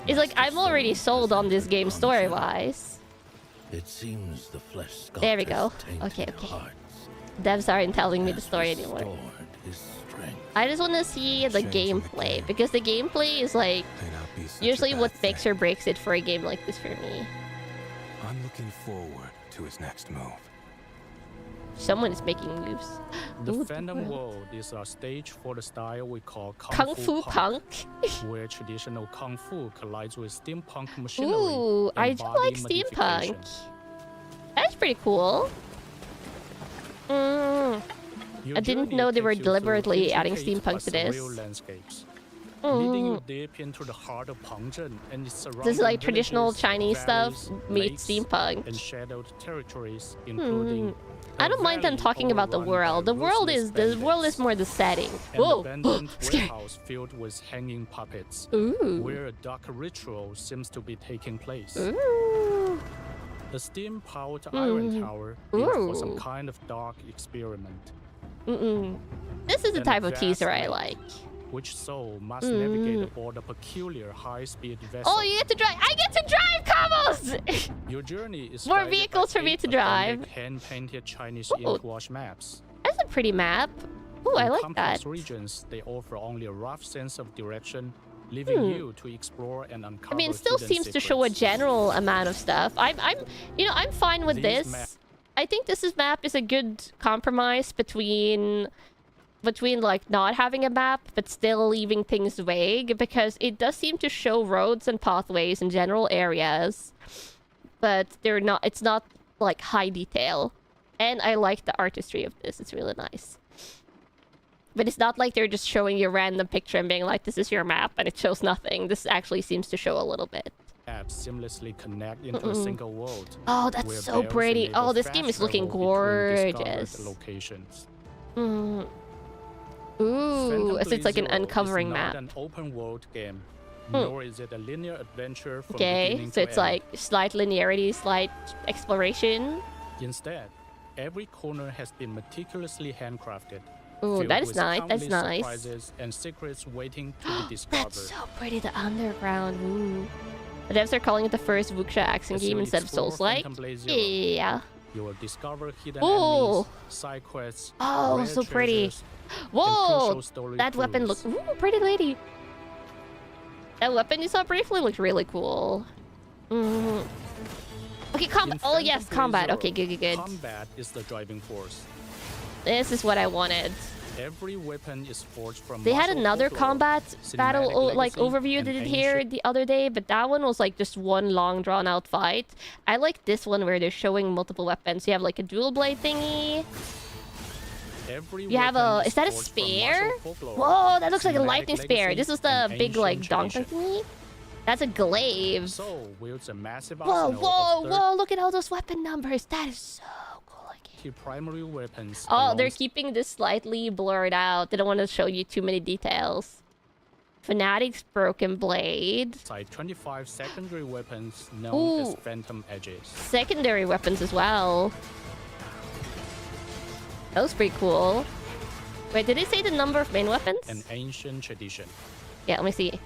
It's like I'm already sold on this game story-wise. It seems the flesh. There we go. Okay. Devs aren't telling me the story anymore. I just want to see the gameplay, because the gameplay is like usually what makes or breaks it for a game like this for me. I'm looking forward to his next move. Someone is making moves. The Phantom World is a stage for the style we call Kung Fu Punk. Where traditional Kung Fu collides with steampunk machinery. Ooh, I do like steampunk. That's pretty cool. I didn't know they were deliberately adding steampunk to this. Leading you deep into the heart of Pengzhen and its surrounding this is like traditional Chinese stuff meets lakes, steampunk. And shadowed territories, including I don't mind them talking about the world. The world is more the setting. Whoa! Warehouse filled with hanging puppets. Ooh. Where a dark ritual seems to be taking place. Ooh. The steam-powered iron tower is for some kind of dark experiment. This is the type of teaser I like. which soul must navigate aboard a peculiar high-speed vessel. Oh, you get to drive. I get to drive, Combos! Your journey is More guided by vehicles for me 8 to drive. authentic hand-painted Chinese Ooh. ink-wash maps. That's a pretty map. Ooh, I In like complex that. regions, they offer only a rough sense of direction, leaving you to explore and uncover I mean, it still hidden seems to show a secrets. general amount of stuff. I'm fine with These this. I think this map is a good compromise between like not having a map but still leaving things vague, because it does seem to show roads and pathways in general areas, but it's not like high detail. And I like the artistry of this. It's really nice. But it's not like they're just showing you a random picture and being like, this is your map, and it shows nothing. This actually seems to show a little bit. Apps seamlessly connect into a single world. Oh, that's where so barrels pretty. enable Oh, this fast game is looking travel between discovered gorgeous. locations. Ooh, Phantom so it's like an Blade Zero uncovering is map. not an open world game, nor is it a linear adventure from Okay, beginning so to it's end. like slight linearity, slight exploration. Instead, every corner has been meticulously handcrafted. Ooh, filled that is with nice. That's countless nice. surprises and secrets waiting to be discovered. That's so pretty. The underground. Ooh. The devs are calling it the first wuxia action As game you instead of explore Souls-like. Phantom Blade Zero, Yeah. you will discover hidden Ooh. enemies, side quests, Oh, rare so pretty. treasures, and Whoa! crucial story That weapon clues. looks... Ooh, pretty lady. That weapon you saw briefly looked really cool. Mm. Okay, In combat. Oh, Phantom yes, Blade combat. Zero, Okay, good. Combat is the driving force. This is what I wanted. Every weapon is forged from They had martial another folklore, battle cinematic like legacy, overview and they did here ancient- the other day, but that one was like just one long drawn out fight. I like this one where they're showing multiple weapons. You have like a dual blade thingy. Every You have weapon a... Is that a forged from spear? martial folklore, Whoa, that looks like a cinematic lightning spear. legacy, This is the and big like ancient donkey tradition. thingy. That's a glaive. Soul wields a massive Whoa, arsenal whoa, of whoa! Look at all those weapon numbers. That is so cool looking. 30 primary weapons. Oh, they're alongside keeping this slightly blurred out. They don't want to show you too many details. Fanatic's broken blade. 25 secondary weapons known Ooh. as Phantom Edges. Secondary weapons as well. That was pretty cool. Wait, did it say the number of main weapons? An ancient tradition. Yeah, let me see.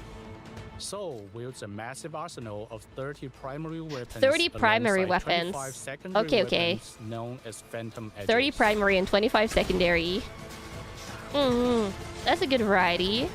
Soul wields a massive arsenal of 30 primary weapons. 30 primary alongside weapons. 25 secondary Okay. weapons known as Phantom Edges. 30 primary and 25 secondary. That's a good variety.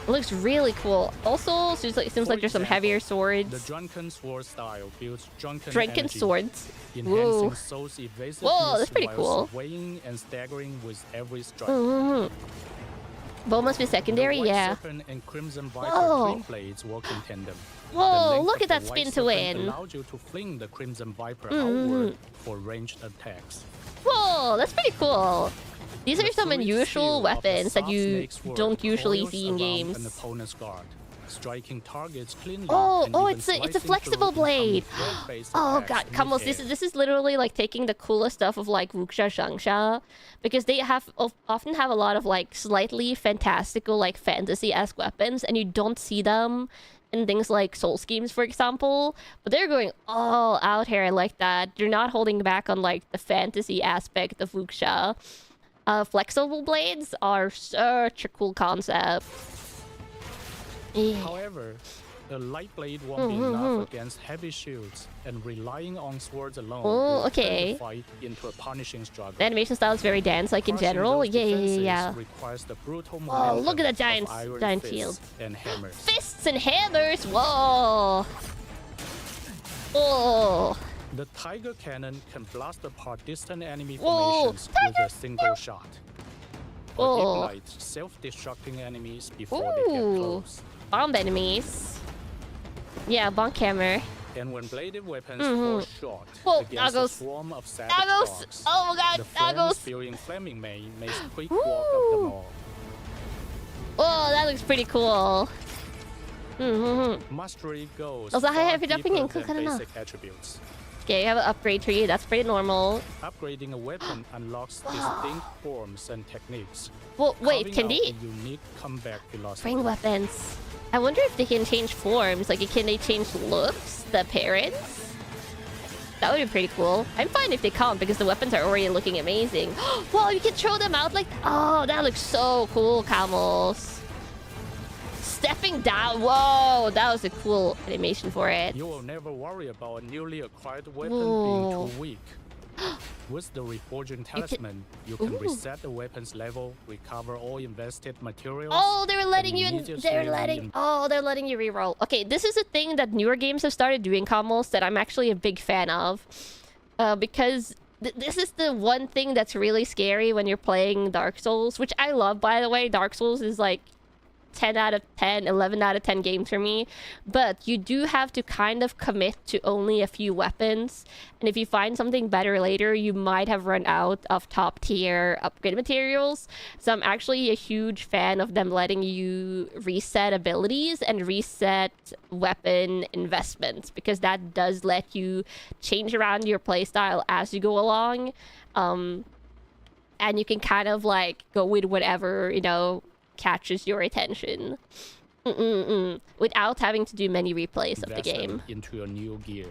Looks really cool. Also, it seems like there's some heavier swords. The drunken sword style builds drunken energy, swords. enhancing Whoa. Soul's evasiveness Whoa, that's pretty while cool. swaying and staggering with every strike. Bow must be secondary, The White yeah. Serpent and Crimson Viper Whoa. twin blades work in tandem. Whoa, The length look of at that the White spin to Serpent win. allows you to fling the Crimson Viper outward for ranged attacks. Whoa, that's pretty cool. These are The some fluid unusual steel of the weapons that soft you snake sword don't usually coils see in around games. An opponent's guard, striking targets cleanly. Oh, and oh, even it's a slicing flexible through incoming blade. thread-based Oh attacks god, Kamos, mid-air. this is literally like taking the coolest stuff of like wuxia xiangxia, because they often have a lot of like slightly fantastical like fantasy-esque weapons, and you don't see them in things like Soul Schemes, for example. But they're going all out here like that. They're not holding back on like the fantasy aspect of wuxia. Flexible blades are such a cool concept. Yeah. However, a light blade won't be enough against heavy shields, and relying on swords alone Oh, will turn okay. the fight into a punishing struggle. The animation style is very dense, like in Crushing general. those defenses Yeah. requires the brutal Whoa, look at momentum the of iron giant fists shield. and hammers. Fists and hammers. Whoa. Oh. The Tiger Cannon can blast apart distant enemy Whoa, formations with a single shot. Or Whoa. ignite self-destructing enemies before they get Ooh. close. Bomb enemies. Yeah, bonk hammer. And when bladed weapons fall short Whoa, against Naggles. a swarm of savage Naggles. dogs, Oh god, the flames Naggles. spewing flaming mane makes quick walk of them all. Oh, that looks pretty cool. Mastery goes Also, far happy jumping deeper in, than cool, kinda basic attributes. Okay, you have an upgrade tree. That's pretty normal. Upgrading a weapon unlocks distinct forms and techniques. Well, wait, carving can out they a unique comeback philosophy. bring weapons? I wonder if they can change forms. Like, can they change looks? The appearance? That would be pretty cool. I'm fine if they can't because the weapons are already looking amazing. Whoa, you can throw them out like... Oh, that looks so cool, camels. Stepping down. Whoa, that was a cool animation for it. You will never worry about a newly acquired weapon Whoa. being too weak. With the Reforging Talisman, you can reset the weapon's level, recover all invested materials. Oh, they're letting you. immediately They're letting. Oh, they're letting you reroll. Okay, this is a thing that newer games have started doing, Kamals, that I'm actually a big fan of, because this is the one thing that's really scary when you're playing Dark Souls, which I love, by the way. Dark Souls is like 10 out of 10, 11 out of 10 games for me. But you do have to kind of commit to only a few weapons. And if you find something better later, you might have run out of top tier upgrade materials. So I'm actually a huge fan of them letting you reset abilities and reset weapon investments, because that does let you change around your playstyle as you go along. And you can kind of like go with whatever, you know, catches your attention without having to do many replays of the game. Into your new gear.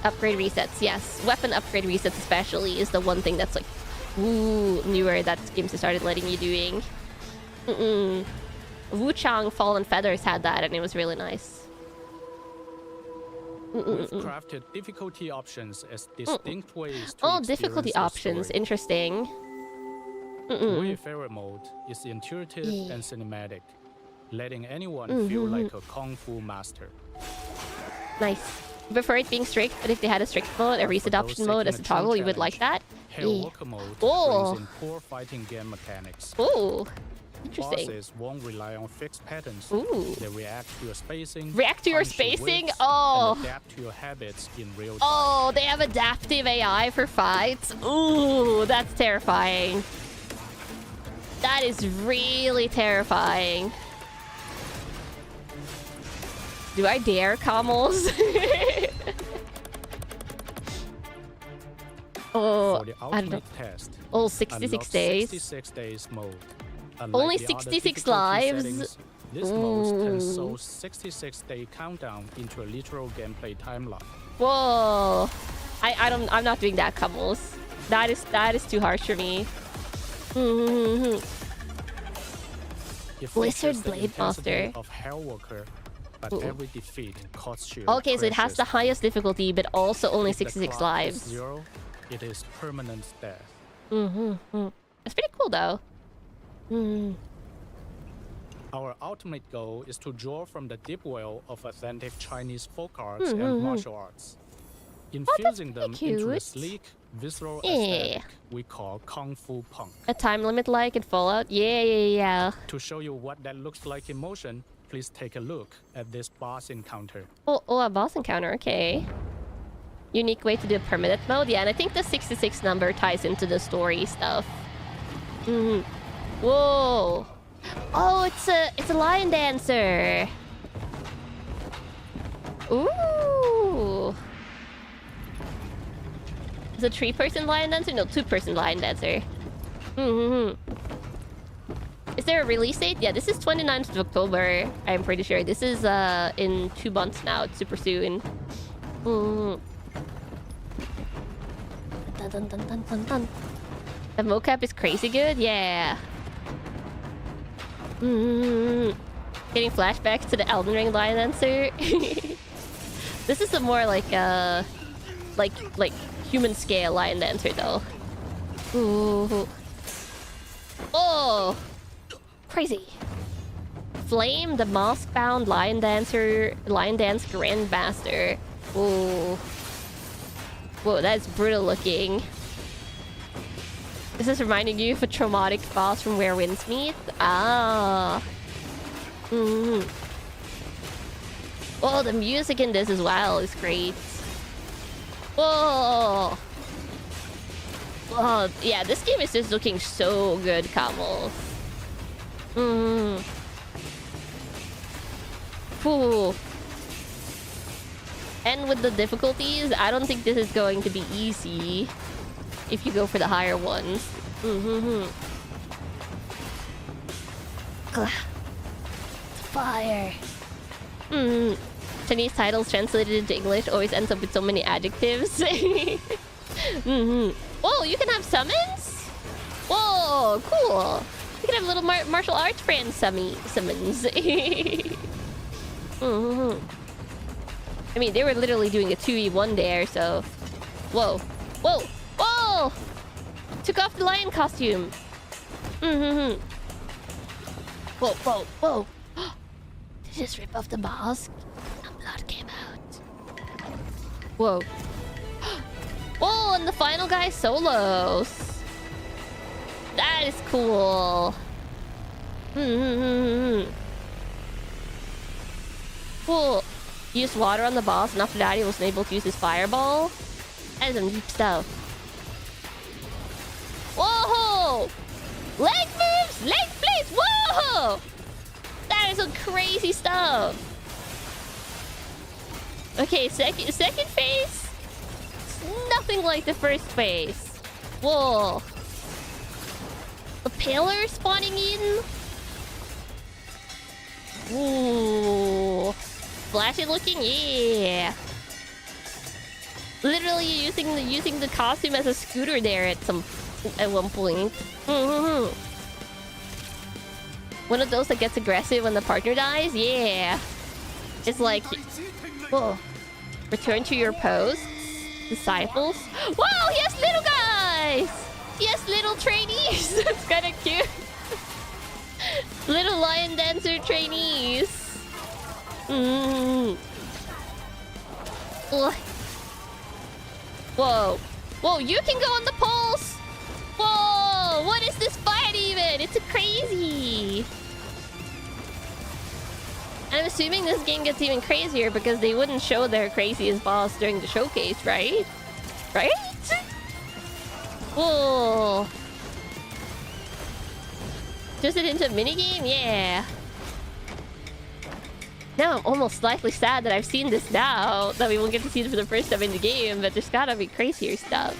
Upgrade resets, yes. Weapon upgrade resets especially is the one thing that's like, ooh, newer that games have started letting you doing. Wuchang Fallen Feathers had that and it was really nice. We've crafted difficulty options as distinct ways to Oh, experience difficulty the options. story. Interesting. Wayfarer mode is intuitive and cinematic, letting anyone feel like a kung fu master. Nice. I prefer it being strict, but if they had a strict mode, a reset option mode as a toggle, you would like that? Hellwalker mode Oh. brings in core fighting game mechanics. Ooh. Interesting. Bosses won't rely on fixed patterns. Ooh. They react to your spacing. React to your punch spacing? whips, Oh. And adapt to your habits in real time. Oh, they have adaptive AI for fights? Ooh, that's terrifying. That is really terrifying. Do I dare, camels? Oh, For the I don't know. ultimate test, Oh, 66 unlock days. 66 days mode. Unlike Only the other 66 difficulty lives? settings, this mode turns so 66-day countdown into a literal gameplay timeline. Whoa. I'm not doing that, camels. That is too harsh for me. It Blizzard features the Blade intensity Master. of Hellwalker, but every defeat costs you Okay, so it has the precious. highest difficulty, but also only If the 66 clock is lives. 0, it is permanent death. That's pretty cool, though. Our ultimate goal is to draw from the deep well of authentic Chinese folk arts and martial arts, infusing them into a cute. sleek, visceral Yeah. aesthetic we call Kung Fu Punk. A time limit like in Fallout? Yeah. To show you what that looks like in motion, please take a look at this boss encounter. Oh, a boss encounter, okay. Unique way to do a permanent mode? Yeah, and I think the 66 number ties into the story stuff. Whoa. Oh, it's a lion dancer. Ooh. Is it a 3-person lion dancer? No, 2-person lion dancer. Is there a release date? Yeah, this is 29th of October. I'm pretty sure. This is in 2 months now. It's super soon. Dun, dun, dun, dun, dun, dun. The mocap is crazy good? Yeah. Getting flashbacks to the Elden Ring lion dancer. This is a more like human scale lion dancer though. Ooh. Oh, crazy. Flame, the mask-bound lion dance grandmaster. Ooh. Whoa, that's brutal looking. This is reminding you of a traumatic boss from Where Winds Meet. Ah. Oh, the music in this as well is great. Whoa. Oh, yeah, this game is just looking so good, camels. Ooh. And with the difficulties, I don't think this is going to be easy if you go for the higher ones. Fire. Chinese titles translated into English always ends up with so many adjectives. Whoa, you can have summons? Whoa, cool. You can have little martial arts friends summons. I mean, they were literally doing a 2v1 there, so... Whoa. Whoa! Whoa! Took off the lion costume. Whoa, whoa, whoa. Did you just rip off the mask? And blood came out. Whoa. Whoa, and the final guy solos. That is cool. Cool. Used water on the boss, and after that he wasn't able to use his fireball. That is some deep stuff. Whoa! Leg moves! Leg flips! Whoa! That is some crazy stuff. Okay, second phase. It's nothing like the first phase. Whoa. The pillar spawning in. Ooh. Flashy looking, yeah. Literally using the costume as a scooter there at one point. One of those that gets aggressive when the partner dies, yeah. It's like, whoa. Return to your posts, disciples. Whoa, he has little guys. He has little trainees. That's kind of cute. Little lion dancer trainees. Whoa. Whoa, you can go on the poles. Whoa, what is this fight even? It's crazy. And I'm assuming this game gets even crazier because they wouldn't show their craziest boss during the showcase, right? Right? Whoa. Just it into a minigame? Yeah. Now I'm almost slightly sad that I've seen this now, that we won't get to see it for the first time in the game, but there's gotta be crazier stuff.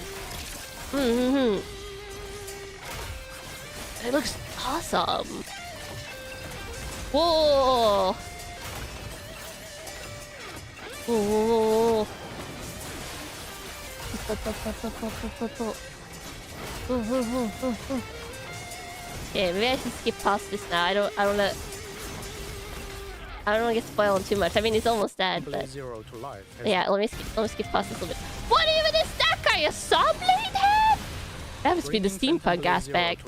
It looks awesome. Whoa! Whoa! Yeah, maybe I should skip past this now. I don't want to get spoiled too much. I mean, he's almost dead, but... Yeah, let me skip past this a little bit. What even is that guy? A saw blade head? That must be the steampunk aspect.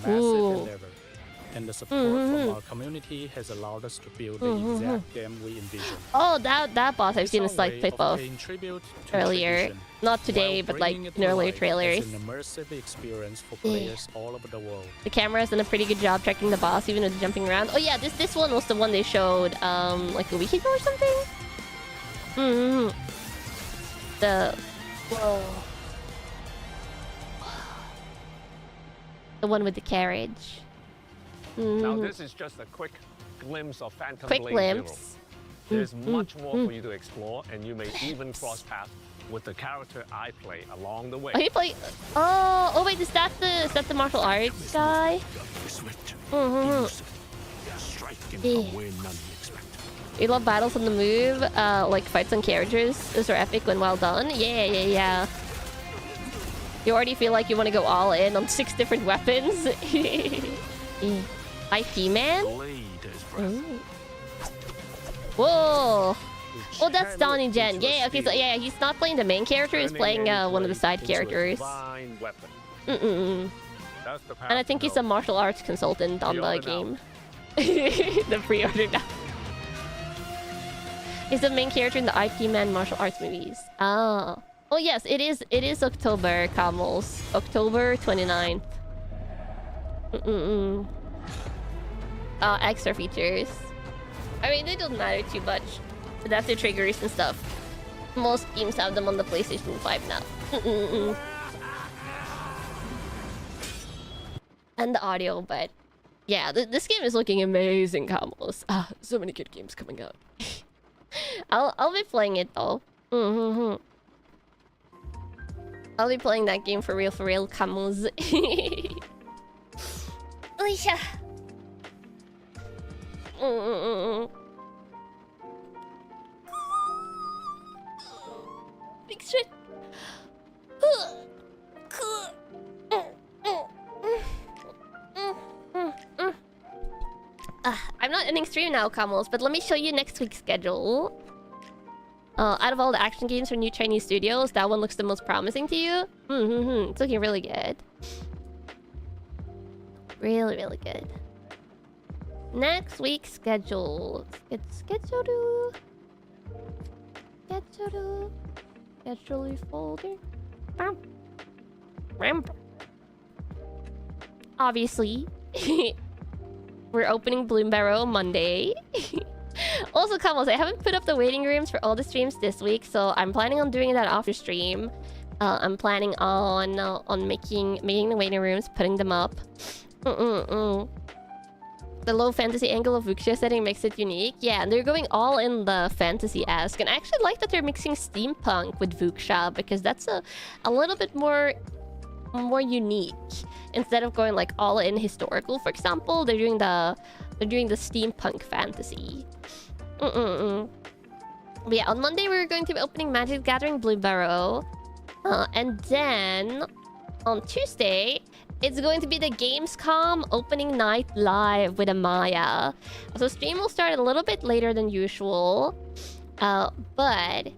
Ooh. And the support from our community has allowed us to build the exact game we envisioned. Oh, that boss I've seen a slight clip of earlier. Not today, but like in earlier trailers. An immersive experience for players all over the world. The camera has done a pretty good job tracking the boss, even with jumping around. Oh yeah, this one was the one they showed like a week ago or something. Whoa. The one with the carriage. Now this is just a quick glimpse of Phantom Quick Blade glimpse. Zero. There's much more for you to explore, and you may even cross paths with the character I play along the way. Oh, he play. Oh wait, is that the martial arts guy? You love battles on the move, like fights on carriages. Those are epic when well done. Yeah. You already feel like you want to go all in on 6 different weapons. IP man? Whoa! Oh, that's Donnie Jen. Yeah, okay, so yeah, he's not playing the main character, he's playing one of the side characters. And I think he's a martial arts consultant on the game. The pre-order now. He's the main character in the IP Man martial arts movies. Oh. Oh yes, it is October, Camels. October 29th. Extra features. I mean, they don't matter too much. But that's the triggers and stuff. Most games have them on the PlayStation 5 now. And the audio, but... Yeah, this game is looking amazing, Camels. So many good games coming out. I'll be playing it, though. I'll be playing that game for real, Camels. eating shit. I'm not ending stream now, Camels, but let me show you next week's schedule. Out of all the action games from new Chinese studios, that one looks the most promising to you? It's looking really good. Really, really good. Next week's schedule. Schedule folder. Obviously, we're opening Bloom Barrow Monday. Also, Camels, I haven't put up the waiting rooms for all the streams this week, so I'm planning on doing that after stream. I'm planning on making the waiting rooms, putting them up. The low fantasy angle of Wuxia setting makes it unique. Yeah, and they're going all in the fantasy-esque. And I actually like that they're mixing steampunk with Wuxia, because that's a little bit more unique. Instead of going like all in historical, for example, they're doing the steampunk fantasy. But yeah, on Monday we're going to be opening Magic the Gathering Blue Barrow. And then on Tuesday, it's going to be the Gamescom opening night live with Amaya. So stream will start a little bit later than usual. But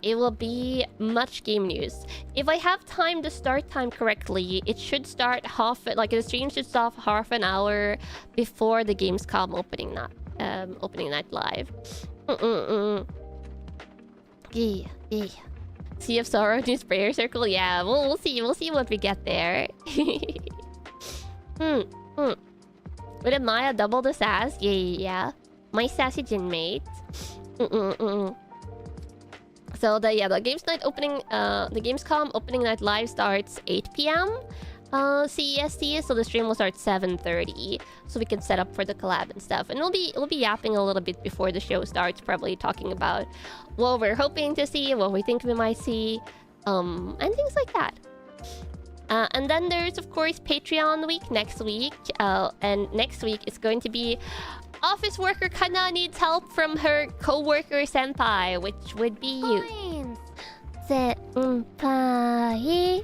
it will be much game news. If I have time to start time correctly, it should start the stream should start half an hour before the Gamescom opening night live. Yeah. Sea of Sorrow, new prayer circle. Yeah, we'll see what we get there. Would Amaya double the sass? Yeah. My sassy gin mate. So the Gamescom opening night live starts 8 p.m. CEST, so the stream will start 7:30, so we can set up for the collab and stuff. And we'll be yapping a little bit before the show starts, probably talking about what we're hoping to see, what we think we might see, and things like that. And then there's of course Patreon week next week, and next week is going to be office worker Kanna needs help from her co-worker senpai, which would be you. Senpai.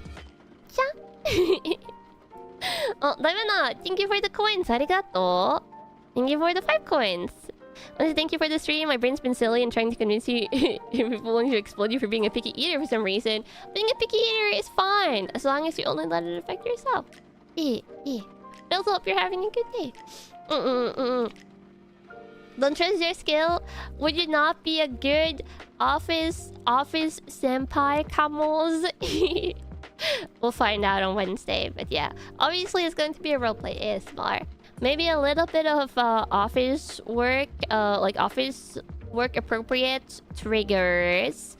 Oh, Diamond, thank you for the coins. Arigato. Thank you for the 5 coins. Thank you for the stream. My brain's been silly and trying to convince you people wanting to explode you for being a picky eater for some reason. Being a picky eater is fine, as long as you only let it affect yourself. I also hope you're having a good day. Don't trust your skill. Would you not be a good office senpai, Camels? We'll find out on Wednesday, but yeah. Obviously, it's going to be a roleplay ASMR. Maybe a little bit of office work, like office work appropriate triggers.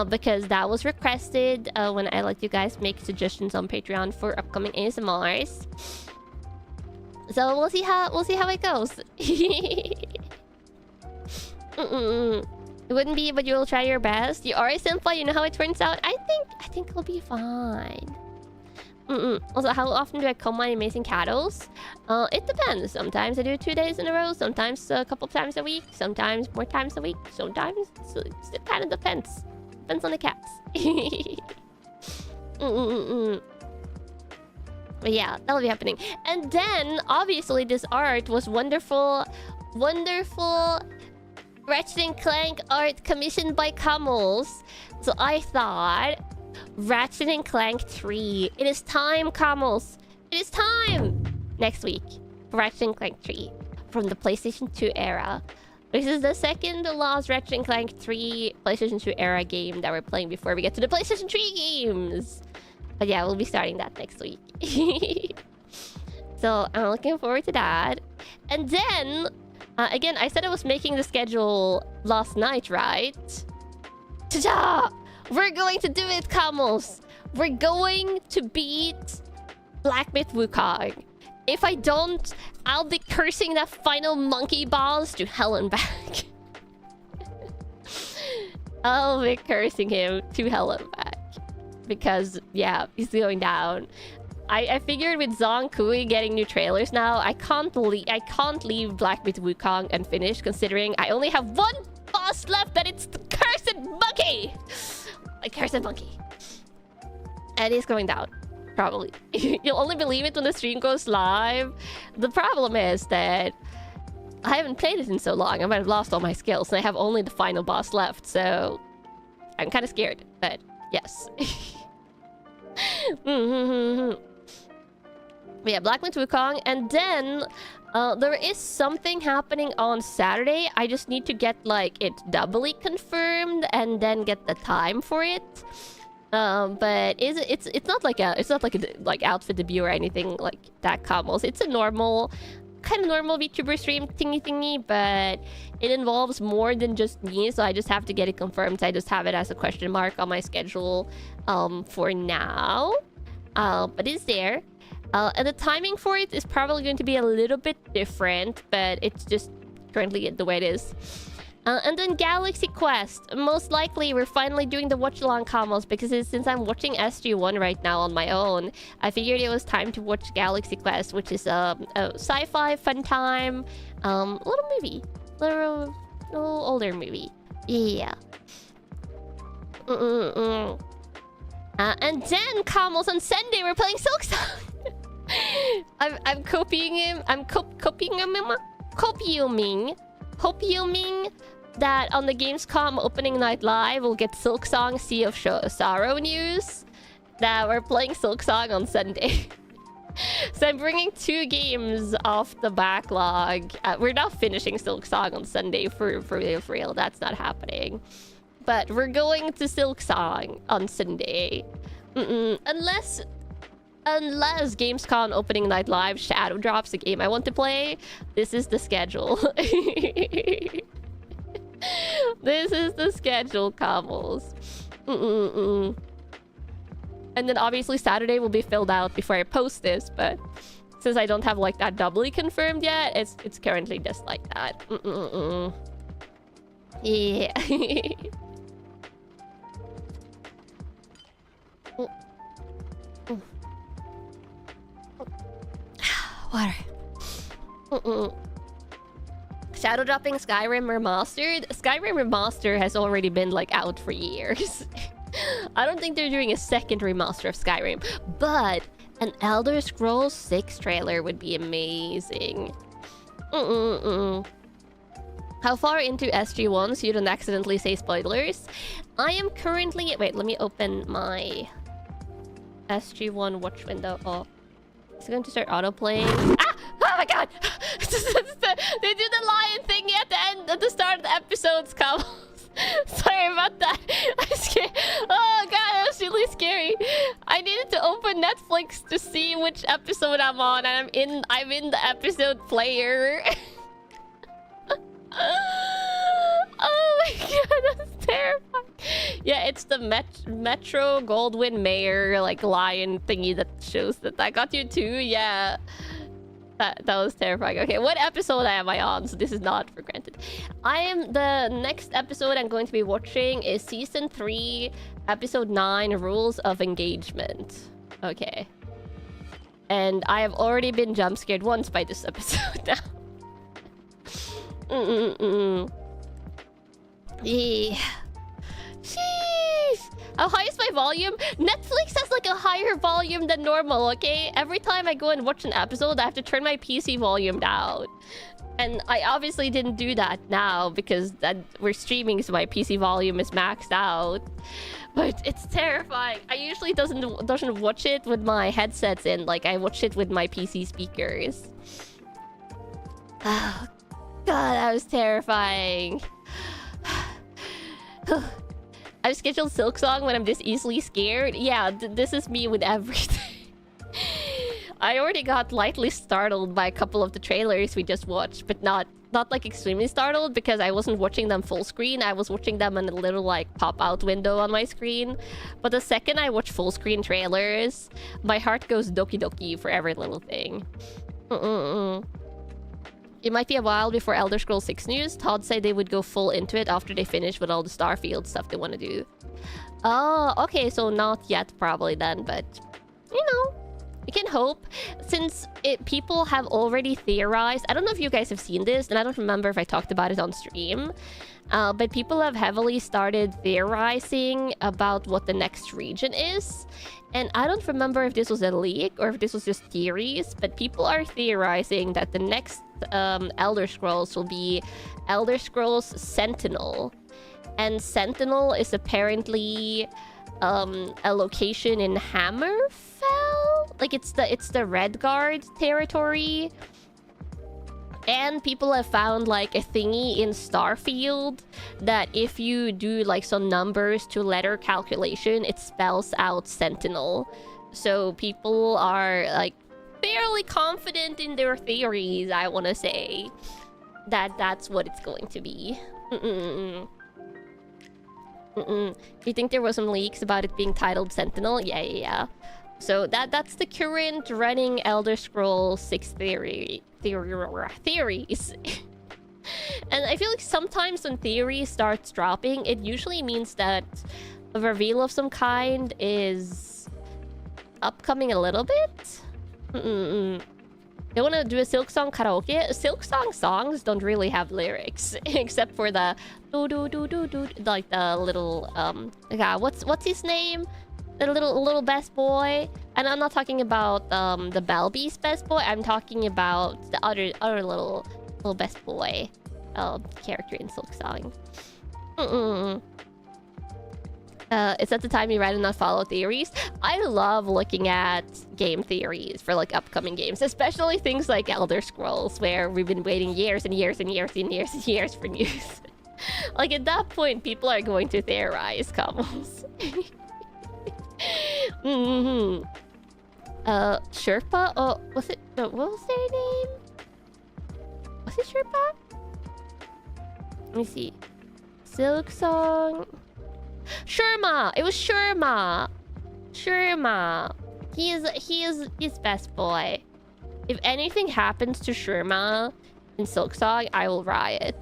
Because that was requested when I let you guys make suggestions on Patreon for upcoming ASMRs. So we'll see how it goes. It wouldn't be, but you'll try your best. You are a senpai, you know how it turns out. I think it'll be fine. Also, how often do I comb my amazing cattles? It depends. Sometimes I do 2 days in a row. Sometimes a couple times a week. Sometimes more times a week. Sometimes it kind of depends. Depends on the cats. But yeah, that'll be happening. And then, obviously, this art was wonderful Ratchet & Clank art commissioned by Camels. So I thought, Ratchet & Clank 3. It is time, Camels. It is time! Next week, Ratchet & Clank 3 from the PlayStation 2 era. This is the second to last Ratchet & Clank 3 PlayStation 2 era game that we're playing before we get to the PlayStation 3 games. But yeah, we'll be starting that next week. So I'm looking forward to that. And then, again, I said I was making the schedule last night, right? Ta-da! We're going to do it, Camels! We're going to beat Black Myth Wukong. If I don't, I'll be cursing that final monkey boss to hell and back. I'll be cursing him to hell and back. Because, yeah, he's going down. I figured with Zhang Kui getting new trailers now, I can't leave Black Myth Wukong unfinished, considering I only have one boss left, and it's the cursed monkey! Like Carson Monkey. And he's going down. Probably. You'll only believe it when the stream goes live. The problem is that I haven't played it in so long. I might have lost all my skills, and I have only the final boss left, so I'm kind of scared. But yes. But yeah, Black Myth Wukong, and then there is something happening on Saturday. I just need to get like it doubly confirmed and then get the time for it. But it's not like a like outfit debut or anything like that, Kamals. It's a normal VTuber stream thingy, but it involves more than just me, so I just have to get it confirmed. So I just have it as a question mark on my schedule for now. But it's there. And the timing for it is probably going to be a little bit different, but it's just currently the way it is. And then Galaxy Quest. Most likely, we're finally doing the watch-along combos because since I'm watching SG-1 right now on my own, I figured it was time to watch Galaxy Quest, which is a sci-fi fun time, little movie, little older movie. Yeah. And then Kamals on Sunday, we're playing Silksong. I'm copying him. I'm copying that on the Gamescom opening night live, we'll get Silksong Sea of Sorrow news. That we're playing Silksong on Sunday. So I'm bringing 2 games off the backlog. We're not finishing Silksong on Sunday for real. That's not happening. But we're going to Silksong on Sunday. Unless Gamescom opening night live shadow drops the game I want to play, this is the schedule. This is the schedule, Kamals. And then obviously Saturday will be filled out before I post this, but since I don't have like that doubly confirmed yet, it's currently just like that. Yeah. Water. Shadow dropping Skyrim Remastered. Skyrim Remastered has already been like out for years. I don't think they're doing a second remaster of Skyrim, but an Elder Scrolls 6 trailer would be amazing. How far into SG1 so you don't accidentally say spoilers? I am currently... Wait, let me open my SG1 watch window. Oh. It's going to start autoplaying. Ah! Oh my god! They do the lion thingy at the start of the episodes, Kamals. Sorry about that. I'm scared. Oh god, that was really scary. I needed to open Netflix to see which episode I'm on, and I'm in the episode player. Oh my god, that's terrifying. Yeah, it's the Metro Goldwyn Mayer like lion thingy that shows that I got you too. Yeah. That was terrifying. Okay, what episode am I on? So this is not for granted. The next episode I'm going to be watching is Season 3, Episode 9, Rules of Engagement. Okay. And I have already been jump scared once by this episode now. Yeah. Sheesh. How high is my volume? Netflix has like a higher volume than normal, okay? Every time I go and watch an episode, I have to turn my PC volume down. And I obviously didn't do that now because we're streaming, so my PC volume is maxed out. But it's terrifying. I usually doesn't watch it with my headsets in. Like, I watch it with my PC speakers. Oh, God, that was terrifying. I've scheduled Silksong when I'm this easily scared. Yeah, this is me with everything. I already got lightly startled by a couple of the trailers we just watched, but not like extremely startled because I wasn't watching them full screen. I was watching them in a little like pop-out window on my screen. But the second I watch full screen trailers, my heart goes doki doki for every little thing. It might be a while before Elder Scrolls 6 news. Todd said they would go full into it after they finish with all the Starfield stuff they want to do. Oh, okay, so not yet probably then, but... We can hope, since people have already theorized. I don't know if you guys have seen this, and I don't remember if I talked about it on stream. But people have heavily started theorizing about what the next region is. And I don't remember if this was a leak or if this was just theories, but people are theorizing that the next Elder Scrolls will be Elder Scrolls Sentinel. And Sentinel is apparently a location in Hammerfell? Like it's the Redguard territory. And people have found like a thingy in Starfield that if you do like some numbers to letter calculation, it spells out Sentinel. So people are like fairly confident in their theories, I want to say, that that's what it's going to be. You think there was some leaks about it being titled Sentinel? Yeah. So that's the current running Elder Scrolls 6 theories. And I feel like sometimes when theory starts dropping, it usually means that a reveal of some kind is upcoming a little bit. They want to do a Silk Song karaoke. Silk Song songs don't really have lyrics, except for the do do do do do, like the little what's his name? The little best boy. And I'm not talking about the Balby's best boy. I'm talking about the other little best boy character in Silk Song. It's at the time you read and not follow theories. I love looking at game theories for like upcoming games, especially things like Elder Scrolls, where we've been waiting years and years and years and years and years for news. Like at that point, people are going to theorize, commons. Sherpa? Oh, was it? No, what was their name? Was it Sherpa? Let me see. Silk Song. Sherma! It was Sherma! He is best boy. If anything happens to Sherma in Silk Song, I will riot.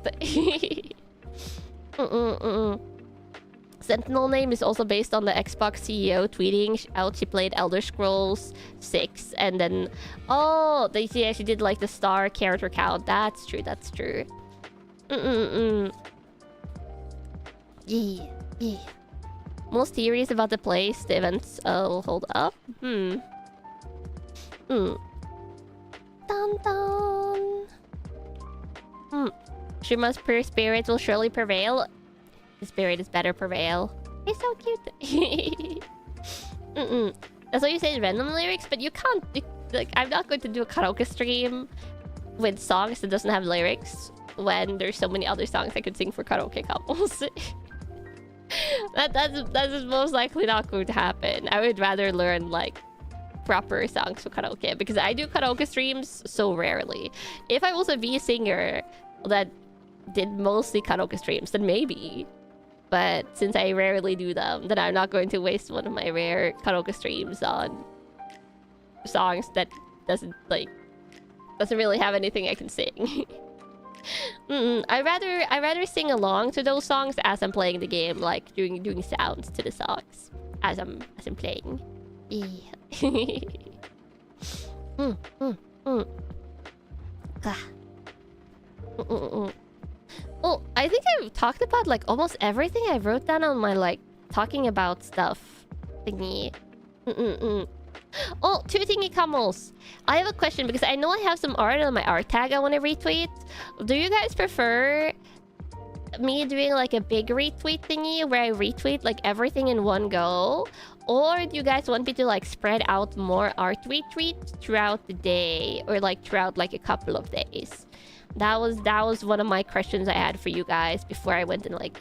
Sentinel name is also based on the Xbox CEO tweeting out she played Elder Scrolls 6, and then she actually did like the star character count. That's true. Yeah. Most theories about the place, the events will hold up. Dun dun. Shuma's pure spirit will surely prevail. The spirit is better prevail. It's so cute. That's why you say random lyrics, but you can't. Like, I'm not going to do a karaoke stream with songs that doesn't have lyrics when there's so many other songs I could sing for karaoke couples. That's most likely not going to happen. I would rather learn like proper songs for karaoke, because I do karaoke streams so rarely. If I was a V singer that did mostly karaoke streams, then maybe. But since I rarely do them, then I'm not going to waste one of my rare karaoke streams on songs that doesn't really have anything I can sing. I rather sing along to those songs as I'm playing the game, like doing sounds to the songs as I'm playing. Yeah. Oh, I think I've talked about like almost everything I wrote down on my like talking about stuff thingy. Oh, two thingy camels. I have a question because I know I have some art on my art tag I want to retweet. Do you guys prefer me doing like a big retweet thingy where I retweet like everything in one go? Or do you guys want me to like spread out more art retweets throughout the day, or like throughout like a couple of days? That was one of my questions I had for you guys before I went and like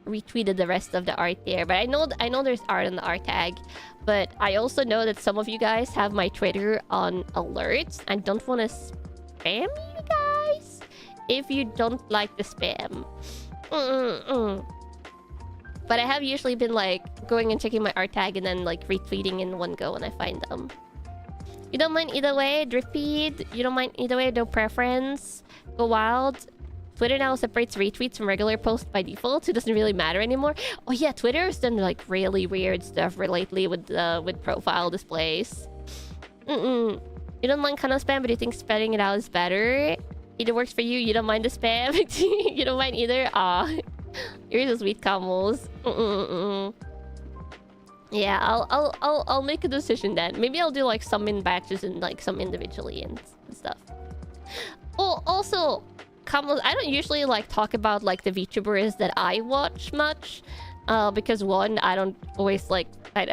retweeted the rest of the art there. But I know there's art on the art tag, but I also know that some of you guys have my Twitter on alerts. I don't want to spam you guys if you don't like the spam. But I have usually been like going and checking my art tag and then like retweeting in one go when I find them. You don't mind either way, drip feed. You don't mind either way, no preference. Go wild. Twitter now separates retweets from regular posts by default, so it doesn't really matter anymore. Oh yeah, Twitter has done like really weird stuff lately with profile displays. You don't mind Kanna spam, but you think spelling it out is better. Either works for you. You don't mind the spam. You don't mind either. Ah, you're so sweet, Camels. Yeah, I'll make a decision then. Maybe I'll do like some in batches and like some individually and stuff. Oh, also, Camels, I don't usually like talk about like the VTubers that I watch much. Because one, I don't always like I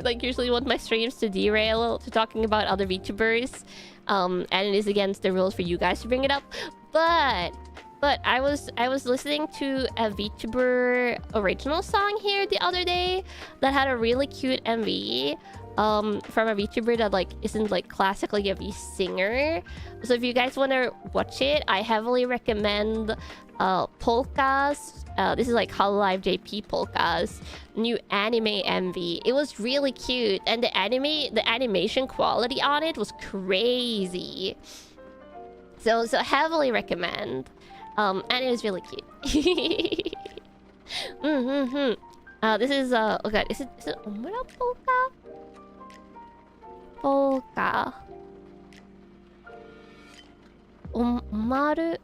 like usually want my streams to derail to talking about other VTubers. And it is against the rules for you guys to bring it up. But I was listening to a VTuber original song here the other day that had a really cute MV from a VTuber that like isn't like classically a V singer. So if you guys want to watch it, I heavily recommend Polka's. This is like Hololive JP Polka's new anime MV. It was really cute, and the animation quality on it was crazy. So heavily recommend. And it was really cute. This is oh god, is it Omura Polka? Polka. Omaru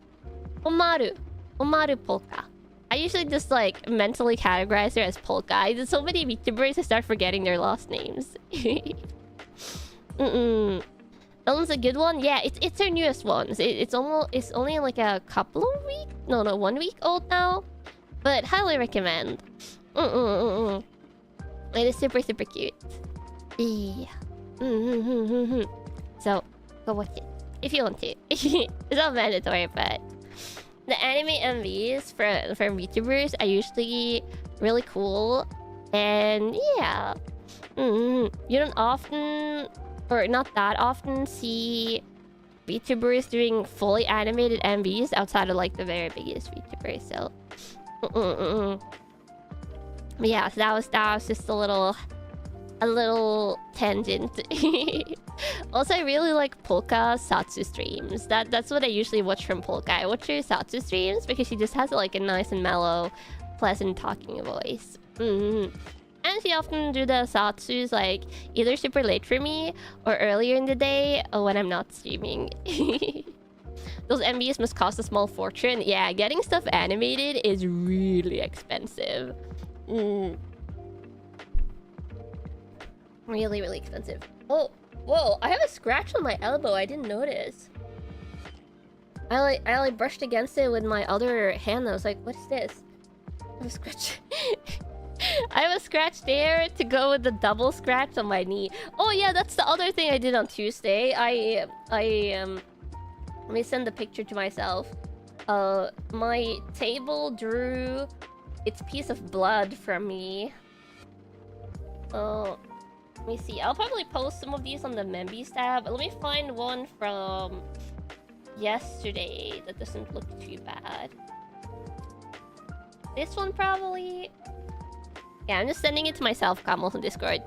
Polka. I usually just like mentally categorize her as Polka. There's so many VTubers I start forgetting their last names. Ellen's a good one. Yeah, it's her newest one. It's only like a couple of weeks. No, 1 week old now. But highly recommend. It is super cute. Yeah. So go watch it if you want to. It's not mandatory, but the anime MVs from VTubers are usually really cool, and yeah, you don't often, or not that often, see VTubers doing fully animated MVs outside of like the very biggest VTubers. So, but yeah, so that was just a little tangent. Also, I really like Polka Satsu streams. That's what I usually watch from Polka. I watch her Satsu streams because she just has like a nice and mellow, pleasant talking voice. And she often do the Satsus like either super late for me or earlier in the day when I'm not streaming. Those MVs must cost a small fortune. Yeah, getting stuff animated is really expensive. Really expensive. Oh, whoa! I have a scratch on my elbow. I didn't notice. I like brushed against it with my other hand. I was like, "What is this?" I have a scratch. I have a scratch there to go with the double scratch on my knee. Oh yeah, that's the other thing I did on Tuesday. I let me send the picture to myself. My table drew its piece of blood from me. Oh. Let me see. I'll probably post some of these on the Membies tab. Let me find one from yesterday that doesn't look too bad. This one probably. Yeah, I'm just sending it to myself, Camels, on Discord.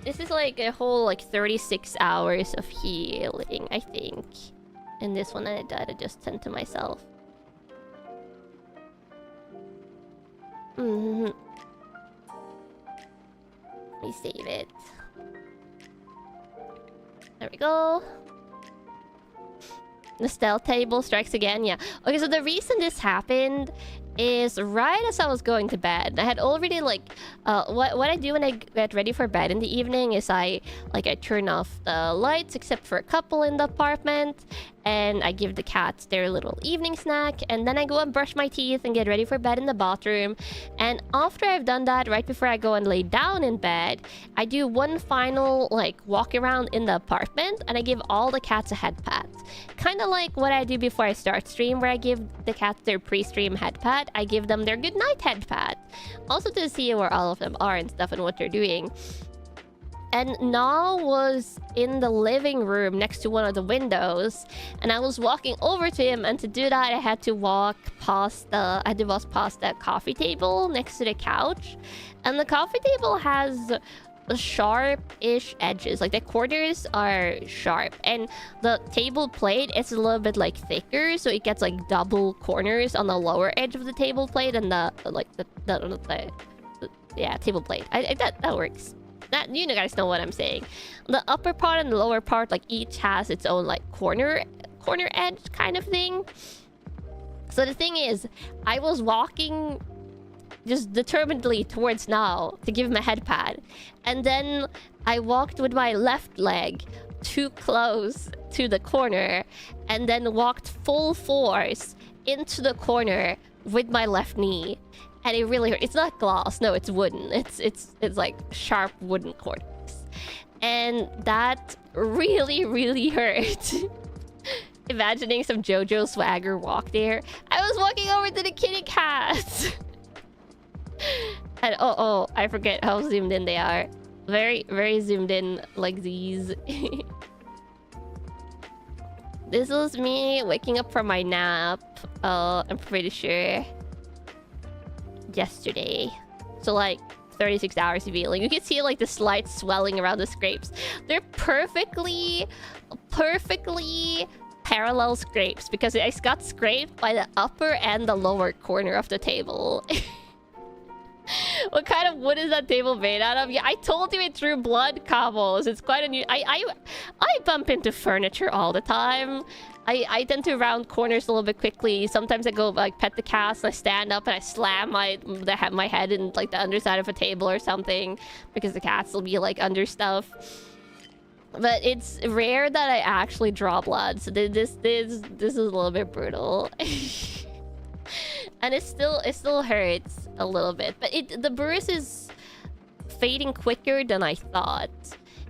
This is like a whole like 36 hours of healing, I think. And this one I just sent to myself. Let me save it. There we go. The stealth table strikes again. Yeah. Okay, so the reason this happened is right as I was going to bed. I had already like what I do when I get ready for bed in the evening is I turn off the lights except for a couple in the apartment, and I give the cats their little evening snack, and then I go and brush my teeth and get ready for bed in the bathroom. And after I've done that, right before I go and lay down in bed, I do one final like walk around in the apartment, and I give all the cats a head pat. Kind of like what I do before I start stream, where I give the cats their pre-stream head pat. I give them their good night head pat. Also to see where all of them are and stuff and what they're doing. And Na was in the living room next to one of the windows, and I was walking over to him, and to do that I had to walk past the coffee table next to the couch. And the coffee table has sharp-ish edges, like the corners are sharp, and the table plate is a little bit like thicker, so it gets like double corners on the lower edge of the table plate, and the Yeah, table blade. That works. That, you guys know what I'm saying. The upper part and the lower part, like, each has its own, like, corner edge kind of thing. So the thing is, I was walking just determinedly towards now to give him a head pad, and then I walked with my left leg too close to the corner, and then walked full force into the corner with my left knee, and it really hurt. It's not glass, no, it's wooden. It's like sharp wooden corners, and that really hurt. Imagining some JoJo swagger walk there. I was walking over to the kitty cats. And oh, I forget how zoomed in they are. Very zoomed in like these. This was me waking up from my nap. I'm pretty sure yesterday. So like 36 hours of healing. You can see like the slight swelling around the scrapes. They're perfectly parallel scrapes because I got scraped by the upper and the lower corner of the table. What kind of wood is that table made out of? Yeah, I told you it drew blood cobbles. It's quite a new... I bump into furniture all the time. I tend to round corners a little bit quickly. Sometimes I go like pet the cats and I stand up and I slam my head in like the underside of a table or something because the cats will be like under stuff. But it's rare that I actually draw blood, so this is a little bit brutal. And it still hurts a little bit, but the bruise is fading quicker than I thought.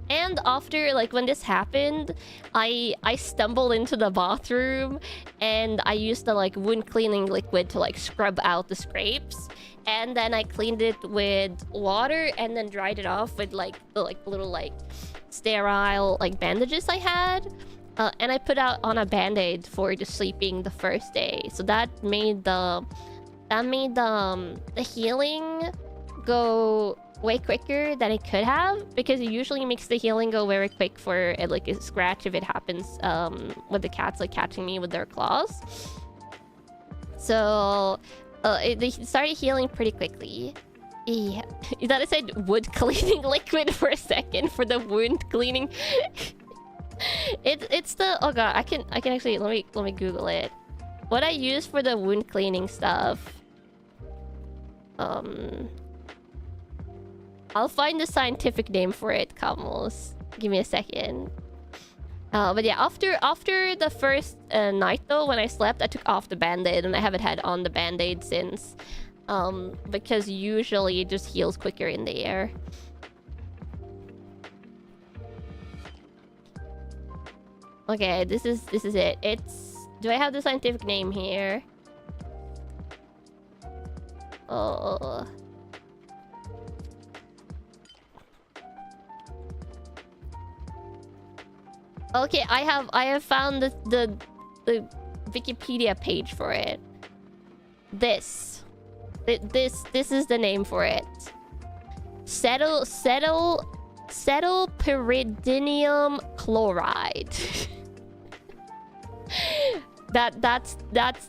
And after, like, when this happened, I stumbled into the bathroom and I used the like wound cleaning liquid to like scrub out the scrapes, and then I cleaned it with water and then dried it off with like the little like sterile like bandages I had, and I put out on a band-aid for just sleeping the first day. So that made the healing go way quicker than it could have, because it usually makes the healing go very quick for like a scratch if it happens with the cats like catching me with their claws. So they started healing pretty quickly. Yeah, you thought I said wood cleaning liquid for a second for the wound cleaning. It's the, oh god, I can actually, let me Google it. What I use for the wound cleaning stuff. I'll find the scientific name for it, Camels. Give me a second. But yeah, after the first night though, when I slept, I took off the band-aid and I haven't had on the band-aid since. Because usually it just heals quicker in the air. Okay, this is it. It's... Do I have the scientific name here? Oh. Okay, I have found the Wikipedia page for it. This is the name for it. Cetylpyridinium chloride. That's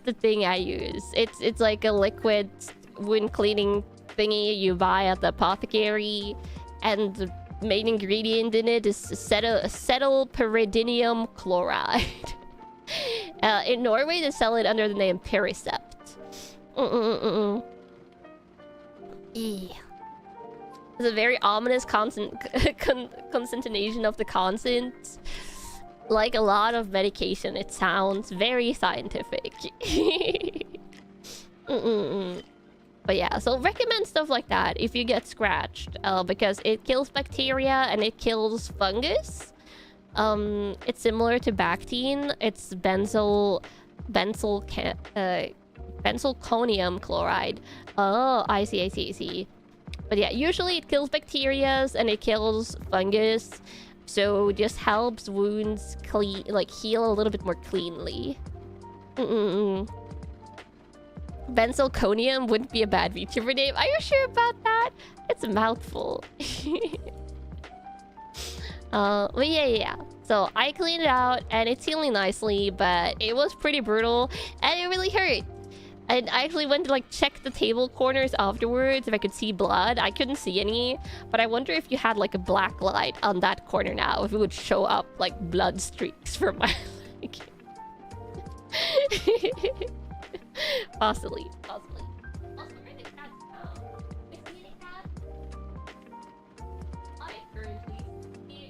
the thing I use. It's like a liquid wound cleaning thingy you buy at the apothecary, and the main ingredient in it is cetylpyridinium chloride. In Norway, they sell it under the name Pericept. It's a very ominous concentration of the consonants. Like a lot of medication, it sounds very scientific. But yeah, so recommend stuff like that if you get scratched, because it kills bacteria and it kills fungus. It's similar to Bactine. It's benzalconium chloride. Oh, I see. But yeah, usually it kills bacterias and it kills fungus, so just helps wounds heal a little bit more cleanly. Benzalconium wouldn't be a bad VTuber name. Are you sure about that? It's a mouthful. But yeah. So I cleaned it out and it's healing nicely, but it was pretty brutal and it really hurt. I actually went to like check the table corners afterwards if I could see blood. I couldn't see any, but I wonder if you had like a black light on that corner now, if it would show up like blood streaks from my leg. Possibly. Also, where the cat go? Is he a cat? I currently see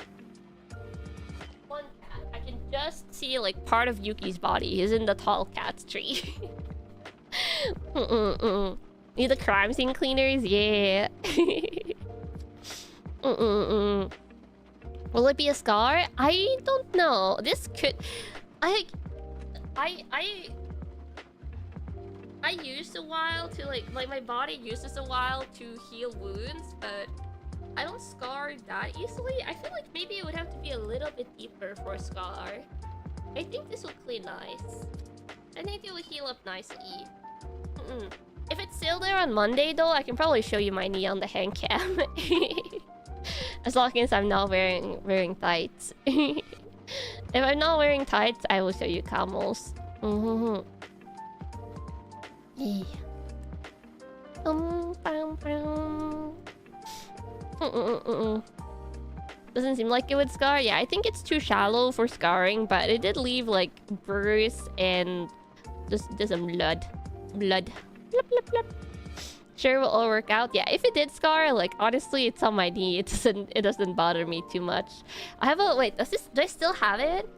one cat. I can just see like part of Yuki's body. He's in the tall cat's tree. Need the crime scene cleaners? Yeah. Will it be a scar? I don't know. This could... I used a while to like my body uses a while to heal wounds, but I don't scar that easily. I feel like maybe it would have to be a little bit deeper for a scar. I think this will clean nice. I think it will heal up nicely. If it's still there on Monday though, I can probably show you my knee on the hand cam. As long as I'm not wearing tights. If I'm not wearing tights, I will show you camels. Yeah. Doesn't seem like it would scar. Yeah, I think it's too shallow for scarring, but it did leave like burrs and just some blood. Blip, blip, blip. Sure, will all work out. Yeah, if it did scar, like honestly, it's on my knee. It doesn't bother me too much. I have a wait. Do I still have it?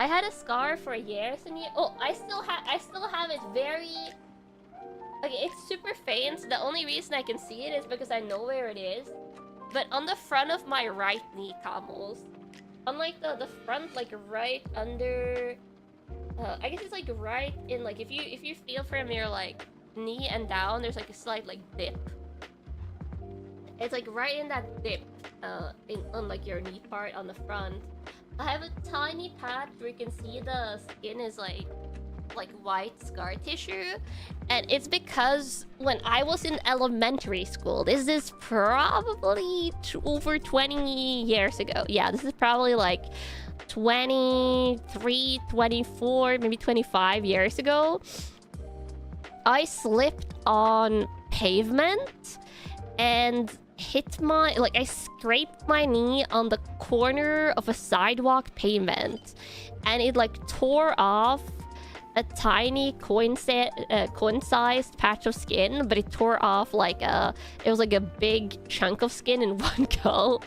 I had a scar for years and years. Oh, I still have it very. Okay, it's super faint. The only reason I can see it is because I know where it is. But on the front of my right knee, camels. On like the front, like right under. I guess it's like right in like if you feel from your like knee and down, there's like a slight like dip. It's like right in that dip, on like your knee part on the front. I have a tiny patch where you can see the skin is like white scar tissue, and it's because when I was in elementary school, this is probably over 20 years ago. Yeah, this is probably like 23, 24, maybe 25 years ago. I slipped on pavement and hit I scraped my knee on the corner of a sidewalk pavement, and it like tore off a tiny coin-sized patch of skin, but it tore off like it was like a big chunk of skin in one go.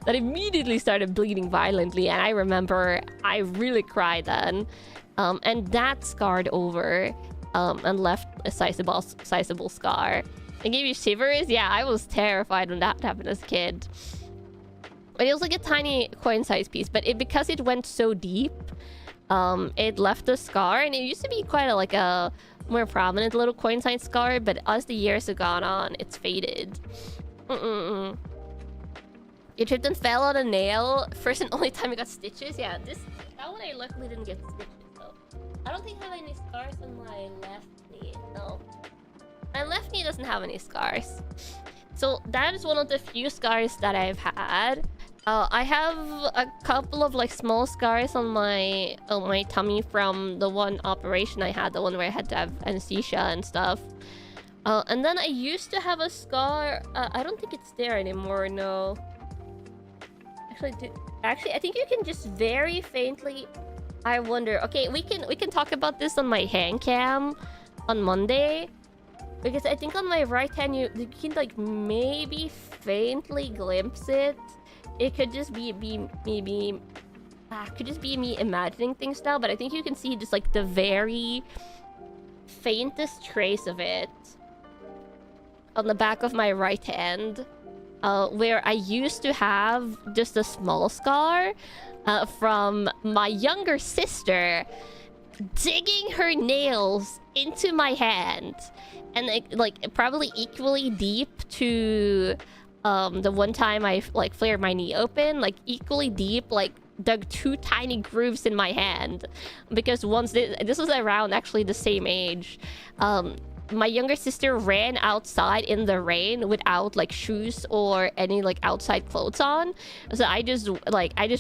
That immediately started bleeding violently, and I remember I really cried then. And that scarred over and left a sizable scar. It gave you shivers? Yeah, I was terrified when that happened as a kid. But it was like a tiny coin-sized piece, but because it went so deep, it left a scar, and it used to be quite a more prominent little coin-sized scar, but as the years have gone on, it's faded. You tripped and fell on a nail. First and only time I got stitches. Yeah, that one I luckily didn't get stitches though. I don't think I have any scars on my left knee. No, my left knee doesn't have any scars. So that is one of the few scars that I've had. I have a couple of like small scars on my tummy from the one operation I had, the one where I had to have anesthesia and stuff. And then I used to have a scar. I don't think it's there anymore. No. Actually, I think you can just very faintly. I wonder. Okay, we can talk about this on my hand cam on Monday, because I think on my right hand you can like maybe faintly glimpse it. It could just be me imagining things now, but I think you can see just like the very faintest trace of it on the back of my right hand. Where I used to have just a small scar from my younger sister digging her nails into my hand, and like probably equally deep to the one time I like flared my knee open, like equally deep, like dug two tiny grooves in my hand, because once this was around actually the same age. my younger sister ran outside in the rain without like shoes or any like outside clothes on. So I just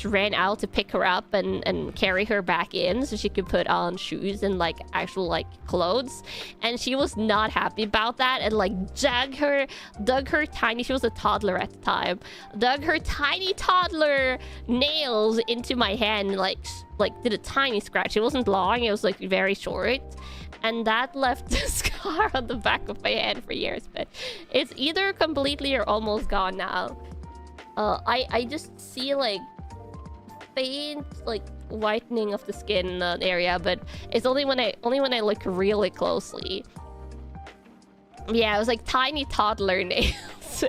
ran out to pick her up and carry her back in so she could put on shoes and like actual like clothes. And she was not happy about that and like dug her tiny, she was a toddler at the time, dug her tiny toddler nails into my hand and like did a tiny scratch. It wasn't long, it was like very short. And that left a scar on the back of my hand for years, but it's either completely or almost gone now. I just see like faint like whitening of the skin area, but it's only when I look really closely. Yeah, it was like tiny toddler nails.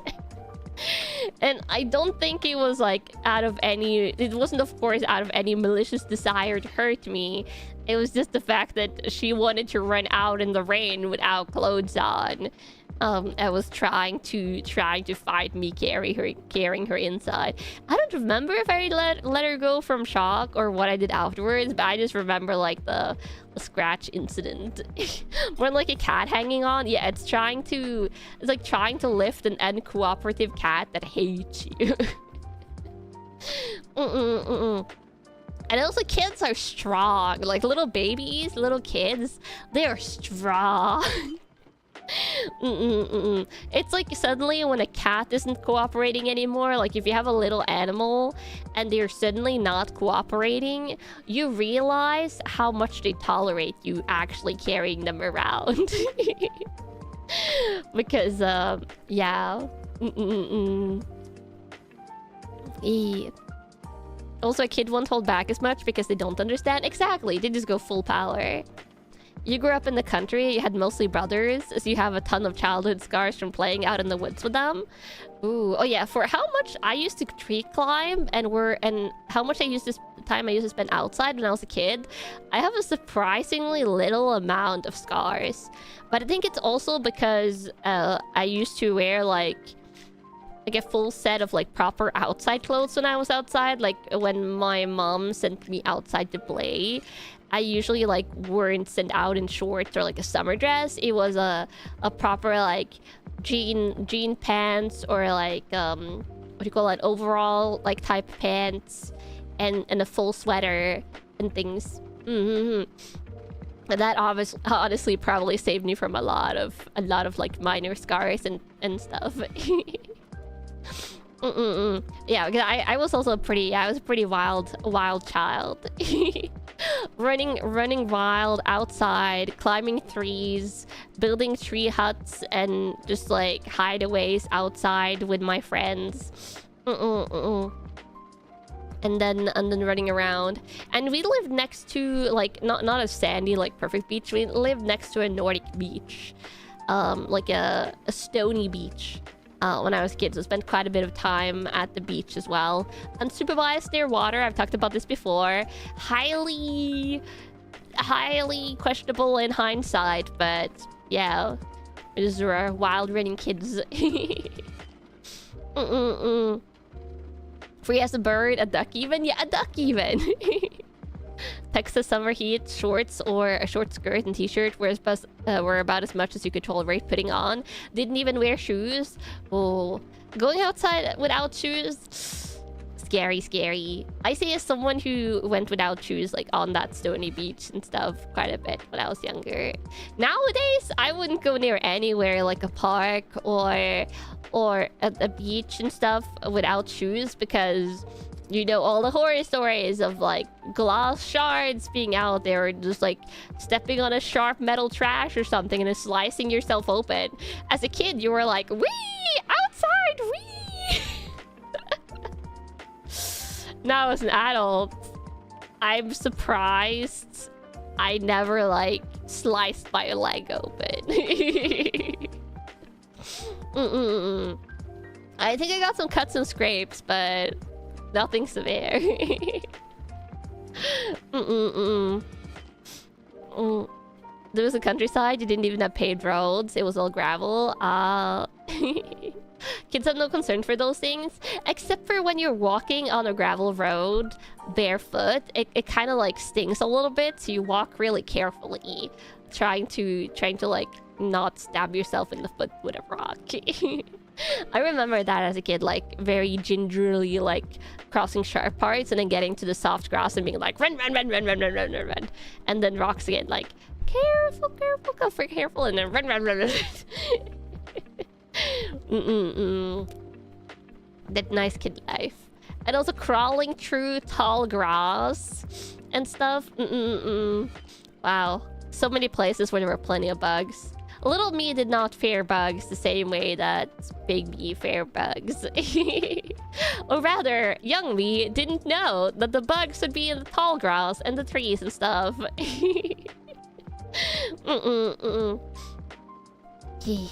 And I don't think it was like it wasn't of course out of any malicious desire to hurt me. It was just the fact that she wanted to run out in the rain without clothes on. I was trying to fight me carrying her inside. I don't remember if I let her go from shock or what I did afterwards, but I just remember like the scratch incident. More like a cat hanging on. Yeah, it's like trying to lift an uncooperative cat that hates you. And also kids are strong. Like little babies, little kids, they are strong. It's like suddenly when a cat isn't cooperating anymore, like if you have a little animal and they're suddenly not cooperating, you realize how much they tolerate you actually carrying them around. Because yeah. Also, a kid won't hold back as much because they don't understand. Exactly, they just go full power. You grew up in the country, you had mostly brothers, so you have a ton of childhood scars from playing out in the woods with them. Ooh, oh yeah, for how much I used to tree climb and how much time I used to spend outside when I was a kid, I have a surprisingly little amount of scars. But I think it's also because I used to wear like a full set of like proper outside clothes when I was outside. Like when my mom sent me outside to play, I usually like weren't sent out in shorts or like a summer dress. It was a proper like jean pants or like what do you call it, overall like type pants and a full sweater and things. And that honestly probably saved me from a lot of like minor scars and stuff. Yeah, because I was also a pretty wild child. running wild outside, climbing trees, building tree huts, and just like hideaways outside with my friends. And then running around. And we lived next to like not a sandy like perfect beach. We lived next to a Nordic beach, like a stony beach. When I was a kid, so I spent quite a bit of time at the beach as well. Unsupervised near water, I've talked about this before. Highly questionable in hindsight, but yeah, these were wild running kids. Free as a bird, a duck even? Yeah, a duck even. Texas summer heat, shorts or a short skirt and t-shirt were about as much as you could tolerate putting on. Didn't even wear shoes. Oh, going outside without shoes, scary. I say as someone who went without shoes like on that stony beach and stuff quite a bit when I was younger. Nowadays, I wouldn't go near anywhere like a park or a beach and stuff without shoes because you know all the horror stories of like glass shards being out there or just like stepping on a sharp metal trash or something and slicing yourself open. As a kid, you were like, wee! Outside, wee! Now as an adult, I'm surprised I never like sliced my leg open. I think I got some cuts and scrapes, but nothing severe. There was a countryside, you didn't even have paved roads, it was all gravel. Kids have no concern for those things, except for when you're walking on a gravel road barefoot. It kind of like stings a little bit, so you walk really carefully, trying to like not stab yourself in the foot with a rock. I remember that as a kid, like very gingerly, like crossing sharp parts and then getting to the soft grass and being like run, run, run, run, run, run, run, run, run, and then rocks again, like careful, careful, go for careful, and then run, run, run, run. That nice kid life. And also crawling through tall grass and stuff. Wow. So many places where there were plenty of bugs. Little me did not fear bugs the same way that big me fear bugs. Or rather, young me didn't know that the bugs would be in the tall grass and the trees and stuff. Yeah.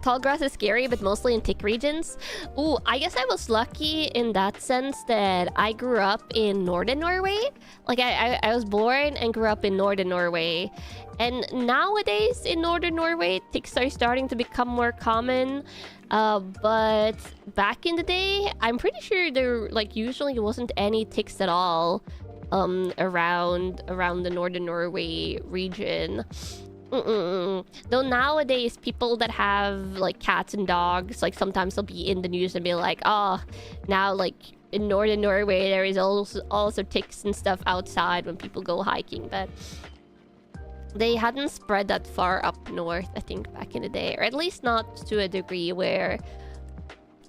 Tall grass is scary, but mostly in tick regions. Ooh, I guess I was lucky in that sense that I grew up in northern Norway. Like, I was born and grew up in northern Norway. And nowadays in northern Norway, ticks are starting to become more common. But back in the day, I'm pretty sure there, like, usually wasn't any ticks at all around the northern Norway region. Though nowadays, people that have like cats and dogs, like sometimes they'll be in the news and be like, oh, now like in northern Norway there is also ticks and stuff outside when people go hiking, but they hadn't spread that far up north, I think, back in the day, or at least not to a degree where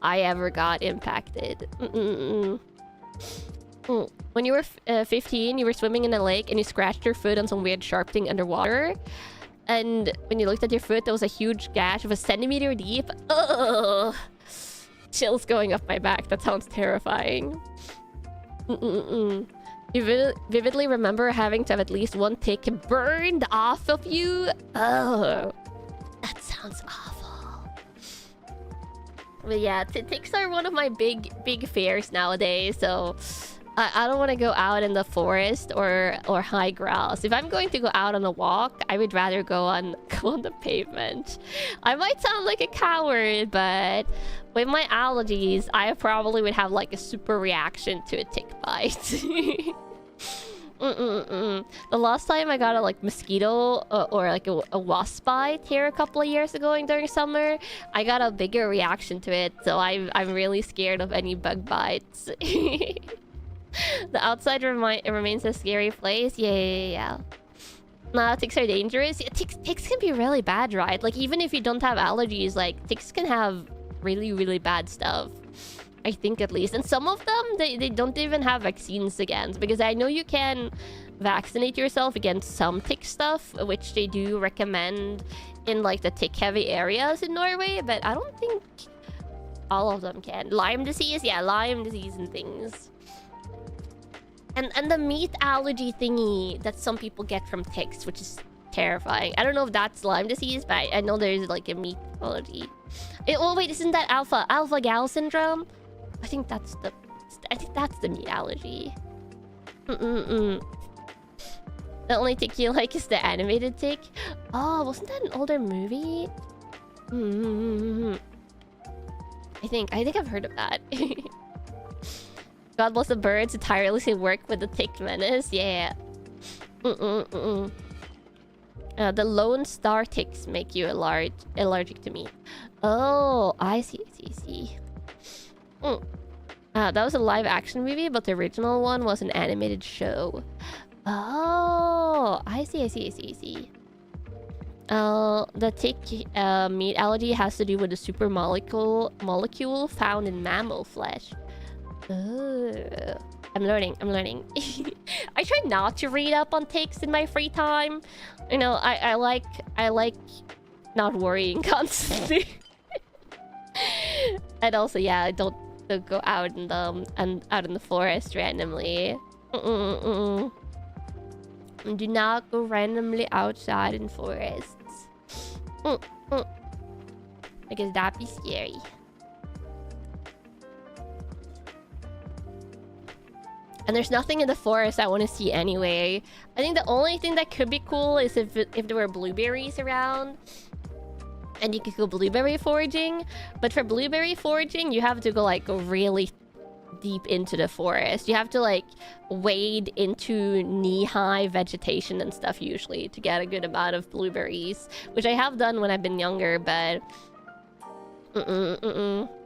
I ever got impacted. When you were 15, you were swimming in a lake and you scratched your foot on some weird sharp thing underwater. And when you looked at your foot, there was a huge gash of a centimeter deep. Ugh. Chills going up my back. That sounds terrifying. You vividly remember having to have at least one tick burned off of you? Oh, that sounds awful. But yeah, ticks are one of my big fears nowadays, so I don't want to go out in the forest or high grass. If I'm going to go out on a walk, I would rather go on the pavement. I might sound like a coward, but with my allergies, I probably would have like a super reaction to a tick bite. The last time I got a like mosquito or like a wasp bite here a couple of years ago during summer, I got a bigger reaction to it, so I'm really scared of any bug bites. The outside remains a scary place. Yeah. Nah, ticks are dangerous. Yeah, ticks can be really bad, right? Like, even if you don't have allergies, like, ticks can have really, really bad stuff. I think, at least. And some of them, they don't even have vaccines against. Because I know you can vaccinate yourself against some tick stuff, which they do recommend in, like, the tick-heavy areas in Norway. But I don't think all of them can. Lyme disease? Yeah, Lyme disease and things. And the meat allergy thingy that some people get from ticks, which is terrifying. I don't know if that's Lyme disease, but I know there's like a meat allergy. Oh wait, isn't that alpha gal syndrome? I think that's the meat allergy. The only tick you like is the animated tick. Oh, wasn't that an older movie? I think I've heard of that. God bless the birds who tirelessly work with the tick menace. Yeah. The lone star ticks make you allergic to meat. Oh, I see. That was a live action movie, but the original one was an animated show. Oh, I see. The tick meat allergy has to do with the super molecule found in mammal flesh. I'm learning. I try not to read up on ticks in my free time. You know, I like not worrying constantly. And also, yeah, I don't go out in the forest randomly. Do not go randomly outside in forests. Because that'd be scary. And there's nothing in the forest I want to see anyway. I think the only thing that could be cool is if there were blueberries around. And you could go blueberry foraging. But for blueberry foraging, you have to go like really deep into the forest. You have to like wade into knee-high vegetation and stuff usually to get a good amount of blueberries, which I have done when I've been younger, but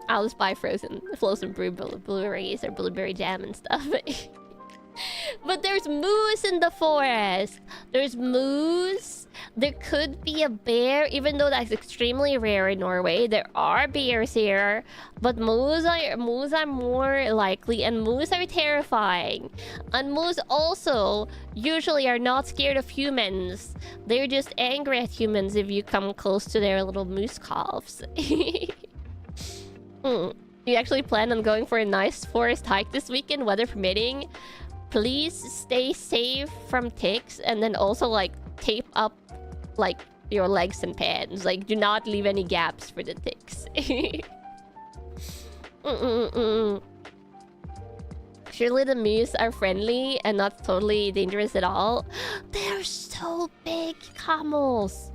I'll just buy frozen blueberries or blueberry jam and stuff. But there's moose in the forest. There's moose. There could be a bear, even though that's extremely rare in Norway. There are bears here, but moose are more likely, and moose are terrifying. And moose also usually are not scared of humans. They're just angry at humans if you come close to their little moose calves. You actually plan on going for a nice forest hike this weekend, weather permitting? Please stay safe from ticks, and then also like tape up like your legs and pants. Like, do not leave any gaps for the ticks. Surely the moose are friendly and not totally dangerous at all. They're so big, camels.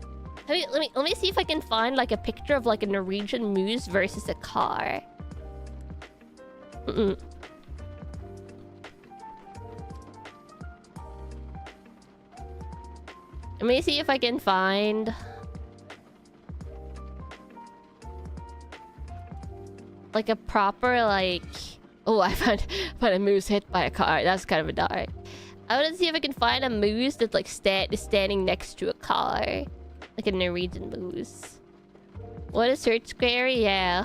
Let me see if I can find like a picture of like a Norwegian moose versus a car. Let me see if I can find like a proper like... Oh, I found a moose hit by a car. That's kind of a dark. I want to see if I can find a moose that like is standing next to a car, like a Norwegian moose. What a search query, yeah.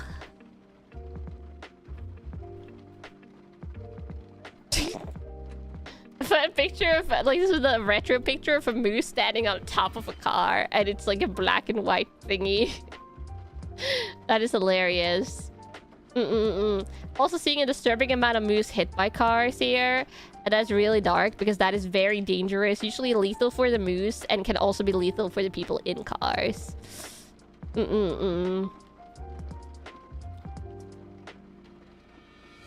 I found a picture of like, this is the retro picture of a moose standing on top of a car, and it's like a black and white thingy. That is hilarious. Also seeing a disturbing amount of moose hit by cars here, and that's really dark because that is very dangerous. Usually lethal for the moose and can also be lethal for the people in cars.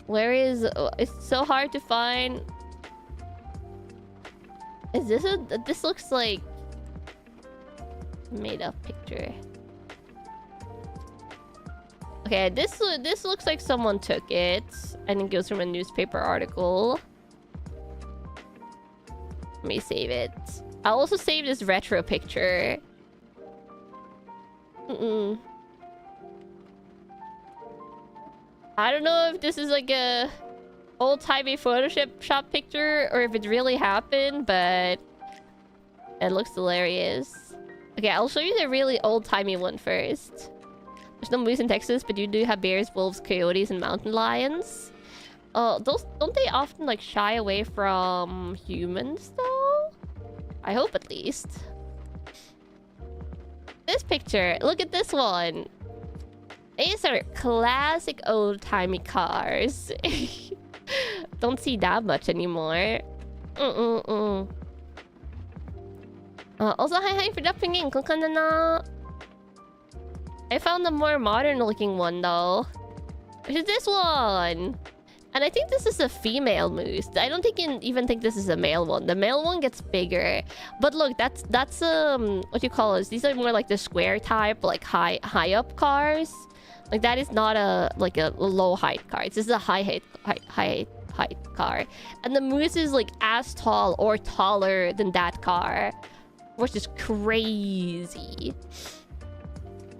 Where is... it's so hard to find. Is this a... This looks like made up picture. Okay, this looks like someone took it and it goes from a newspaper article. Let me save it. I'll also save this retro picture. I don't know if this is like a old-timey Photoshop picture or if it really happened, but it looks hilarious. Okay, I'll show you the really old-timey one first. There's no moose in Texas, but you do have bears, wolves, coyotes, and mountain lions. Those don't they often like shy away from humans though? I hope at least. This picture, look at this one. These are classic old-timey cars. Don't see that much anymore. Also, hi for dropping in. Kanna. I found a more modern-looking one though. Which is this one. And I think this is a female moose. I don't even think this is a male one. The male one gets bigger. But look, that's what you call this? These are more like the square type, like high up cars. Like that is not a low height car. This is a high height car. And the moose is like as tall or taller than that car, which is crazy.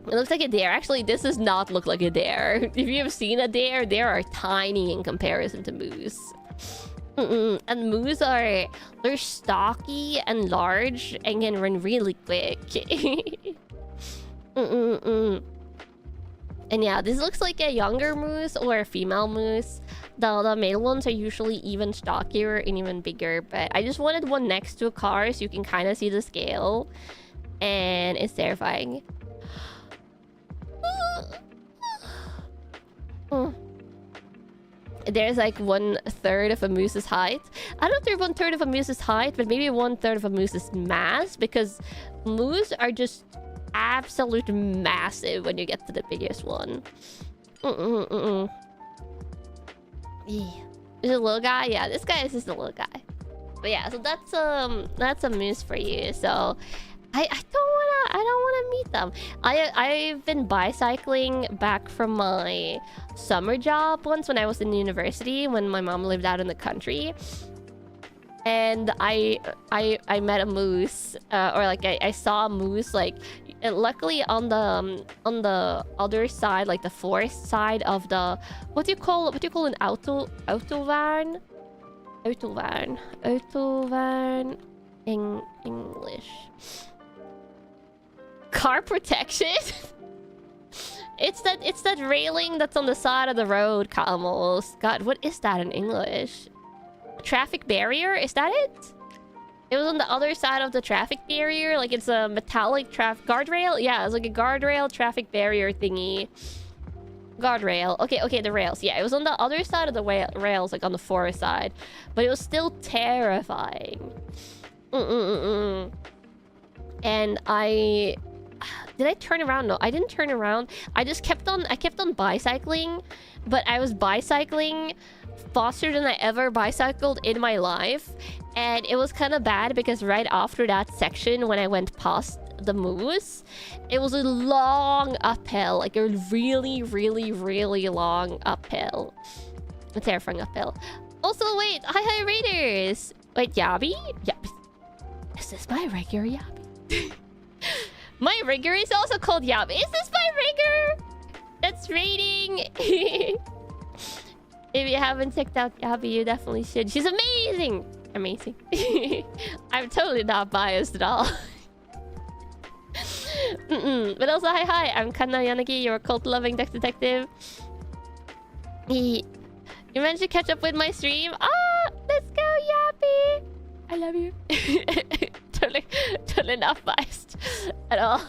It looks like a deer. Actually, this does not look like a deer. If you've seen a deer, they are tiny in comparison to moose. And moose they're stocky and large and can run really quick. And yeah, this looks like a younger moose or a female moose. The male ones are usually even stockier and even bigger, but I just wanted one next to a car so you can kind of see the scale. And it's terrifying. There's like 1/3 of a moose's height. I don't think 1/3 of a moose's height, but maybe 1/3 of a moose's mass, because moose are just absolute massive when you get to the biggest one. Yeah. Is it a little guy? Yeah, this guy is just a little guy. But yeah, so that's a moose for you. So I don't wanna meet them. I've been bicycling back from my summer job once when I was in university, when my mom lived out in the country. And I met a moose, or like I saw a moose. Like, luckily on the other side, like the forest side of the what do you call an autovan in English? Car protection. It's that railing that's on the side of the road, almost. God, what is that in English? Traffic barrier? Is that it? It was on the other side of the traffic barrier. Like, it's a metallic guardrail. Yeah, it's like a guardrail traffic barrier thingy. Guardrail. Okay, the rails. Yeah, it was on the other side of the rails, like on the forest side. But it was still terrifying. And did I turn around? No, I didn't turn around. I kept on bicycling, but I was bicycling faster than I ever bicycled in my life. And it was kind of bad because right after that section, when I went past the moose, it was a long uphill, like a really, really, really long uphill. A terrifying uphill. Also, wait, hi raiders. Wait, Yabi? Yep. Is this my regular Yabi? My rigger is also called Yabi. Is this my rigger? That's raiding. If you haven't checked out Yabi, you definitely should. She's amazing. Amazing. I'm totally not biased at all. But also, hi. I'm Kanna Yanagi, your cult-loving detective. You managed to catch up with my stream. Ah, let's go, Yabi. I love you. totally not biased at all.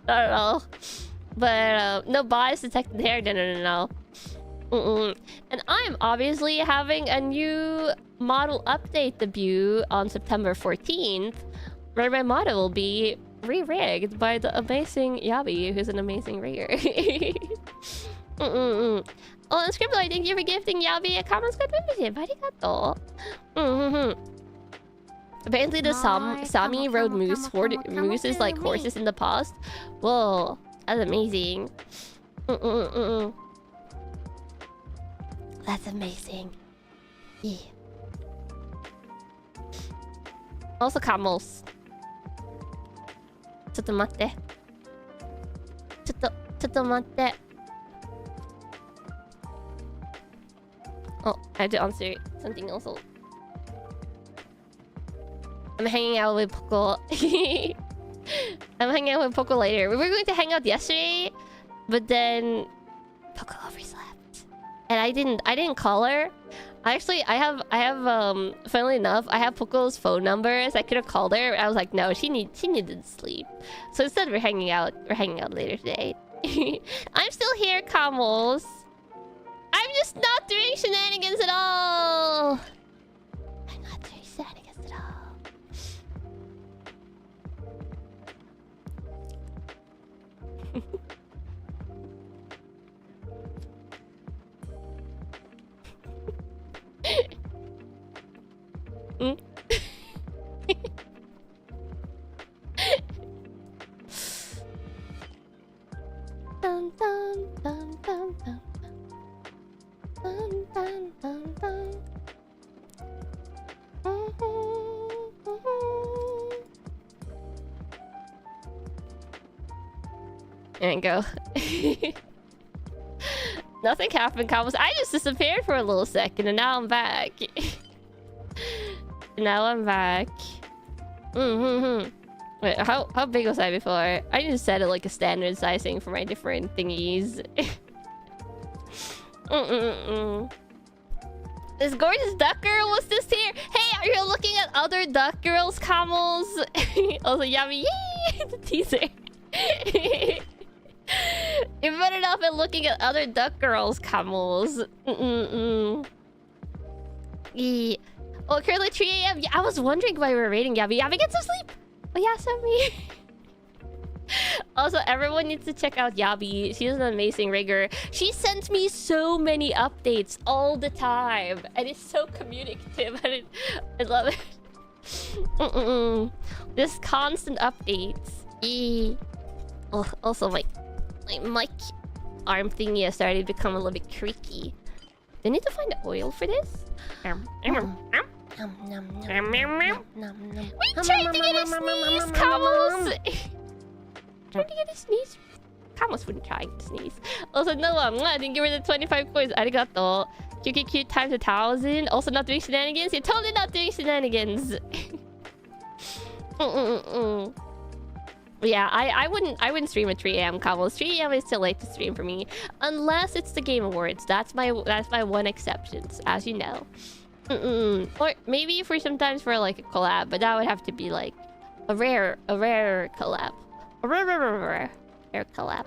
Not at all. But no bias detected here. No. And I'm obviously having a new model update debut on September 14th, where my model will be re-rigged by the amazing Yabi, who's an amazing rigger. Oh, and Scribbler, thank you for gifting Yabi a common squad membership. Arigato. Apparently the Sami rode mooses like horses in the past. Whoa, that's amazing. That's amazing. Yeah. Also camels. ちょっと待って。ちょっと待って。Oh, I had to answer something else. I'm hanging out with Poco. I'm hanging out with Poco later. We were going to hang out yesterday, but then Poco overslept, and I didn't call her. I have funnily enough, I have Poco's phone numbers. I could have called her. I was like, no, she needed to sleep. So instead, we're hanging out later today. I'm still here, Camels. I'm just not doing shenanigans at all. I'm not doing shenanigans at all. Dun, dun, dun, dun, dun. Dun, dun, dun, dun. There you go. Nothing happened, Combos. I just disappeared for a little second and now I'm back. Now I'm back. Wait, how big was I before? I just set it like a standard sizing for my different thingies. This gorgeous duck girl was just here. Hey, are you looking at other duck girls, Camels? Also, yummy. Yay! The teaser. You're better off at looking at other duck girls, Camels. Yeah. Oh, currently 3 AM. Yeah, I was wondering why we were raiding Yabi. Yabi, get some sleep. Oh yeah, so me. Also, everyone needs to check out Yabi. She's an amazing rigger. She sends me so many updates all the time, and it's so communicative. I love it. Just constant updates. Oh, also my mic arm thingy has started to become a little bit creaky. Do I need to find oil for this? We tried to get a sneeze, Camels! Trying to get a sneeze. Camels wouldn't try to sneeze. Also, Noah, thank you for the 25 coins. Arigato. QQQ times 1,000. Also not doing shenanigans? You're totally not doing shenanigans. Yeah, I wouldn't stream at 3 AM, Camels. 3 AM is too late to stream for me. Unless it's the Game Awards. That's my one exception, as you know. Or maybe sometimes for like a collab, but that would have to be like a rare collab. A rare collab.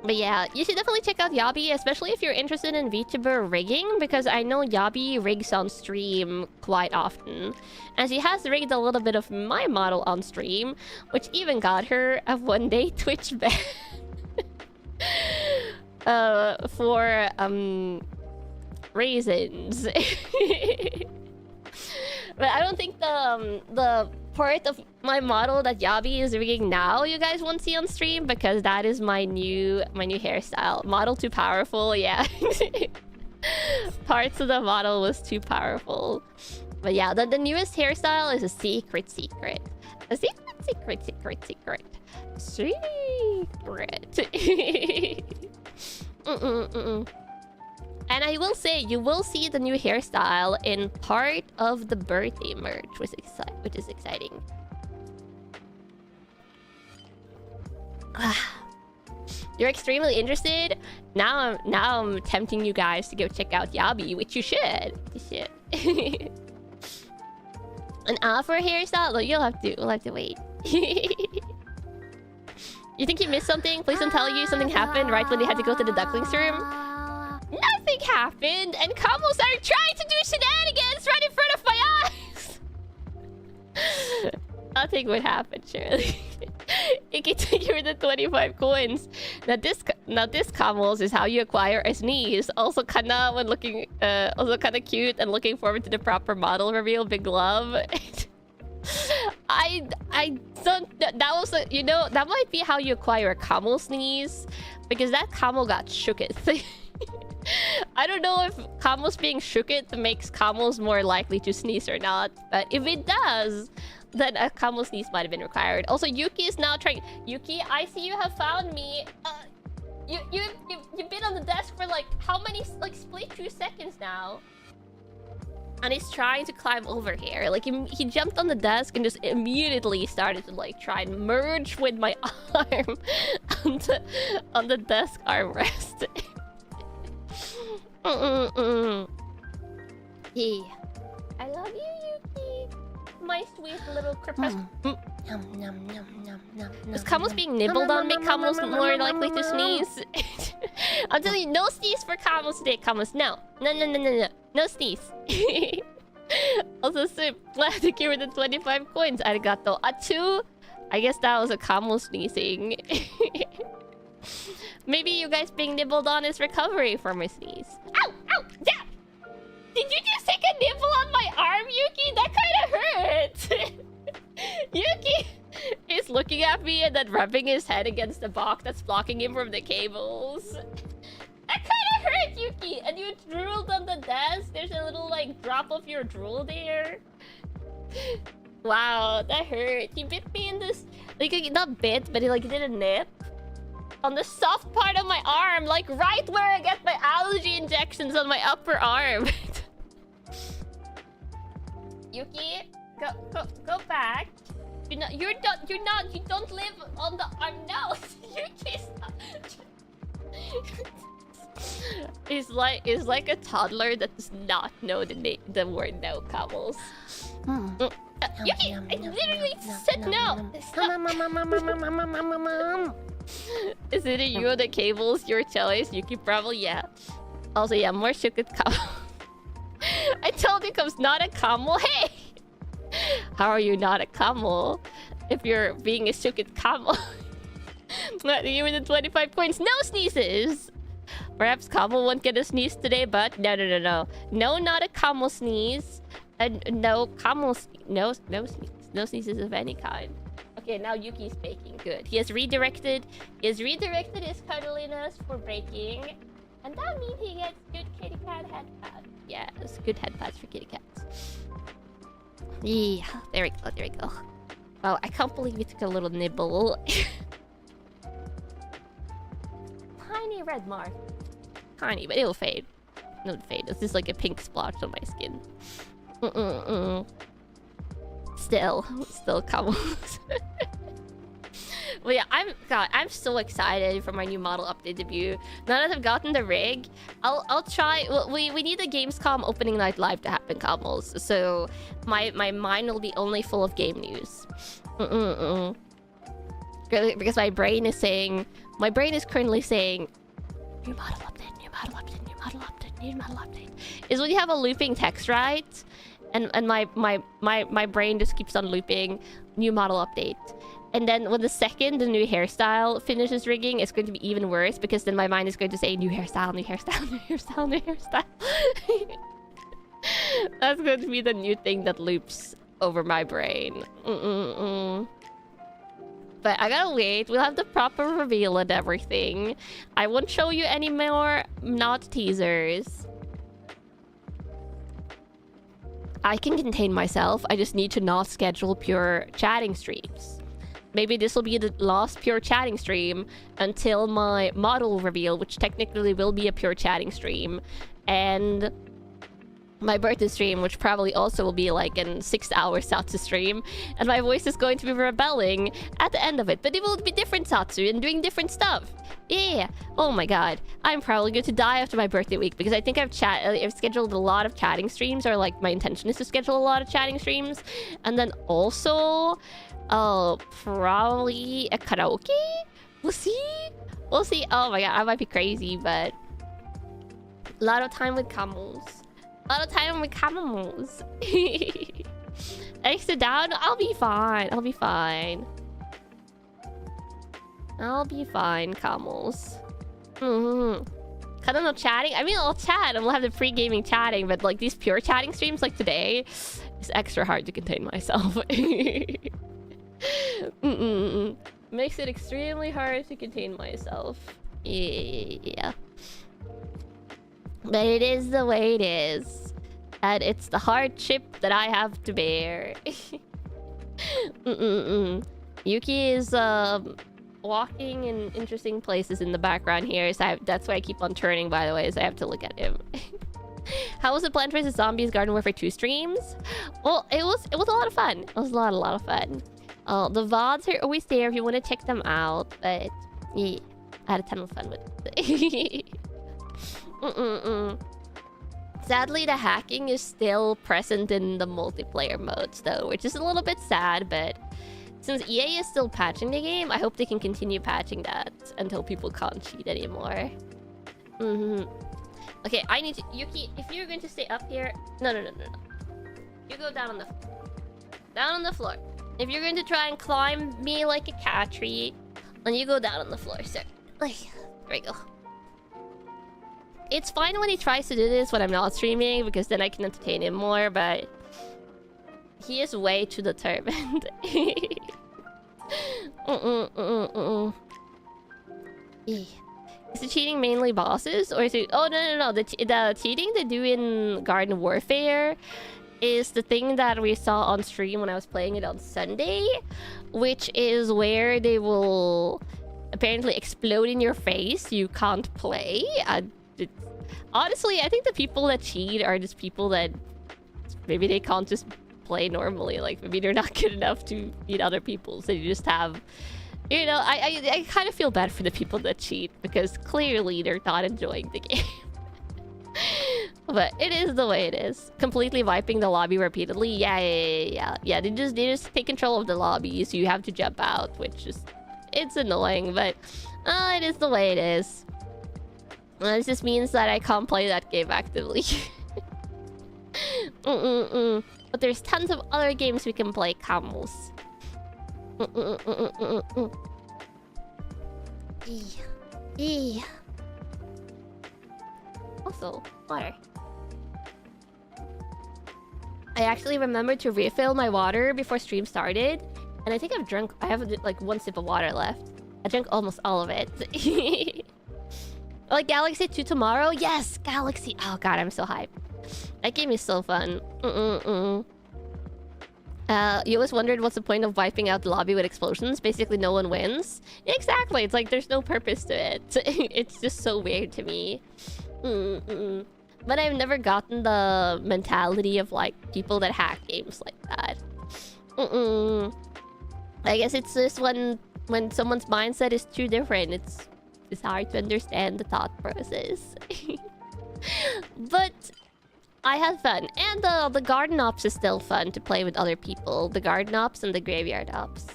But yeah, you should definitely check out Yabi, especially if you're interested in VTuber rigging, because I know Yabi rigs on stream quite often. And she has rigged a little bit of my model on stream, which even got her a one-day Twitch ban. For reasons. But I don't think the part of my model that Yabi is rigging now you guys won't see on stream, because that is my new hairstyle. Model too powerful, yeah. Parts of the model was too powerful. But yeah, the newest hairstyle is a secret. A secret. And I will say, you will see the new hairstyle in part of the birthday merch, which is exciting. You're extremely interested? Now I'm tempting you guys to go check out Yabi, which you should. An hour for a hairstyle? Well, you'll have to wait. You think you missed something? Please don't tell you something happened right when they had to go to the ducklings room. Nothing happened, and Kamos are trying to do shenanigans right in front of my eyes. Nothing would happen, surely. Iki, thank you for the 25 coins. Now this Kamos is how you acquire a sneeze. Also Kanna when looking, also kind of cute and looking forward to the proper model reveal. Big love. I don't. That was that might be how you acquire a Kamo sneeze, because that Kamo got shooketh. I don't know if Kamos being shooketh makes Kamos more likely to sneeze or not, but if it does, then a Kamo sneeze might have been required. Also, Yuki is now trying. Yuki, I see you have found me. You've been on the desk for like how many split 2 seconds now? And he's trying to climb over here. Like he jumped on the desk and just immediately started to like try and merge with my arm on the desk armrest. Yeah. I love you, Yuki. My sweet little crepuscule. Is Kamos being nibbled on make Kamos more likely to sneeze? I'm telling you, no sneeze for Kamos today, Kamos. No. No sneeze. Also, thank you for the 25 coins. Arigato. Achu. I guess that was a Kamo sneezing. Maybe you guys being nibbled on is recovery from a sneeze. Ow! Ow! Yeah! Did you just take a nibble on my arm, Yuki? That kind of hurt! Yuki is looking at me and then rubbing his head against the box that's blocking him from the cables. That kind of hurt, Yuki! And you drooled on the desk. There's a little, like, drop of your drool there. Wow, that hurt. He bit me in this... Like, not bit, but he, like, did a nip. On the soft part of my arm, like right where I get my allergy injections on my upper arm. Yuki, go back. You don't live on the arm. No, Yuki, stop. He's like a toddler that does not know the word no, Camels. Yuki, I literally said no. Is it you or the cables? Your choice. Yuki, probably, yeah. Also, yeah, more shook at Kamo. I told you, Comes not a Kamo. Hey! How are you not a Kamo if you're being a shook at Kamo? Not you with the 25 points. No sneezes! Perhaps Kamo won't get a sneeze today, but no. No, not a Kamo sneeze. And no Kamo no sneezes of any kind. A Okay, now Yuki's baking. Good. He has redirected his cuddliness for baking. And that means he gets good kitty cat head pads. Yes, good head pads for kitty cats. Yeah, there we go, there we go. Wow, I can't believe we took a little nibble. Tiny red mark. Tiny, but it'll fade. It'll fade. It's just like a pink splotch on my skin. Still comes. Well, yeah, I'm so excited for my new model update debut. Now that I've gotten the rig, I'll try. Well, we need a Gamescom opening night live to happen, Kamals. So my mind will be only full of game news. Because my brain is currently saying, new model update, new model update, new model update, new model update. Is when you have a looping text, right? And my brain just keeps on looping, new model update. And then when the second the new hairstyle finishes rigging, it's going to be even worse because then my mind is going to say new hairstyle, new hairstyle, new hairstyle, new hairstyle. That's going to be the new thing that loops over my brain. But I gotta wait. We'll have the proper reveal and everything. I won't show you any more not teasers. I can contain myself. I just need to not schedule pure chatting streams. Maybe this will be the last pure chatting stream until my model reveal, which technically will be a pure chatting stream. And my birthday stream, which probably also will be like in 6 hours Satsu stream. And my voice is going to be rebelling at the end of it. But it will be different Satsu and doing different stuff. Yeah. Oh my god. I'm probably going to die after my birthday week because I think I've scheduled a lot of chatting streams, or like my intention is to schedule a lot of chatting streams. And then also probably a karaoke? We'll see. We'll see. Oh my god, I might be crazy, but a lot of time with camels. A lot of time with camels. Extra down? I'll be fine. I'll be fine. I'll be fine, camels. Kind of no chatting. I mean, I'll chat and we'll have the pre-gaming chatting, but like these pure chatting streams like today, it's extra hard to contain myself. Makes it extremely hard to contain myself. Yeah. But it is the way it is. And it's the hardship that I have to bear. Yuki is walking in interesting places in the background here. So that's why I keep on turning, by the way, so I have to look at him. How was the Plant vs. Zombies Garden Warfare 2 streams? Well, it was a lot of fun. It was a lot of fun. The VODs are always there if you want to check them out. But yeah, I had a ton of fun with it. Sadly, the hacking is still present in the multiplayer modes, though, which is a little bit sad, but since EA is still patching the game, I hope they can continue patching that until people can't cheat anymore. Okay, I need to... Yuki, if you're going to stay up here... No. You go down on the... Down on the floor. If you're going to try and climb me like a cat tree, then you go down on the floor, sir. There we go. It's fine when he tries to do this when I'm not streaming, because then I can entertain him more, but... he is way too determined. Is the cheating mainly bosses, or is it... Oh, no. The cheating they do in Garden Warfare is the thing that we saw on stream when I was playing it on Sunday, which is where they will apparently explode in your face. You can't play. Honestly, I think the people that cheat are just people that maybe they can't just play normally. Like, maybe they're not good enough to beat other people, so you just have... You know, I kind of feel bad for the people that cheat, because clearly they're not enjoying the game. But it is the way it is. Completely wiping the lobby repeatedly. Yeah. They just take control of the lobby, so you have to jump out, which is... It's annoying, but... it is the way it is. This just means that I can't play that game actively. But there's tons of other games we can play, Camels. Also, water. I actually remembered to refill my water before stream started. And I think I've drunk... I have like 1 sip of water left. I drank almost all of it. Like Galaxy 2 tomorrow? Yes! Galaxy... Oh god, I'm so hyped. That game is so fun. You always wondered what's the point of wiping out the lobby with explosions? Basically, no one wins. Exactly. It's like there's no purpose to it. It's just so weird to me. But I've never gotten the mentality of like people that hack games like that. I guess it's just when someone's mindset is too different. It's hard to understand the thought process. But I had fun. And the garden ops is still fun to play with other people. The garden ops and the graveyard ops.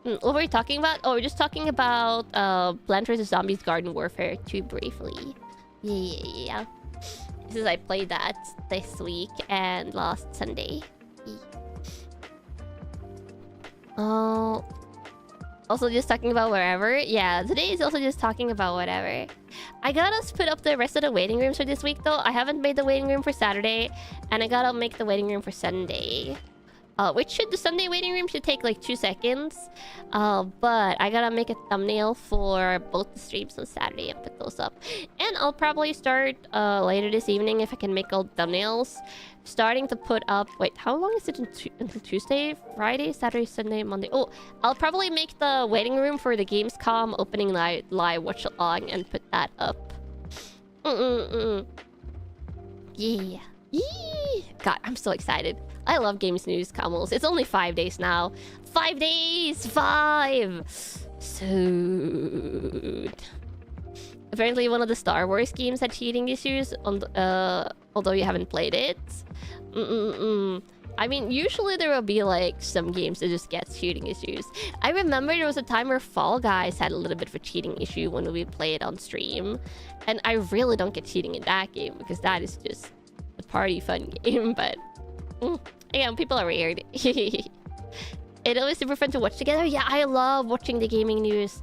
What were we talking about? Oh, we're just talking about Plants vs. Zombies Garden Warfare 2 briefly. Yeah. Since I played that this week and last Sunday. Oh. Also just talking about wherever. Yeah, today is also just talking about whatever. I gotta put up the rest of the waiting rooms for this week though. I haven't made the waiting room for Saturday. And I gotta make the waiting room for Sunday. Which the Sunday waiting room should take like 2 seconds. But I gotta make a thumbnail for both the streams on Saturday and put those up. And I'll probably start later this evening if I can make all the thumbnails. Starting to put up... Wait, how long is it until Tuesday? Friday, Saturday, Sunday, Monday? Oh, I'll probably make the waiting room for the Gamescom opening night live watch along and put that up. Yeah. God, I'm so excited. I love Games News, Camels. It's only 5 days now. 5 days! 5! So... Apparently one of the Star Wars games had cheating issues, although you haven't played it. I mean, usually there will be like some games that just get cheating issues. I remember there was a time where Fall Guys had a little bit of a cheating issue when we played on stream. And I really don't get cheating in that game because that is just a party fun game, but... Again, people are weird. It's always super fun to watch together. Yeah, I love watching the gaming news.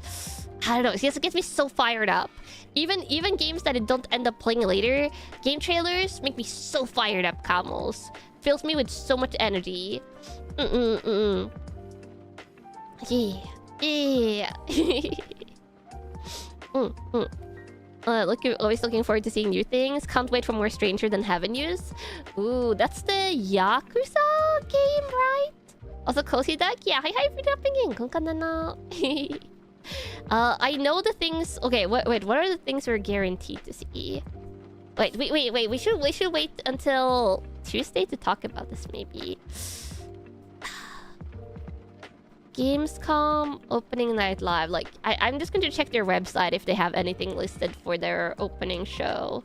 I don't know, it gets me so fired up. Even games that I don't end up playing later, game trailers make me so fired up, Camels. Fills me with so much energy. Yeah. Always looking forward to seeing new things. Can't wait for more Stranger Than Heaven news. Ooh, that's the Yakuza game, right? Also, Cozy Duck? Yeah, hi for jumping in. Konkanana. I know the things... Okay, wait, what are the things we're guaranteed to see? Wait. We should wait until Tuesday to talk about this, maybe. Gamescom opening night live. Like, I'm just going to check their website if they have anything listed for their opening show.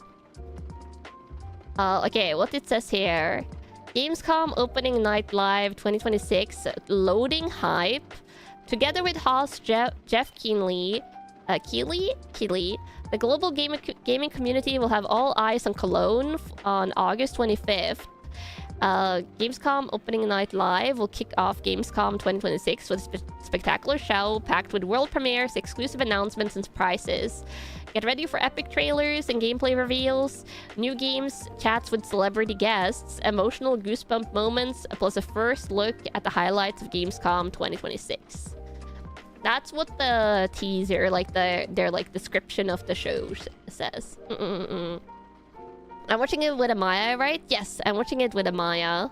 Okay, what it says here. Gamescom opening night live 2026. Loading hype. Together with host Jeff Keighley, the global gaming community will have all eyes on Cologne on August 25th. Gamescom opening night live will kick off Gamescom 2026 with a spectacular show packed with world premieres, exclusive announcements, and surprises. Get ready for epic trailers and gameplay reveals, new games, chats with celebrity guests, emotional goosebump moments, plus a first look at the highlights of Gamescom 2026. That's what the teaser, like their like description of the show says. I'm watching it with Amaya, right? Yes, I'm watching it with Amaya.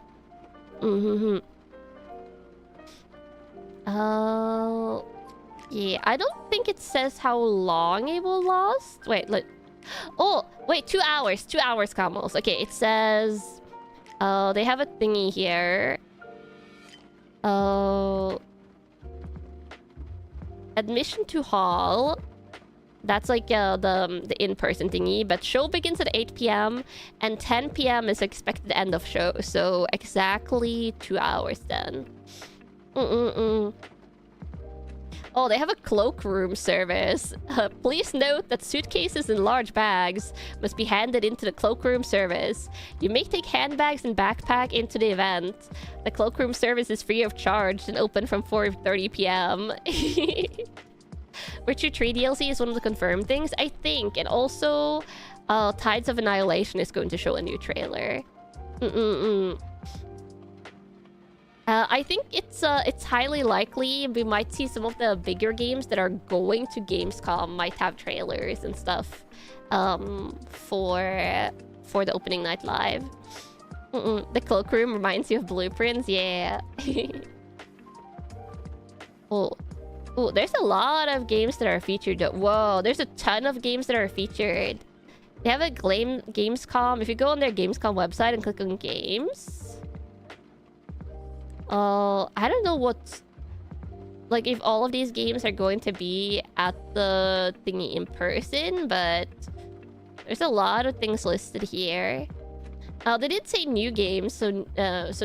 Yeah, I don't think it says how long it will last. Wait, look. Oh, wait, 2 hours. 2 hours, Camels. Okay, it says... they have a thingy here. Admission to hall. That's like the in-person thingy. But show begins at 8 p.m. and 10 p.m. is expected end of show. So exactly 2 hours then. Oh, they have a cloakroom service. Please note that suitcases and large bags must be handed into the cloakroom service. You may take handbags and backpack into the event. The cloakroom service is free of charge and open from 4:30 p.m. Witcher 3 DLC is one of the confirmed things, I think. And also, Tides of Annihilation is going to show a new trailer. I think it's highly likely we might see some of the bigger games that are going to Gamescom might have trailers and stuff for the opening night live. The cloakroom reminds you of Blueprints, yeah. Oh, there's a lot of games that are featured. Whoa, there's a ton of games that are featured. They have a Gamescom. If you go on their Gamescom website and click on games. I don't know what... Like, if all of these games are going to be at the thingy in person, but... There's a lot of things listed here. They did say new games, so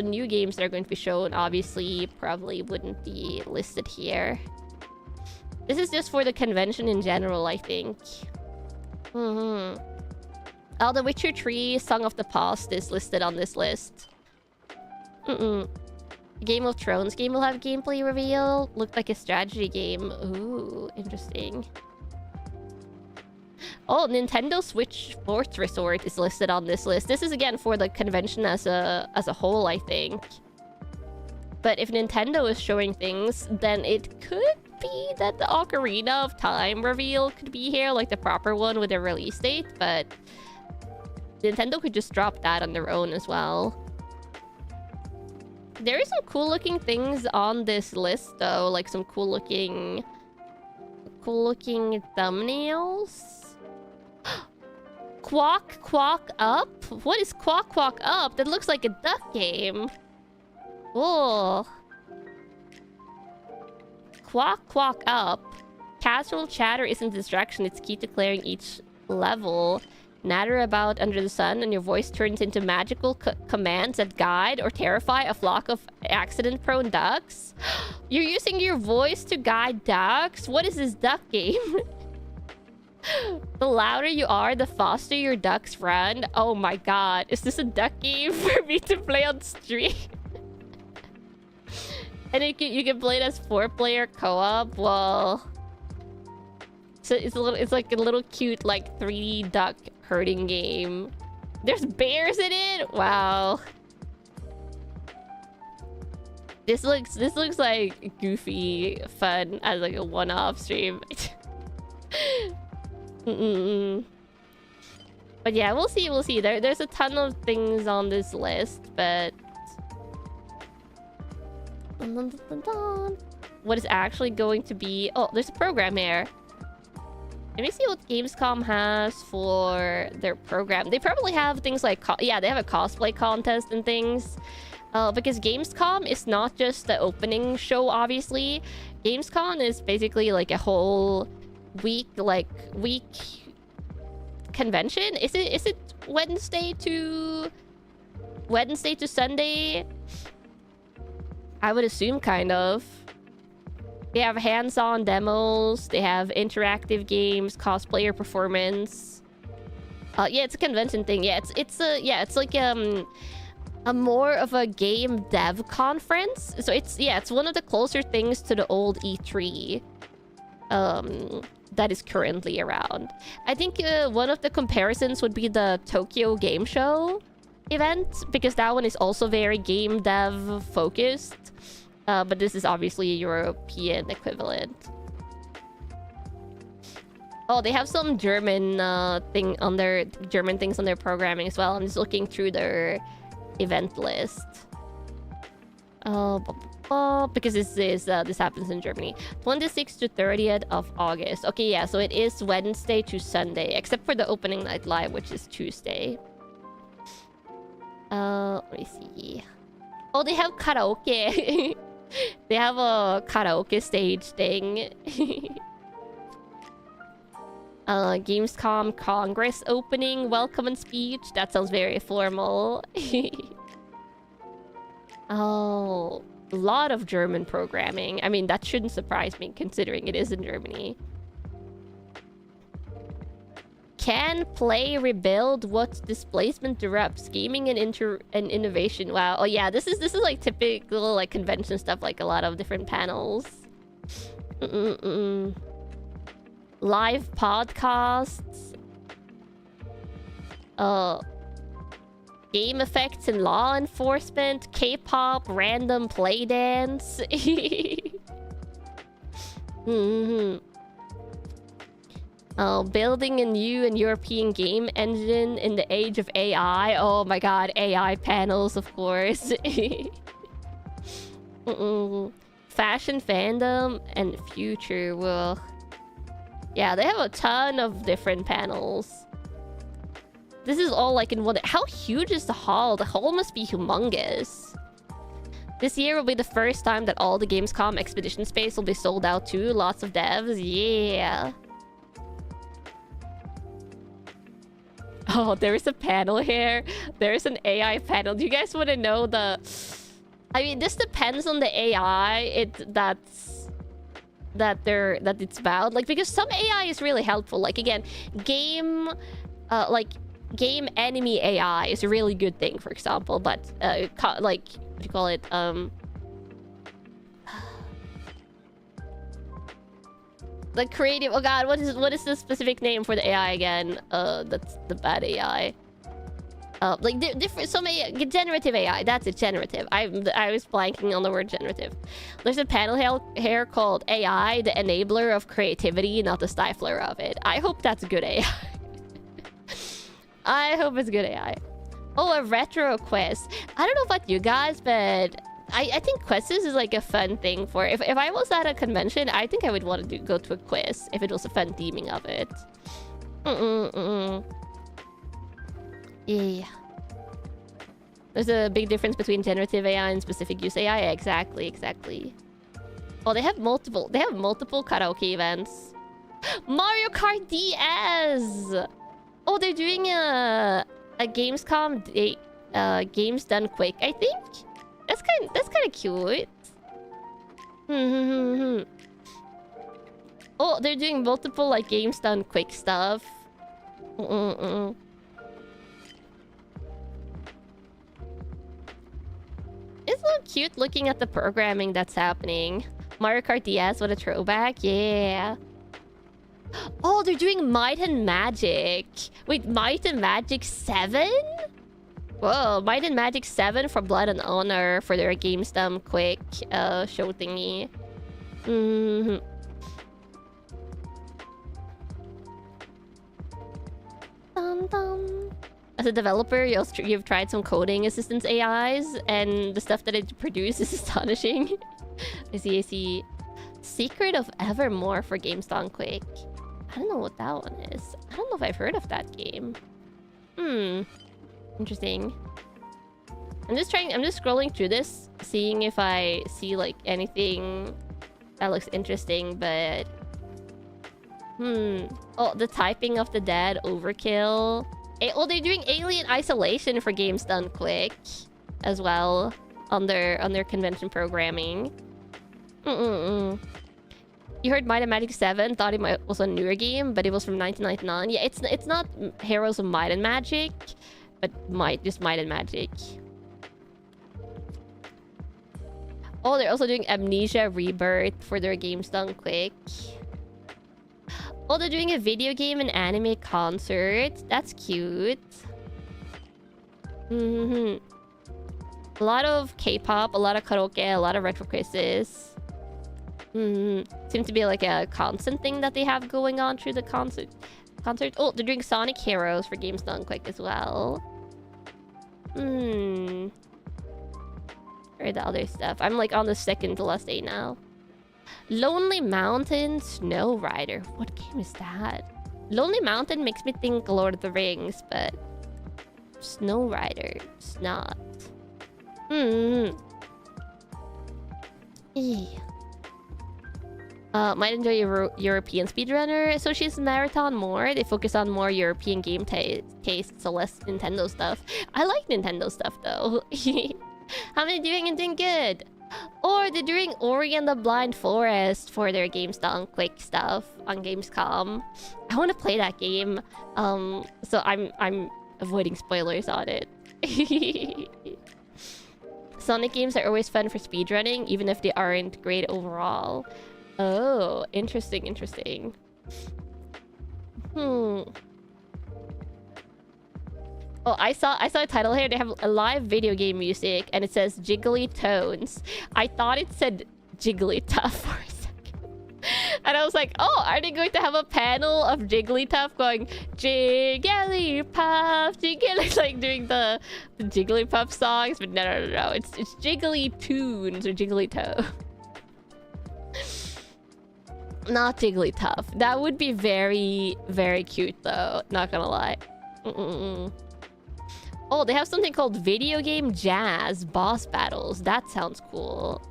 new games that are going to be shown, obviously, probably wouldn't be listed here. This is just for the convention in general, I think. Oh, The Witcher 3 Song of the Past is listed on this list. Game of Thrones game will have gameplay reveal. Looked like a strategy game. Ooh, interesting. Oh, Nintendo Switch Sports Resort is listed on this list. This is again for the convention as a whole, I think. But if Nintendo is showing things, then it could be that the Ocarina of Time reveal could be here, like the proper one with a release date, but Nintendo could just drop that on their own as well. There is some cool looking things on this list though, like some cool looking thumbnails. Quack Quack Up? What is Quack Quack Up? That looks like a duck game. Oh. Quack Quack Up. Casual chatter isn't distraction, it's key to clearing each level. Natter about under the sun and your voice turns into magical commands that guide or terrify a flock of accident-prone ducks. You're using your voice to guide ducks? What is this duck game? The louder you are, the faster your ducks run. Oh my god. Is this a duck game for me to play on stream? And you can play it as 4-player co-op? Well... So it's like a little cute like 3D duck herding game. There's bears in it? Wow. This looks like goofy fun as like a one-off stream. But yeah, we'll see. There's a ton of things on this list, but what is actually going to be... Oh, there's a program here. Let me see what Gamescom has for their program. They probably have things like... Yeah, they have a cosplay contest and things. Because Gamescom is not just the opening show, obviously. Gamescom is basically like a whole week convention. Is it Wednesday to Sunday? I would assume, kind of. They have hands-on demos. They have interactive games, cosplayer performance. Yeah, it's a convention thing. Yeah, it's like a more of a game dev conference. So it's one of the closer things to the old E3 that is currently around. I think one of the comparisons would be the Tokyo Game Show event, because that one is also very game dev focused. But this is obviously a European equivalent. Oh, they have some German things on their programming as well. I'm just looking through their event list. Because this happens in Germany. 26th to 30th of August. Okay, yeah, so it is Wednesday to Sunday, except for the opening night live, which is Tuesday. Let me see. Oh, they have karaoke. They have a karaoke stage thing. Gamescom Congress opening welcome and speech. That sounds very formal. Oh, a lot of German programming. I mean, that shouldn't surprise me considering it is in Germany. Can play rebuild what displacement disrupts gaming and innovation. Wow. Oh yeah, this is like typical like convention stuff, like a lot of different panels. Live podcasts. Game effects and law enforcement, K-pop, random play dance. Building a new and European game engine in the age of AI. Oh my god, AI panels, of course. Fashion fandom and future. Well, yeah, they have a ton of different panels. This is all like in one. How huge is the hall? The hall must be humongous. This year will be the first time that all the Gamescom exhibition space will be sold out too. Lots of devs. Yeah. Oh, there's a panel here. There's an AI panel. Do you guys want to know the... I mean, this depends on the AI that it's about. Like, because some AI is really helpful. Like, again, game enemy AI is a really good thing, for example. But, like, what do you call it? The creative... Oh god, what is the specific name for the AI again? That's the bad AI. Like different, some AI, generative AI. That's it, generative. I was blanking on the word generative. There's a panel here called AI, the enabler of creativity, not the stifler of it. I hope that's good AI. I hope it's good AI. Oh, a retro quiz. I don't know about you guys, but I think quizzes is like a fun thing for... If I was at a convention, I think I would want to go to a quiz if it was a fun theming of it. Yeah. There's a big difference between generative AI and specific use AI. Exactly. Oh, they have multiple karaoke events. Mario Kart DS! Oh, they're doing a Gamescom day, games done quick, I think. That's kind of cute. Oh, they're doing multiple like games done quick stuff. It's so cute looking at the programming that's happening. Mario Kart DS, what a throwback. Yeah. Oh, they're doing Might and Magic. Wait, Might and Magic 7? Whoa, Might and Magic 7 for Blood and Honor for their Games Done Quick show thingy. Dun, dun. As a developer, you've tried some coding assistance AIs, and the stuff that it produces is astonishing. I see. Secret of Evermore for Games Done Quick. I don't know what that one is. I don't know if I've heard of that game. Interesting. I'm just scrolling through this, seeing if I see like anything that looks interesting, but... Oh, the Typing of the Dead, Overkill. Oh, they're doing Alien Isolation for Games Done Quick as well on their convention programming. You heard Might and Magic 7, thought it was a newer game, but it was from 1999. Yeah, it's not Heroes of Might and Magic, but just Might and Magic. Oh, they're also doing Amnesia Rebirth for their Games Done Quick. Oh, they're doing a video game and anime concert. That's cute. A lot of K-pop, a lot of karaoke, a lot of retro quizzes. Seems to be like a constant thing that they have going on through the concert. Oh, they're doing Sonic Heroes for Games Done Quick as well. Or the other stuff. I'm like on the second to last day now. Lonely Mountain Snow Rider. What game is that? Lonely Mountain makes me think Lord of the Rings, but Snow Rider is not. Might enjoy European speedrunner. So she's marathon more. They focus on more European game taste, so less Nintendo stuff. I like Nintendo stuff though. How many doing and doing good? Or they're doing Ori and the Blind Forest for their Games Done Quick stuff on Gamescom. I want to play that game. So I'm avoiding spoilers on it. Sonic games are always fun for speedrunning, even if they aren't great overall. Oh, interesting. Oh, I saw a title here. They have a live video game music, and it says jiggly tones. I thought it said Jigglypuff for a second, and I was like, oh, are they going to have a panel of Jigglypuff going Jigglypuff, Jiggly, like doing the Jigglypuff songs? But no. It's Jiggly Tunes or Jiggly Toe. Not Jigglypuff. That would be very, very cute, though. Not gonna lie. Oh, they have something called Video Game Jazz Boss Battles. That sounds cool.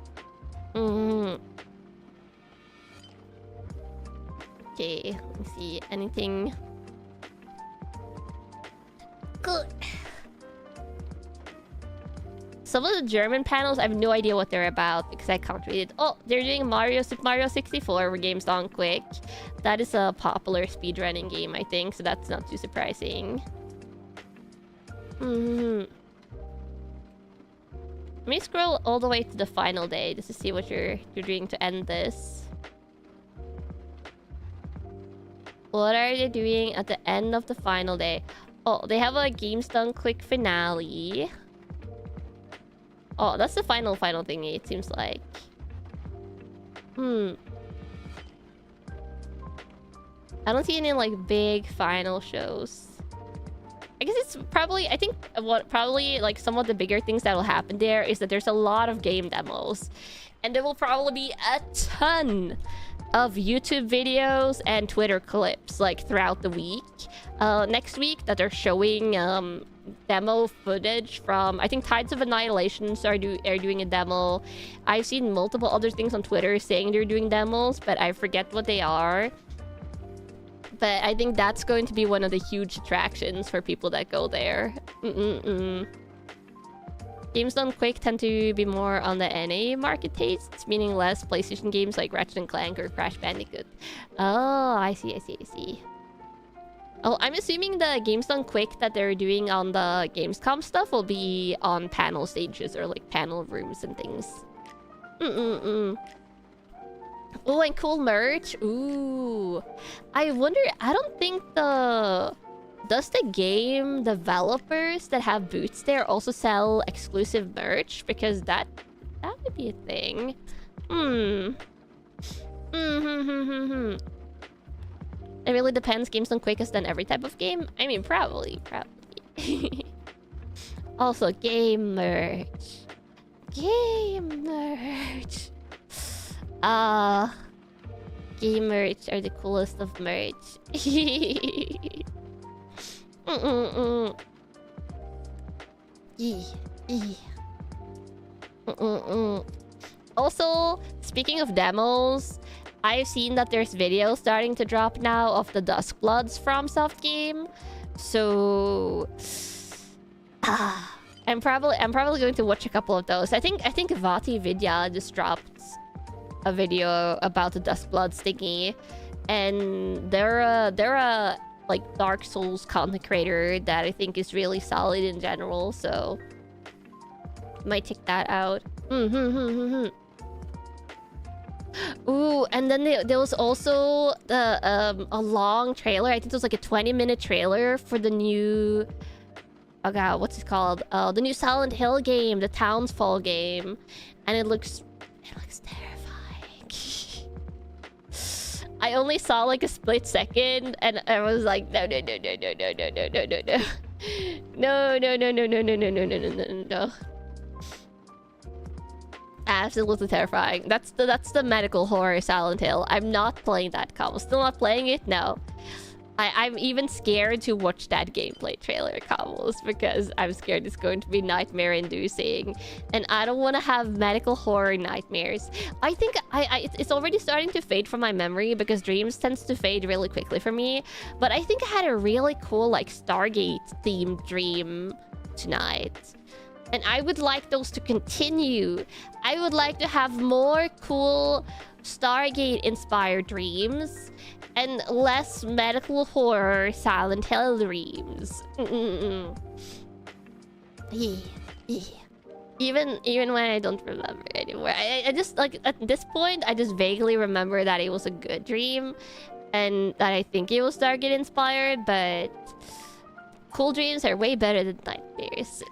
Okay, let me see. Anything good? Some of the German panels, I have no idea what they're about because I can't read it. Oh, they're doing Super Mario 64 where games on quick. That is a popular speedrunning game, I think, so that's not too surprising. Let me scroll all the way to the final day just to see what you're doing to end this. What are they doing at the end of the final day? Oh, they have a Games Done Quick finale. Oh, that's the final thingy, it seems like. I don't see any, like, big final shows. I guess it's probably... I think like, some of the bigger things that will happen there is that there's a lot of game demos. And there will probably be a ton of YouTube videos and Twitter clips, like, throughout the week. Next week that they're showing demo footage from... I think Tides of Annihilation are doing a demo. I've seen multiple other things on Twitter saying they're doing demos, but I forget what they are. But I think that's going to be one of the huge attractions for people that go there. Games done quick tend to be more on the NA market tastes, meaning less PlayStation games like Ratchet & Clank or Crash Bandicoot. Oh, I see. Oh, I'm assuming the Games Done Quick that they're doing on the Gamescom stuff will be on panel stages or like panel rooms and things. Oh, and cool merch. Ooh. I wonder, I don't think does the game developers that have booths there also sell exclusive merch? Because that would be a thing. It really depends. Games Done Quick has done every type of game. I mean, probably. Also, game merch. Game merch are the coolest of merch. Also, speaking of demos, I've seen that there's videos starting to drop now of the Duskbloods FromSoft game. So I'm probably going to watch a couple of those. I think Vati Vidya just dropped a video about the Duskbloods thingy, and they're a like Dark Souls content creator that I think is really solid in general, so might check that out. Ooh, and then there was also the a long trailer. I think it was like a 20-minute trailer for the new... oh god, what's it called? The new Silent Hill game, the Townsfall game, and it looks terrifying. I only saw like a split second, and I was like, no. Absolutely terrifying. That's the medical horror Silent Hill. I'm not playing that, Camo. Still not playing it? No. I'm even scared to watch that gameplay trailer, Camos, because I'm scared it's going to be nightmare-inducing, and I don't want to have medical horror nightmares. I think it's already starting to fade from my memory because dreams tends to fade really quickly for me, but I think I had a really cool like Stargate-themed dream tonight. And I would like those to continue. I would like to have more cool Stargate-inspired dreams and less medical horror Silent Hill dreams. Even when I don't remember anymore. I just, like, at this point, I just vaguely remember that it was a good dream. And that I think it was Stargate-inspired, but... Cool dreams are way better than nightmares.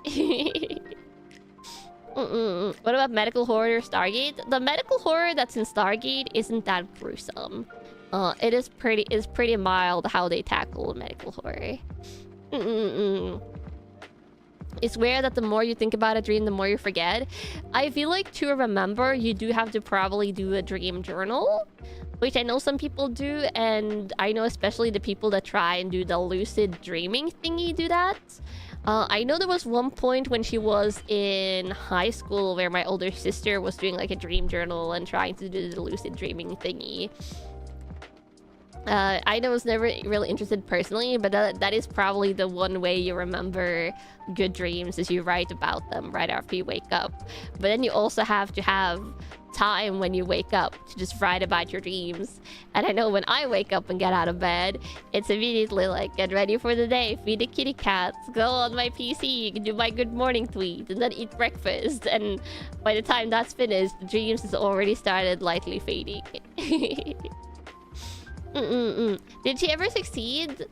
What about medical horror or Stargate? The medical horror that's in Stargate isn't that gruesome. It is pretty mild how they tackle medical horror. It's weird that the more you think about a dream, the more you forget. I feel like to remember, you do have to probably do a dream journal, which I know some people do, and I know especially the people that try and do the lucid dreaming thingy do that. I know there was one point when she was in high school where my older sister was doing like a dream journal and trying to do the lucid dreaming thingy. I was never really interested personally, but that is probably the one way you remember good dreams, is you write about them right after you wake up. But then you also have to have time when you wake up to just write about your dreams. And I know when I wake up and get out of bed, it's immediately like, get ready for the day, feed the kitty cats, go on my PC, do my good morning tweet, and then eat breakfast. And by the time that's finished, the dreams has already started lightly fading. Did she ever succeed?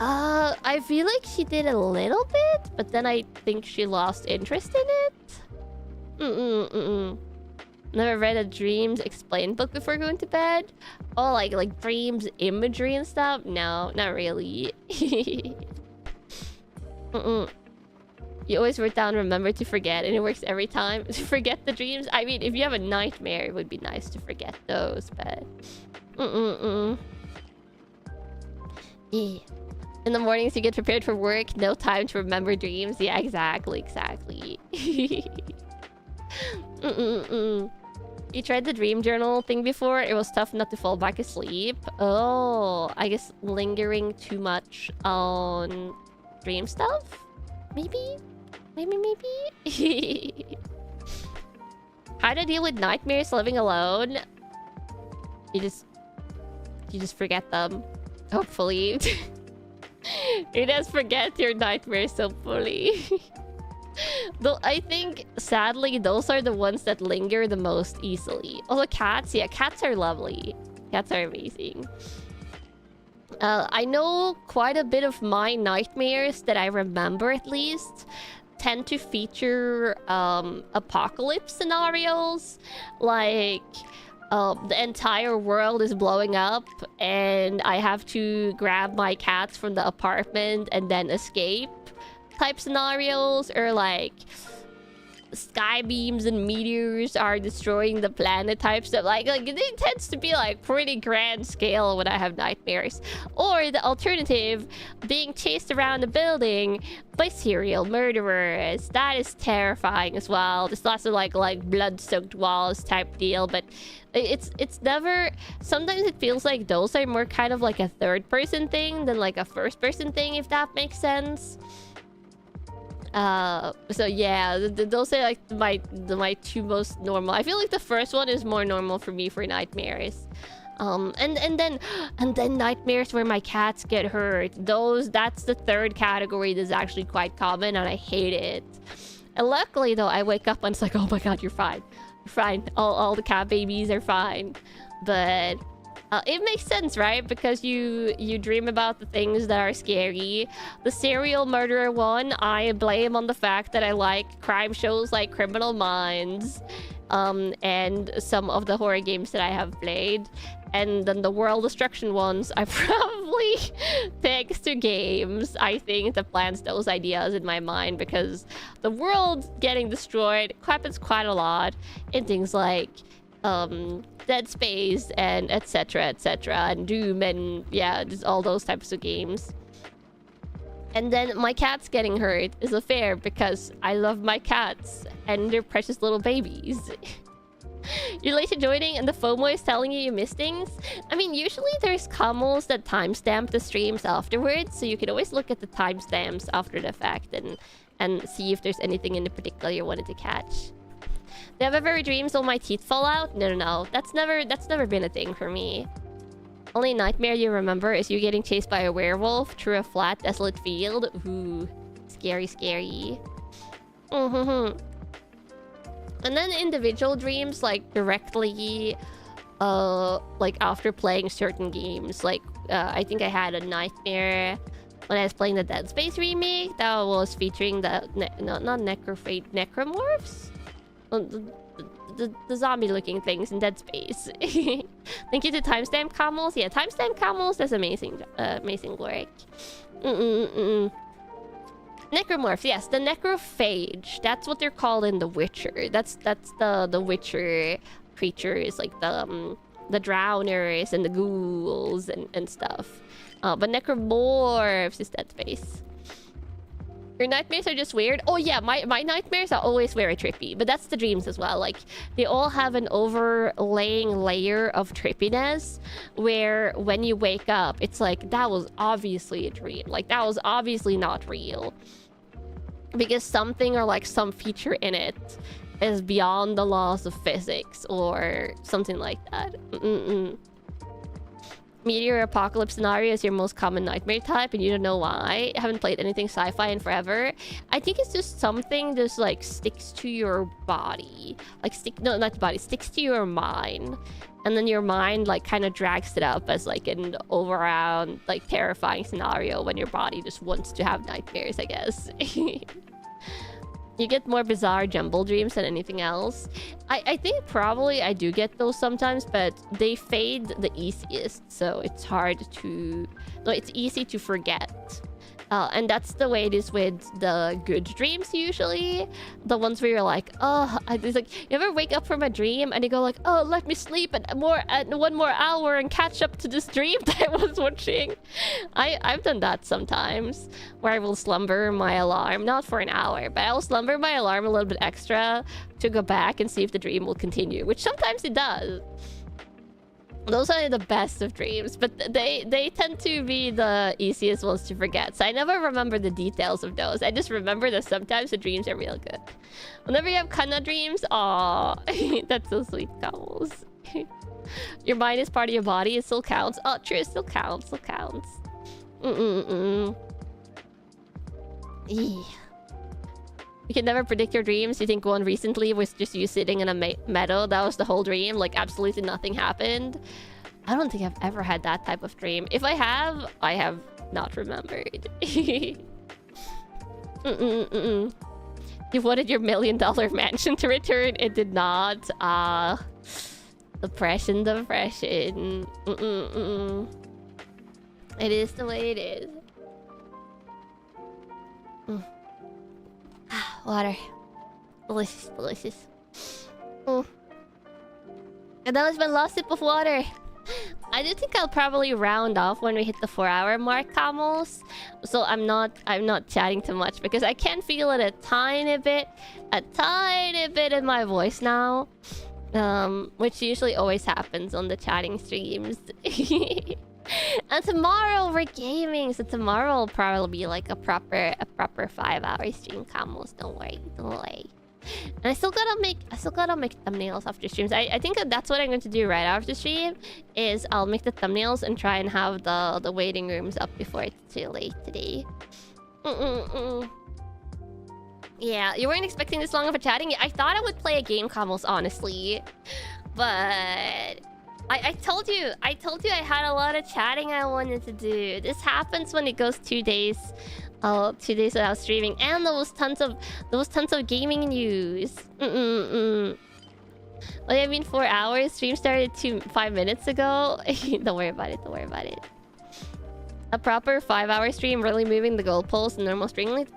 I feel like she did a little bit, but then I think she lost interest in it. Never read a dreams explained book before going to bed. Oh, like dreams imagery and stuff? No, not really. You always write down remember to forget, and it works every time. To forget the dreams? I mean, if you have a nightmare, it would be nice to forget those, but... Yeah. In the mornings, you get prepared for work. No time to remember dreams. Yeah, exactly. You tried the dream journal thing before? It was tough not to fall back asleep. Oh, I guess lingering too much on dream stuff? Maybe? How to deal with nightmares living alone? You just forget them. Hopefully. You just forget your nightmares, hopefully. Though I think, sadly, those are the ones that linger the most easily. Although cats, yeah, cats are lovely. Cats are amazing. I know quite a bit of my nightmares that I remember, at least, tend to feature apocalypse scenarios. Like... the entire world is blowing up and I have to grab my cats from the apartment and then escape type scenarios, or like sky beams and meteors are destroying the planet type stuff. Like it tends to be like pretty grand scale when I have nightmares. Or the alternative, being chased around a building by serial murderers. That is terrifying as well. There's lots of like blood-soaked walls type deal, but it's never... Sometimes it feels like those are more kind of like a third-person thing than like a first-person thing, if that makes sense. So yeah, those are like my two most normal. I feel like the first one is more normal for me for nightmares. And then nightmares where my cats get hurt. That's the third category that's actually quite common, and I hate it. And luckily though, I wake up and it's like, oh my god, you're fine. You're fine. All the cat babies are fine. But it makes sense, right? Because you dream about the things that are scary. The serial murderer one, I blame on the fact that I like crime shows like Criminal Minds, and some of the horror games that I have played. And then the world destruction ones, I probably thanks to games, I think, that plants those ideas in my mind, because the world getting destroyed happens quite a lot in things like Dead Space and etc, and Doom, and yeah, just all those types of games. And then my cats getting hurt is a fair, because I love my cats and they're precious little babies. You're late to joining and the FOMO is telling you missed things. I mean, usually there's commons that timestamp the streams afterwards, so you can always look at the timestamps after the fact and see if there's anything in particular you wanted to catch. Do I have ever dreams all my teeth fall out? No. That's never been a thing for me. Only nightmare you remember is you getting chased by a werewolf through a flat, desolate field. Ooh, scary. And then individual dreams, like directly, like after playing certain games. Like, I think I had a nightmare when I was playing the Dead Space remake that was featuring the not necrophage necromorphs, the zombie-looking things in Dead Space. Thank you to Timestamp Camels. Yeah, Timestamp Camels does amazing work. Necromorphs, yes, the necrophage. That's what they're called in The Witcher. That's the Witcher creatures, like the drowners and the ghouls and stuff. But necromorphs is Dead Space. Your nightmares are just weird. Oh yeah, my nightmares are always very trippy, but that's the dreams as well. Like they all have an overlaying layer of trippiness where when you wake up, it's like that was obviously a dream. Like that was obviously not real. Because something or like some feature in it is beyond the laws of physics or something like that. Meteor apocalypse scenario is your most common nightmare type and you don't know why. I haven't played anything sci-fi in forever. I think it's just something just like sticks to your body. Like not the body, sticks to your mind. And then your mind like kind of drags it up as like an all-around like terrifying scenario when your body just wants to have nightmares, I guess. You get more bizarre jumble dreams than anything else. I think probably I do get those sometimes, but they fade the easiest, so it's hard to... No, it's easy to forget. And that's the way it is with the good dreams usually. The ones where you're like, oh, it's like, you ever wake up from a dream and you go like, oh, let me sleep one more hour and catch up to this dream that I was watching. I've done that sometimes, where I will slumber my alarm, not for an hour, but I'll slumber my alarm a little bit extra to go back and see if the dream will continue, which sometimes it does. Those are the best of dreams, but they tend to be the easiest ones to forget. So I never remember the details of those. I just remember that sometimes the dreams are real good. Whenever you have Kanna dreams, aw, that's so sweet, Camels. Your mind is part of your body, it still counts. Oh, true, it still counts, still counts. You can never predict your dreams. You think one recently was just you sitting in a meadow. That was the whole dream. Like, absolutely nothing happened. I don't think I've ever had that type of dream. If I have not remembered. You wanted your $1 million mansion to return. It did not. Depression. It is the way it is. Water. Delicious. And that was my last sip of water. I do think I'll probably round off when we hit the 4-hour mark, Camels. So I'm not chatting too much because I can feel it a tiny bit in my voice now. Which usually always happens on the chatting streams. And tomorrow we're gaming, so tomorrow will probably be like a proper 5-hour stream, Camels. Don't worry. And I still gotta make thumbnails after streams. I think that's what I'm going to do right after stream. Is I'll make the thumbnails and try and have the waiting rooms up before it's too late today. Yeah, you weren't expecting this long of a chatting. I thought I would play a game, Camels, honestly, but. I told you I had a lot of chatting I wanted to do. This happens when it goes 2 days. 2 days without streaming. And there was tons of gaming news. Well, I mean 4 hours. Stream started 5 minutes ago. Don't worry about it. A proper 5-hour stream, really moving the goalposts and normal stream length.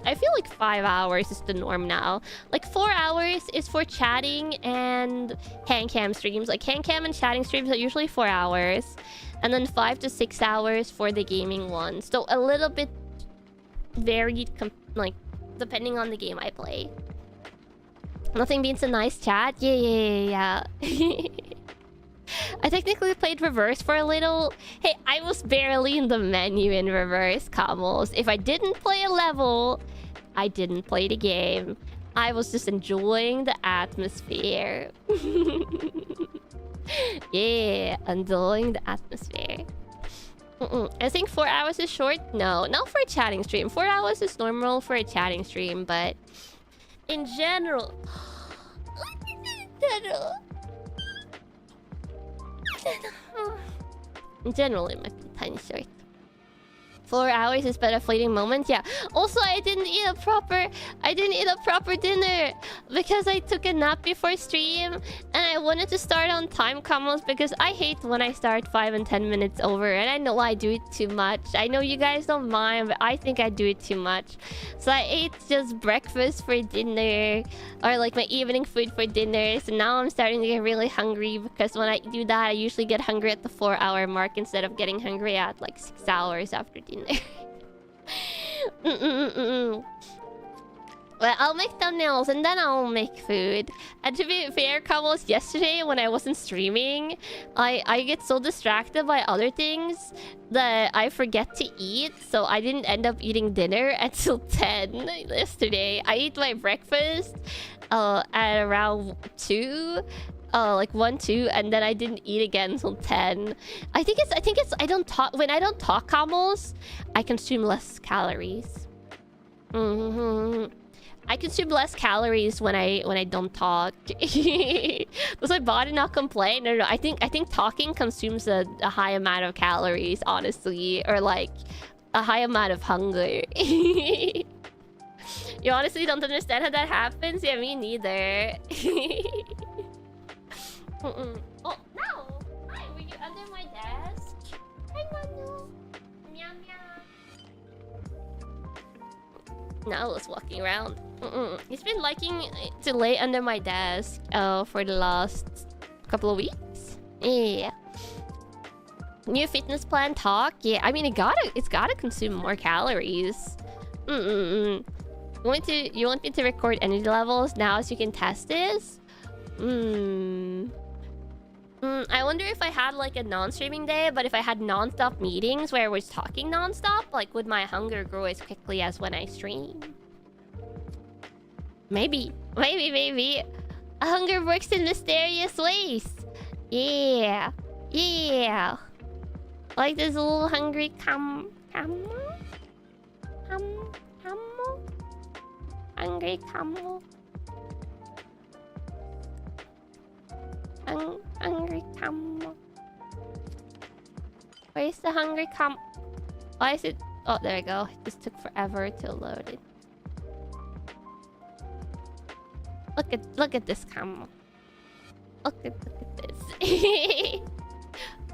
I feel like 5 hours is the norm now. Like 4 hours is for chatting and hand cam streams. Like hand cam and chatting streams are usually 4 hours, and then 5 to 6 hours for the gaming ones. So a little bit varied, like depending on the game I play. Nothing beats a nice chat. Yeah. I technically played reverse for a little. Hey, I was barely in the menu in reverse, Camels. If I didn't play a level, I didn't play the game. I was just enjoying the atmosphere. Yeah, enjoying the atmosphere. I think 4 hours is short. No, not for a chatting stream. 4 hours is normal for a chatting stream, but in general... In general, it might be tiny short. 4 hours is but a fleeting moment. Yeah. Also, I didn't eat a proper dinner because I took a nap before stream, and I wanted to start on time combos because I hate when I start 5 and 10 minutes over, and I know I do it too much. I know you guys don't mind, but I think I do it too much. So I ate just breakfast for dinner, or like my evening food for dinner. So now I'm starting to get really hungry because when I do that, I usually get hungry at the 4-hour mark instead of getting hungry at like 6 hours after dinner. Well, I'll make thumbnails and then I'll make food. And to be fair, Kamos, yesterday when I wasn't streaming, I get so distracted by other things that I forget to eat. So I didn't end up eating dinner until 10 yesterday. I ate my breakfast at around 2. Like 1, 2, and then I didn't eat again until 10. I think it's I don't talk when I don't talk Kamos, I consume less calories. I consume less calories when I don't talk. Does my body not complain? No. I think talking consumes a high amount of calories, honestly, or like a high amount of hunger. You honestly don't understand how that happens? Yeah, me neither. Oh no! Hi, were you under my desk? Hi, Manu. Meow meow. Now it's walking around. He's been liking to lay under my desk for the last couple of weeks. Yeah. New fitness plan talk? Yeah, I mean it's gotta consume more calories. You want me to record energy levels now so you can test this? I wonder if I had like a non-streaming day, but if I had non-stop meetings where I was talking non-stop, like would my hunger grow as quickly as when I stream? Maybe. Hunger works in mysterious ways. Yeah. Like this little hungry camel? Hungry camel. Hungry camel. Where's the hungry camel? Why is it? Oh, there we go. It just took forever to load it. Look at this camel. Look at this.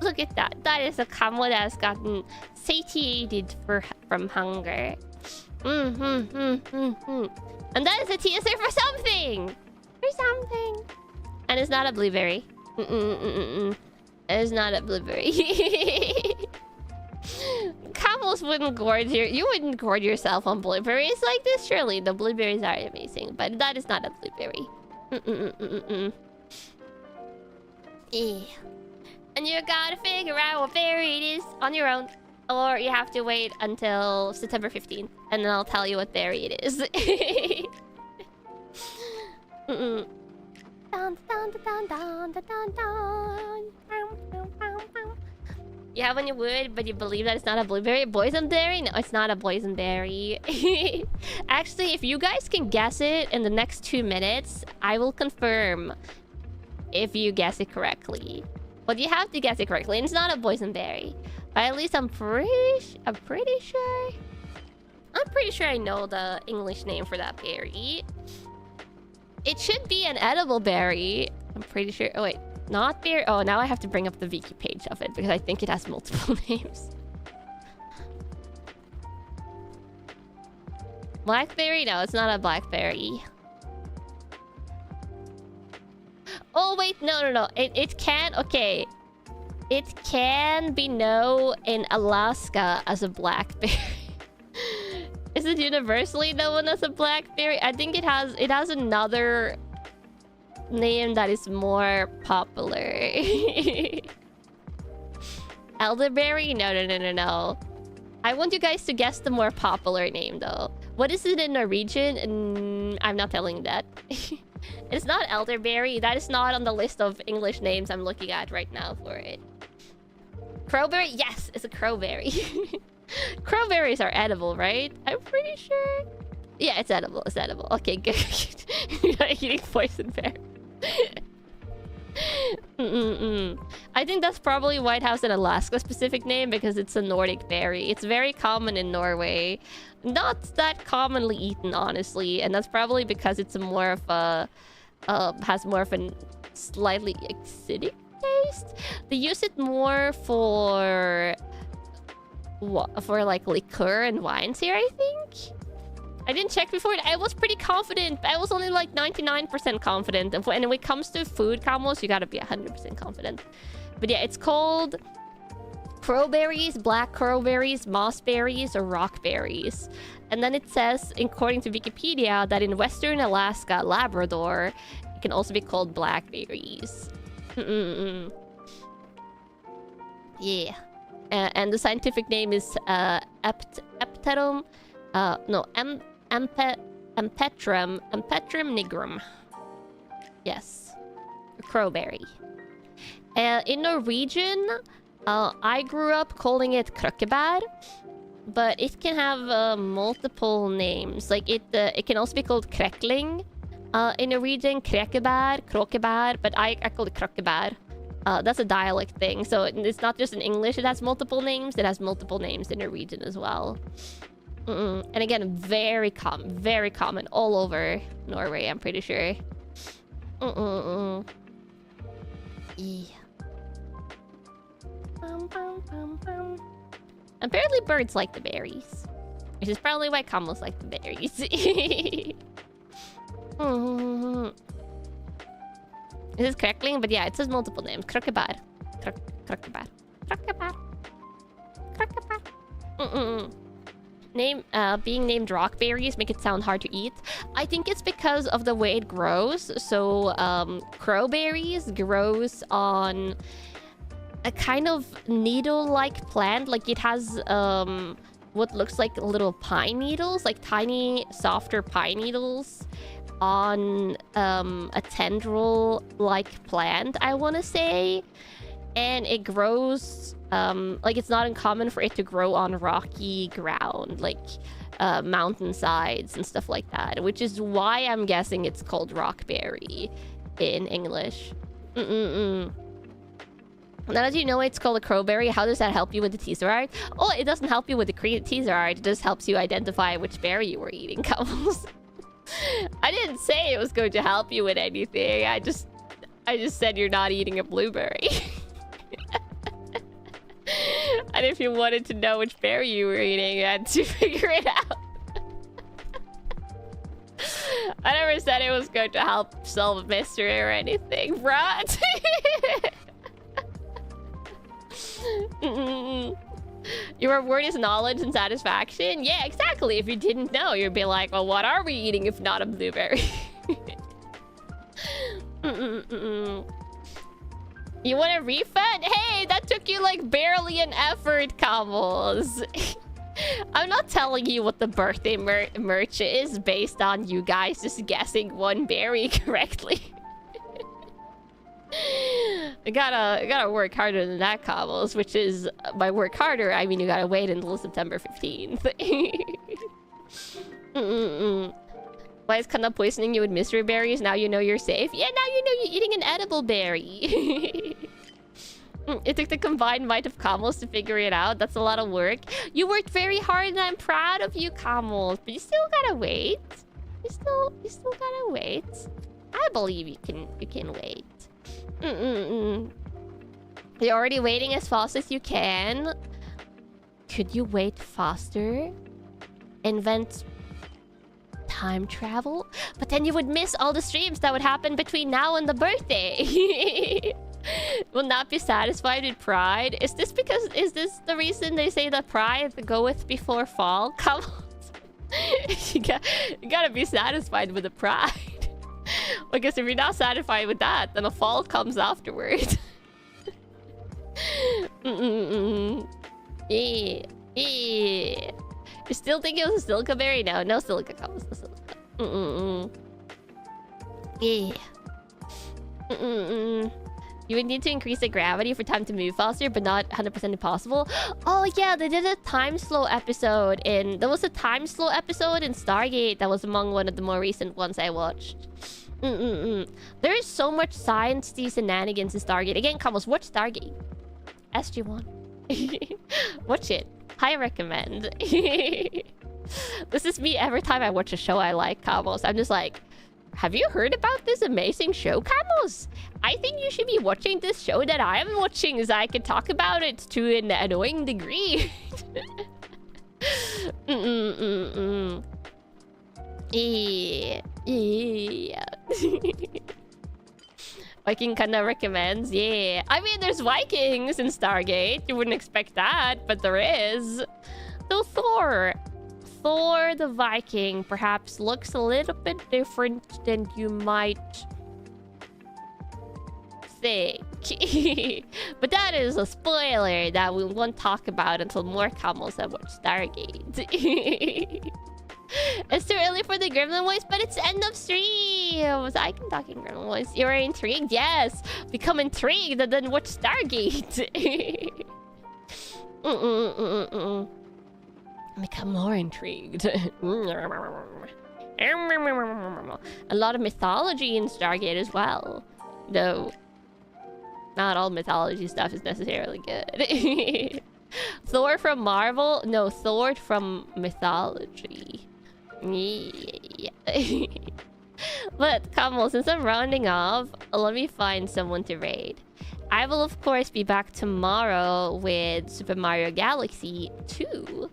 Look at that. That is a camel that has gotten satiated from hunger. And that is a teaser for something. And it's not a blueberry. It's not a blueberry. Camels wouldn't gorge you wouldn't gorge yourself on blueberries like this, surely. The blueberries are amazing, but that is not a blueberry. Yeah. And you gotta figure out what berry it is on your own. Or you have to wait until September 15th, and then I'll tell you what berry it is. You have on your wood, but you believe that it's not a blueberry? Boysenberry? No, it's not a boysenberry. Actually, if you guys can guess it in the next 2 minutes, I will confirm if you guess it correctly. But you have to guess it correctly, and it's not a boysenberry. But at least I'm pretty sure I know the English name for that berry. It should be an edible berry. I'm pretty sure. Oh wait, not berry. Oh, now I have to bring up the wiki page of it because I think it has multiple names. Blackberry? No, it's not a blackberry. Oh wait, no. It can. Okay. It can be known in Alaska as a blackberry. Is it universally known as a blackberry? I think it has another name that is more popular. Elderberry? No. I want you guys to guess the more popular name though. What is it in Norwegian? I'm not telling that. It's not elderberry. That is not on the list of English names I'm looking at right now for it. Crowberry? Yes, it's a crowberry. Crowberries are edible, right? I'm pretty sure. Yeah, it's edible. Okay, good. You're not eating poison berry. I think that's probably White House in Alaska specific name because it's a Nordic berry. It's very common in Norway. Not that commonly eaten, honestly, and that's probably because it's more of a has more of a slightly acidic taste. They use it more for like liqueur and wines here, I think. I didn't check before. I was pretty confident. I was only like 99% confident. And when it comes to food combos, you gotta be 100% confident. But yeah, it's called crowberries, black crowberries, mossberries, or rockberries. And then it says, according to Wikipedia, that in Western Alaska, Labrador, it can also be called blackberries. Yeah. And the scientific name is Empetrum nigrum. Yes. Crowberry. In Norwegian, I grew up calling it krøkkebær, but it can have multiple names. Like it can also be called krekling. In Norwegian, kråkebær, but I call it krøkkebær. That's a dialect thing, so it's not just in English. It has multiple names. It has multiple names in Norwegian as well. And again, very common all over Norway, I'm pretty sure. Yeah. Apparently birds like the berries, which is probably why camels like the berries. This is crackling, but yeah, it says multiple names. Krøkkebær. Krøkkebær. Being named rockberries make it sound hard to eat. I think it's because of the way it grows. So, crowberries grows on a kind of needle-like plant. Like it has what looks like little pine needles, like tiny, softer pine needles on a tendril-like plant, I want to say. And it grows, like it's not uncommon for it to grow on rocky ground, like mountain sides and stuff like that, which is why I'm guessing it's called rockberry in English. Now that you know it's called a crowberry, how does that help you with the teaser art? Oh, it doesn't help you with the teaser art, it just helps you identify which berry you were eating, Couples. I didn't say it was going to help you with anything, I just said you're not eating a blueberry. And if you wanted to know which berry you were eating, you had to figure it out. I never said it was going to help solve a mystery or anything, bruh. Your word is knowledge and satisfaction? Yeah, exactly. If you didn't know, you'd be like, well, what are we eating if not a blueberry? You want a refund? Hey, that took you like barely an effort, Camels. I'm not telling you what the birthday merch is based on you guys just guessing one berry correctly. You gotta work harder than that, Camels, which is, by work harder, I mean you gotta wait until September 15th. Why is Kanna poisoning you with mystery berries? Now you know you're safe. Yeah, now you know you're eating an edible berry. It took the combined might of Camels to figure it out. That's a lot of work. You worked very hard and I'm proud of you, Camels. But you still gotta wait. You still gotta wait. I believe you can wait. You're already waiting as fast as you can. Could you wait faster? Invent time travel? But then you would miss all the streams that would happen between now and the birthday. Will not be satisfied with pride. Is this the reason they say that pride goeth before fall? Come on. You gotta be satisfied with the pride. Because if you're not satisfied with that, then a fall comes afterwards. Yeah. You still think it was a silica berry? No silica comes. No silica. Yeah. You would need to increase the gravity for time to move faster, but not 100% impossible. Oh yeah, they did a time slow episode there was a time slow episode in Stargate that was among one of the more recent ones I watched. There is so much science shenanigans in Stargate. Again, Kamos, watch Stargate. SG1. Watch it. I recommend. This is me every time I watch a show I like, Kamos. I'm just like, have you heard about this amazing show, Kamos? I think you should be watching this show that I'm watching so I can talk about it to an annoying degree. Yeah. Viking Kanna recommends. Yeah. I mean, there's Vikings in Stargate. You wouldn't expect that, but there is. So Thor the Viking perhaps looks a little bit different than you might think. But that is a spoiler that we won't talk about until more Camels have watched Stargate. It's too early for the Gremlin voice, but it's end of stream. So I can talk in Gremlin voice. You're intrigued? Yes. Become intrigued and then watch Stargate. Become more intrigued. A lot of mythology in Stargate as well. Though, not all mythology stuff is necessarily good. Thor from Marvel? No, Thor from mythology. Yeah. But, Kamal, since I'm rounding off, let me find someone to raid. I will, of course, be back tomorrow with Super Mario Galaxy 2.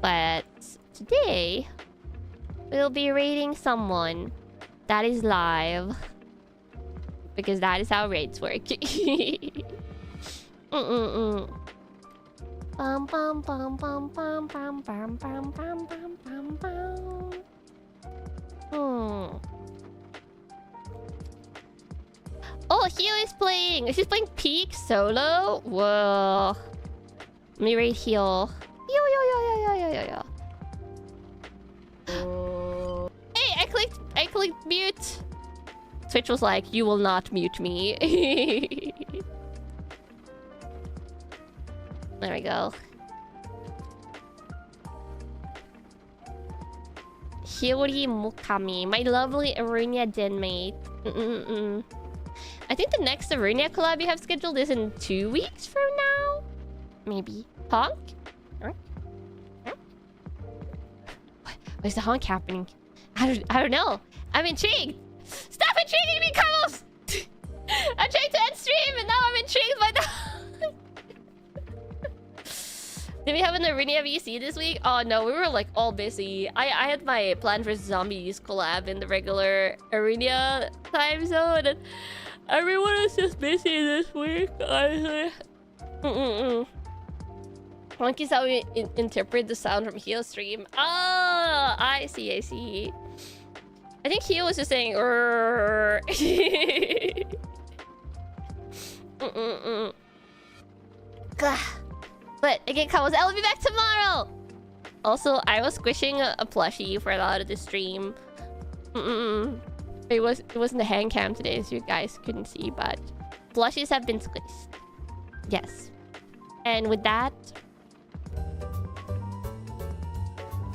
But today, we'll be raiding someone that is live. Because that is how raids work. Bum bum bum bum bum bum bum bum bum bum bum bum. Oh, Hio is playing. She's playing Peak solo. Whoa. Let me raid Hio. Yo. Hey, I clicked mute. Twitch was like, you will not mute me. There we go. Hiyori Mukami, my lovely Aerunia denmate. I think the next Aerunia collab you have scheduled is in 2 weeks from now? Maybe. Honk? Huh? What is the honk happening? I don't know. I'm intrigued. Stop intriguing me, Carlos! I'm trying to end stream and now I'm intrigued by the... Did we have an Aerunia VC this week? Oh no, we were like all busy. I had my Plant vs Zombies collab in the regular Aerunia time zone and everyone was just busy this week. Monkey's how we interpret the sound from Hio stream. Oh, I see. I think Hio was just saying But again, Kamos, I will be back tomorrow. Also, I was squishing a plushie for a lot of the stream. It wasn't a hand cam today, so you guys couldn't see, but plushies have been squished. Yes. And with that,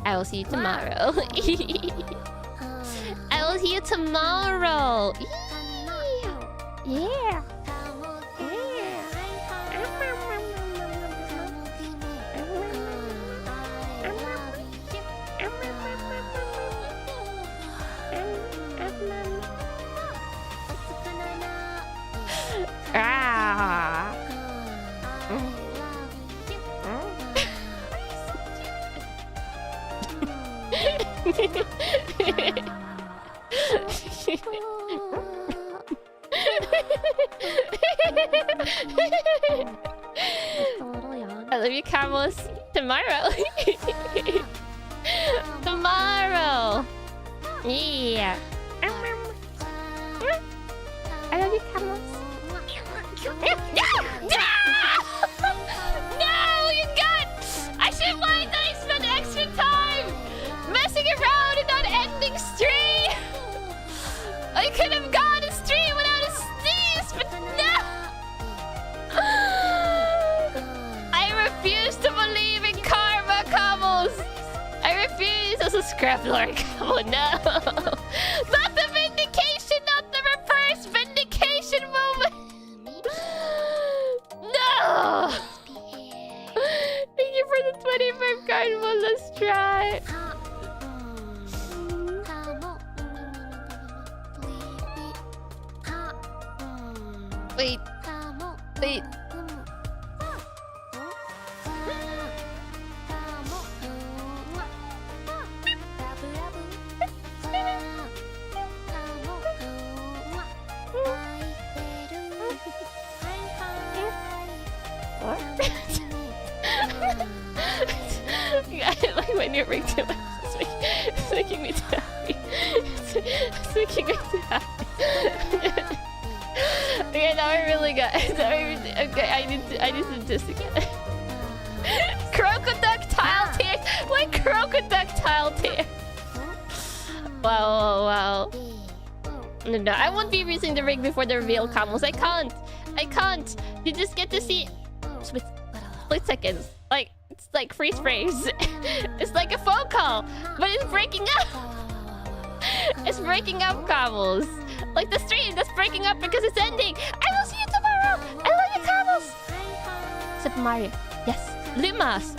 I will see you tomorrow. I will see you tomorrow. Yeah. I love you, Carlos. Tomorrow. Tomorrow. Yeah. I love you, Carlos. No, you got. I should mind that I spent extra time messing around and not ending stream. I could have gone to stream without a sneeze, but no. I refuse to believe in karma, Camels. I refuse as a scrapler. Oh no. Not the vindication Wait. Wait. I like when you're ring too much. It's making me too happy. It's making me too happy. Okay, now I really got. Okay, I need to this again. Crocodile tear. Like crocodile tear. Wow. No, I won't be using the rig before the reveal camels. I can't. You just get to see split seconds. Like it's like freeze frames. It's like a phone call, but it's breaking up. It's breaking up, camels. Like the stream that's breaking up because it's ending. I will see you tomorrow. I love you, camels. Super Mario. Yes. Lumas.